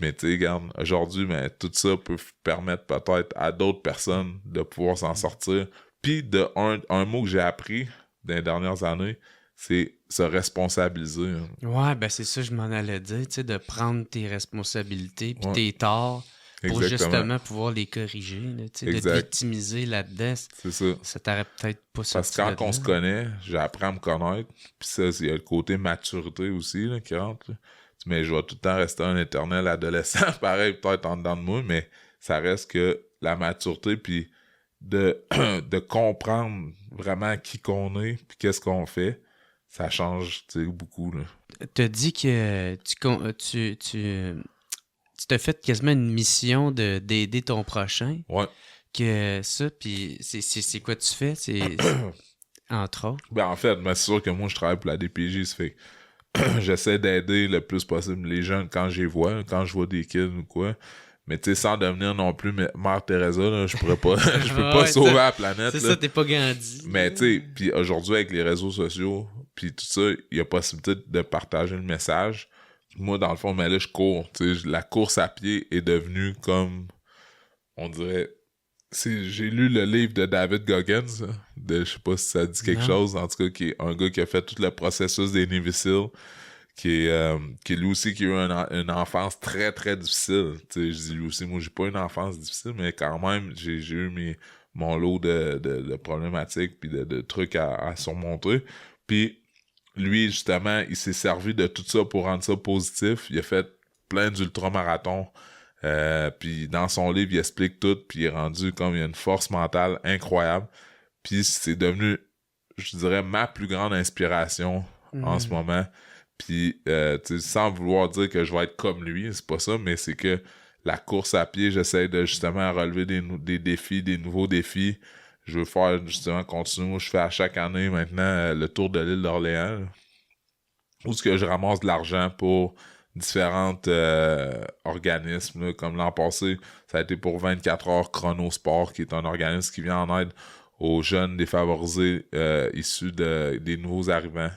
mais tu sais, regarde, aujourd'hui, ben, tout ça peut permettre peut-être à d'autres personnes de pouvoir s'en sortir, puis un mot que j'ai appris dans les dernières années, c'est se responsabiliser. Hein. Ouais, ben c'est ça, je m'en allais dire, tu sais, de prendre tes responsabilités puis tes torts pour justement pouvoir les corriger, tu sais, de te victimiser là-dedans. C'est ça. Ça t'aurait peut-être pas sorti. Parce que quand on se connaît, j'apprends à me connaître, puis ça, il y a le côté maturité aussi là, qui rentre. Là. Mais je vais tout le temps rester un éternel adolescent, pareil, peut-être en dedans de moi, mais ça reste que la maturité, puis de comprendre vraiment qui qu'on est puis qu'est-ce qu'on fait, ça change beaucoup. Là. T'as dit que tu t'as fait quasiment une mission d'aider ton prochain. Ouais. Que ça, puis c'est quoi tu fais? C'est entre autres? Ben en fait, c'est sûr que moi je travaille pour la DPJ, ça fait que j'essaie d'aider le plus possible les jeunes quand je vois des kids ou quoi. Mais tu sais, sans devenir non plus Mère Teresa, là, je pourrais pas, je peux pas sauver la planète. C'est là. Ça, t'es pas Gandhi. Mais tu sais, puis aujourd'hui avec les réseaux sociaux, puis tout ça, il y a possibilité de partager le message. Moi, dans le fond, mais là, je cours. Tu sais, la course à pied est devenue comme, on dirait, j'ai lu le livre de David Goggins, je sais pas si ça dit quelque chose, en tout cas, qui est un gars qui a fait tout le processus des Navy Seals. Qui lui aussi qui a eu une enfance très très difficile. Tu sais, je dis lui aussi, moi j'ai pas une enfance difficile, mais quand même j'ai eu mon lot de problématiques puis de trucs à surmonter. Puis lui justement, il s'est servi de tout ça pour rendre ça positif. Il a fait plein d'ultramarathons. Puis dans son livre, il explique tout, puis il est rendu comme il a une force mentale incroyable. Puis c'est devenu, je dirais, ma plus grande inspiration en ce moment. Puis, sans vouloir dire que je vais être comme lui, c'est pas ça, mais c'est que la course à pied, j'essaie de justement relever des défis, des nouveaux défis. Je veux faire justement continuer. Moi, je fais à chaque année maintenant le tour de l'île d'Orléans, où est-ce que je ramasse de l'argent pour différents organismes. Là, comme l'an passé, ça a été pour 24 heures Chronosport, qui est un organisme qui vient en aide aux jeunes défavorisés issus des nouveaux arrivants.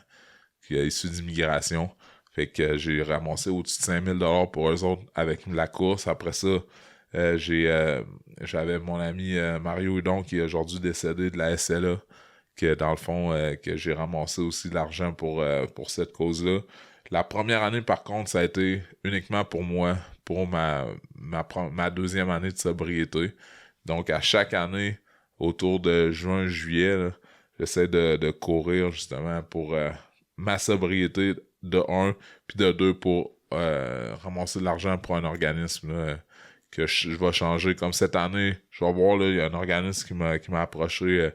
Issus d'immigration. Fait que j'ai ramassé au-dessus de 5000 $ pour eux autres avec la course. Après ça, j'avais mon ami Mario Hudon qui est aujourd'hui décédé de la SLA, que dans le fond, que j'ai ramassé aussi de l'argent pour cette cause-là. La première année, par contre, ça a été uniquement pour moi, pour ma deuxième année de sobriété. Donc, à chaque année, autour de juin-juillet, là, j'essaie de courir justement pour ma sobriété de 1, puis de 2 pour ramasser de l'argent pour un organisme là, que je vais changer. Comme cette année, je vais voir, là, il y a un organisme qui m'a approché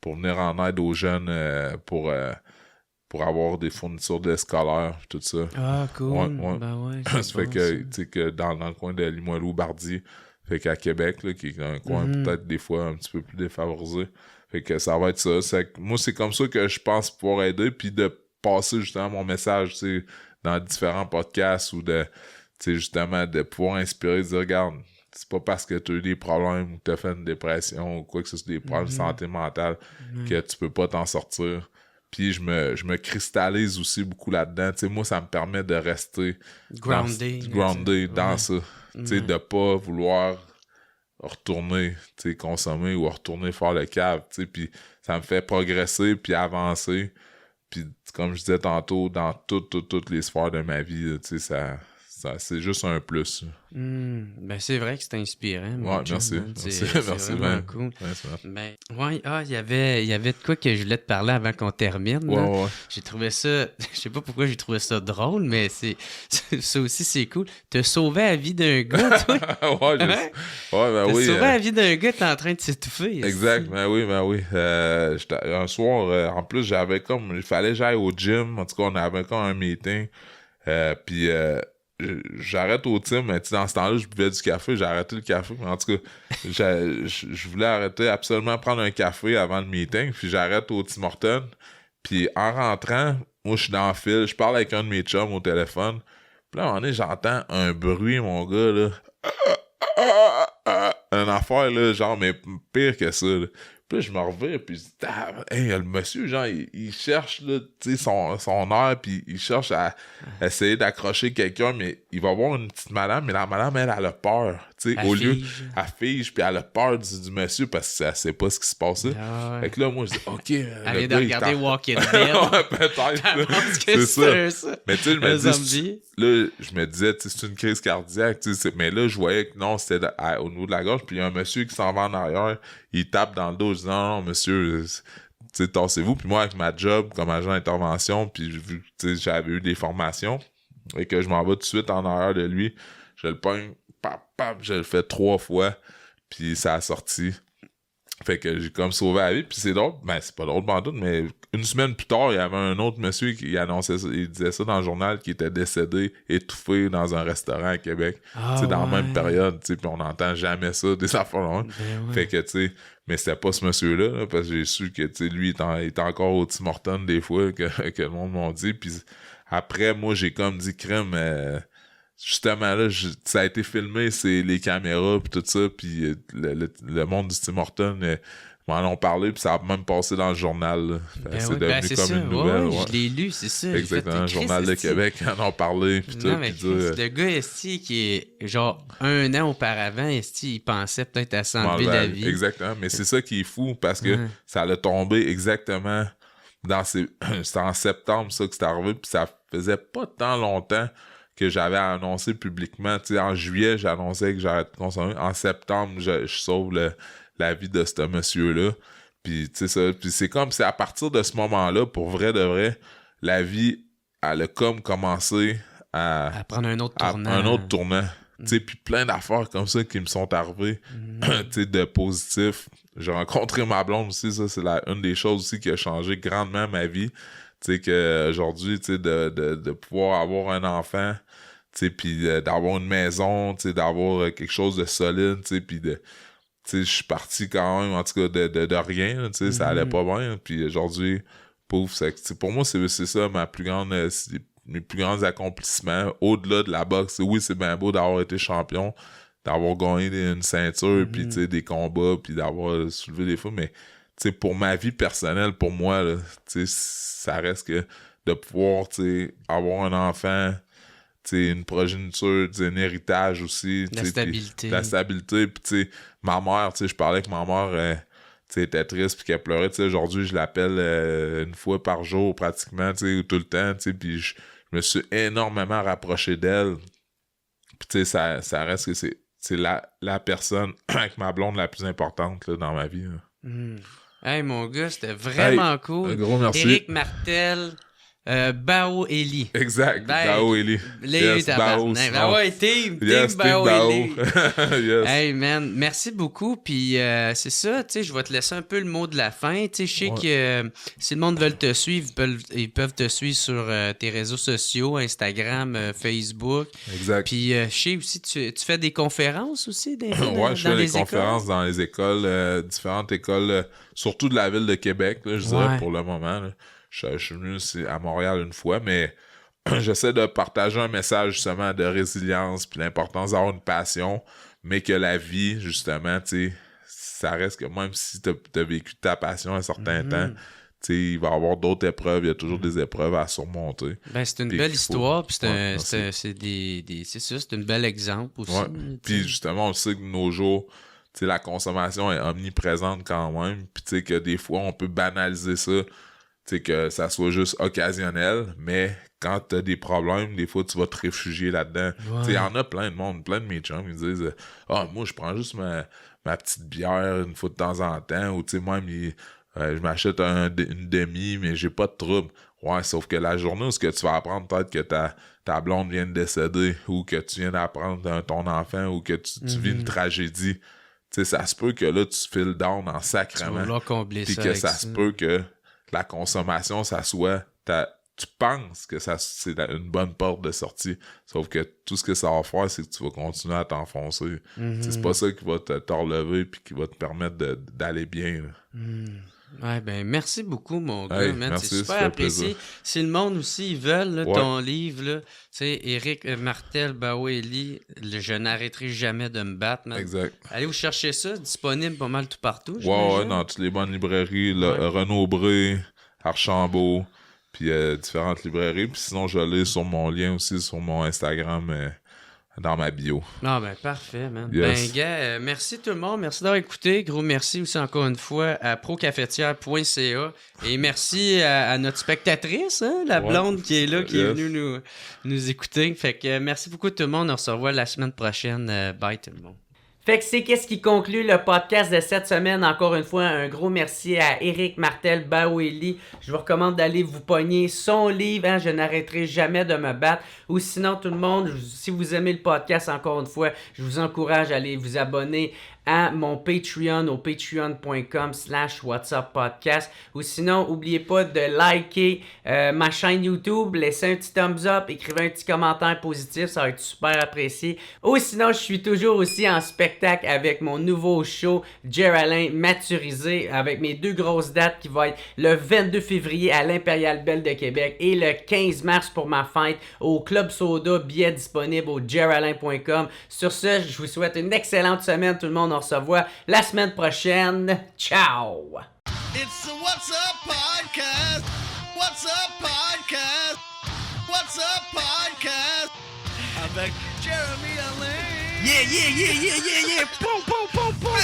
pour venir en aide aux jeunes pour avoir des fournitures de scolaires, tout ça. Ah, cool. Ouais. Ben ouais, ça fait que, tu sais, que dans le coin de Limoilou-Bardy, fait qu'à Québec, là, qui est un coin peut-être des fois un petit peu plus défavorisé, fait que ça va être ça. Moi, c'est comme ça que je pense pouvoir aider, puis de passer justement mon message, tu sais, dans différents podcasts ou de, tu sais, justement, de pouvoir inspirer, de dire, regarde, c'est pas parce que tu as eu des problèmes ou que tu as fait une dépression ou quoi que ce soit, des problèmes de santé mentale que tu peux pas t'en sortir. Puis je me cristallise aussi beaucoup là-dedans. Tu sais, moi, ça me permet de rester groundé dans ça. Tu sais, de pas vouloir retourner, tu sais, consommer ou retourner faire le cave. Tu sais, puis ça me fait progresser puis avancer. Puis comme je disais tantôt, dans toutes les sphères de ma vie, tu sais, ça c'est juste un plus. Ben c'est vrai que c'est inspirant. Ouais, merci. C'est vraiment cool. Ben, il y avait de quoi que je voulais te parler avant qu'on termine. Ouais. J'ai trouvé ça, je sais pas pourquoi j'ai trouvé ça drôle, mais ça aussi c'est cool. T'as sauvé la vie d'un gars, toi. ben oui. T'as sauvé la vie d'un gars, t'es en train de s'étouffer. Exact, ben oui. Un soir, en plus, il fallait que j'aille au gym. En tout cas, on avait comme un meeting. Puis j'arrête au team, mais dans ce temps-là, je buvais du café, j'ai arrêté le café, mais en tout cas, je voulais arrêter absolument prendre un café avant le meeting, puis j'arrête au Tim Hortons, puis en rentrant, moi je suis dans le fil, je parle avec un de mes chums au téléphone, puis là, à un moment donné, j'entends un bruit, mon gars, là, une affaire, là, genre, mais pire que ça, là. Puis là, je me reviens, puis je dis, le monsieur, genre, il cherche, là, tu sais, son air, puis il cherche à essayer d'accrocher quelqu'un, mais il va voir une petite madame, mais la madame, elle a peur, tu sais, au lieu, elle fige, puis elle a peur du monsieur, parce qu'elle sait pas ce qui se passe là. Ah ouais. Fait que là, moi, je dis, OK, elle vient de regarder Walking Dead. Ouais, peut-être, c'est ça. Mais tu sais, je me dis, là, je me disais, tu sais, c'est une crise cardiaque, tu sais, mais là, je voyais que non, c'était au niveau de la gorge, puis il y a un monsieur qui s'en va en arrière, il tape dans le dos, je dis, non, monsieur, tu sais, tassez-vous. Puis moi, avec ma job comme agent d'intervention, puis vu que, tu sais, j'avais eu des formations, et que je m'en vais tout de suite en arrière de lui, je le pogne, je le fais 3 fois, puis ça a sorti. Fait que j'ai comme sauvé la vie, puis c'est drôle, ben c'est pas drôle bandoute, mais une semaine plus tard, il y avait un autre monsieur qui annonçait ça, il disait ça dans le journal, qui était décédé, étouffé dans un restaurant à Québec, tu sais, dans la même période, tu sais, puis on n'entend jamais ça, des affaires-là. Fait que, tu sais, mais c'était pas ce monsieur-là, là, parce que j'ai su que, tu sais, lui, il était encore au Tim Hortons des fois, que le monde m'a dit, puis après, moi, j'ai comme dit, crème, justement là, ça a été filmé, c'est les caméras puis tout ça, puis le monde du Tim Hortons m'en ont parlé, puis ça a même passé dans le journal. C'est devenu comme une nouvelle. Ouais. Je l'ai lu, c'est ça. Exactement, le Journal de Québec en ont parlé. Puis tout, mais le gars esti qui est genre 1 an auparavant, esti, il pensait peut-être à s'enlever la vie. Exactement, mais c'est ça qui est fou, parce que ça allait tomber exactement c'était en septembre ça que c'est arrivé, puis ça faisait pas tant longtemps que j'avais annoncé publiquement. Tu sais, en juillet, j'annonçais que j'arrête de consommer. En septembre, je sauve la vie de ce monsieur-là. Puis, tu sais, ça. Puis c'est comme si à partir de ce moment-là, pour vrai de vrai, la vie, elle a comme commencé à prendre un autre tournant. Un autre tournant. Tu sais, puis plein d'affaires comme ça qui me sont arrivées, tu sais, de positif. J'ai rencontré ma blonde aussi, ça, c'est une des choses aussi qui a changé grandement ma vie. Tu sais, qu'aujourd'hui, tu sais, de pouvoir avoir un enfant, tu sais, puis d'avoir une maison, tu sais, d'avoir quelque chose de solide, tu sais, puis tu sais, je suis parti quand même, en tout cas, de rien, tu sais, ça allait pas bien, puis aujourd'hui, pouf, pour moi, c'est ça, mes plus grands accomplissements, au-delà de la boxe. Oui, c'est bien beau d'avoir été champion, d'avoir gagné une ceinture, puis tu sais, des combats, puis d'avoir soulevé des fois, mais tu sais, pour ma vie personnelle, pour moi, là, tu sais, ça reste que de pouvoir, tu sais, avoir un enfant, tu sais, une progéniture, tu sais, un héritage aussi. La stabilité. La stabilité, puis tu sais, ma mère, tu sais, je parlais avec ma mère, tu sais, était triste, puis qu'elle pleurait, tu sais, aujourd'hui, je l'appelle une fois par jour, pratiquement, tu sais, tout le temps, tu sais, puis je me suis énormément rapproché d'elle. Puis tu sais, ça reste que c'est la personne avec ma blonde la plus importante, là, dans ma vie, là. Hey, mon gars, c'était vraiment cool. Un gros merci. Éric Martel, Bao Eli. Exact, Bao Eli. Les Bao. Ah ouais, Team Bao Eli. Yes. Hey man, merci beaucoup. Puis c'est ça, tu sais, je vais te laisser un peu le mot de la fin. Tu sais, je sais que si le monde veut te suivre, ils peuvent te suivre sur tes réseaux sociaux, Instagram, Facebook. Exact. Puis je sais aussi, tu fais des conférences aussi je fais des conférences dans les écoles, différentes écoles, surtout de la ville de Québec, là, je dirais, pour le moment. Là. Je suis venu à Montréal une fois, mais j'essaie de partager un message justement de résilience puis l'importance d'avoir une passion, mais que la vie, justement, tu sais, ça reste que même si t'as vécu ta passion un certain temps, tu sais, il va y avoir d'autres épreuves, il y a toujours des épreuves à surmonter. Ben, c'est une belle histoire, puis c'est ça, c'est un bel exemple aussi. Ouais. Puis justement, on sait que de nos jours, tu sais, la consommation est omniprésente quand même, puis tu sais que des fois, on peut banaliser ça, tu sais, que ça soit juste occasionnel, mais quand t'as des problèmes, des fois, tu vas te réfugier là-dedans. Ouais. Tu sais, il y en a plein de monde, plein de mes chums, ils disent « Ah, moi, je prends juste ma petite bière une fois de temps en temps, ou tu sais, même, je m'achète une demi, mais j'ai pas de trouble. » Ouais, sauf que la journée où ce que tu vas apprendre peut-être que ta blonde vient de décéder, ou que tu viens d'apprendre ton enfant, ou que tu vis une tragédie, tu sais, ça se peut que là, tu files down en sacrement. Puis que ça se peut que la consommation, ça soit... Tu penses que c'est une bonne porte de sortie. Sauf que tout ce que ça va faire, c'est que tu vas continuer à t'enfoncer. C'est pas ça qui va te relever puis qui va te permettre d'aller bien. Ouais, ben merci beaucoup, mon gars, man. Merci, c'est super apprécié. Si le monde aussi, ils veulent là, ton livre, là, tu sais, Éric Martel, Bao Eli, Je n'arrêterai jamais de me battre, man. Exact. Allez vous chercher ça, disponible pas mal tout partout. Ouais, dans toutes les bonnes librairies, Renaud-Bré, Archambault, puis différentes librairies. Puis sinon, je l'ai sur mon lien aussi, sur mon Instagram, dans ma bio. Ah ben parfait, man. Yes. Ben gars, merci tout le monde, merci d'avoir écouté. Gros merci aussi encore une fois à procafetière.ca. Et merci à notre spectatrice, hein, la blonde qui est là, qui est venue nous écouter. Fait que merci beaucoup tout le monde. On se revoit la semaine prochaine. Bye tout le monde. Fait que c'est qu'est-ce qui conclut le podcast de cette semaine. Encore une fois, un gros merci à Éric Martel, Bao Eli. Je vous recommande d'aller vous pogner son livre, hein, Je n'arrêterai jamais de me battre. Ou sinon, tout le monde, si vous aimez le podcast, encore une fois, je vous encourage à aller vous abonner à mon Patreon au patreon.com/whatsapppodcast. Ou sinon, n'oubliez pas de liker ma chaîne YouTube, laissez un petit thumbs up, écrivez un petit commentaire positif, ça va être super apprécié. Ou sinon, je suis toujours aussi en spectacle avec mon nouveau show Jer Alain Maturisé, avec mes 2 grosses dates qui vont être le 22 février à l'Impérial Belle de Québec et le 15 mars pour ma fête au Club Soda, billets disponibles au jeralain.com. Sur ce, je vous souhaite une excellente semaine tout le monde. On se revoit la semaine prochaine. Ciao! It's the What's Up Podcast. What's Up Podcast. What's Up Podcast. Avec Jeremy Alain. Yeah. Pum, pum, pum, pum.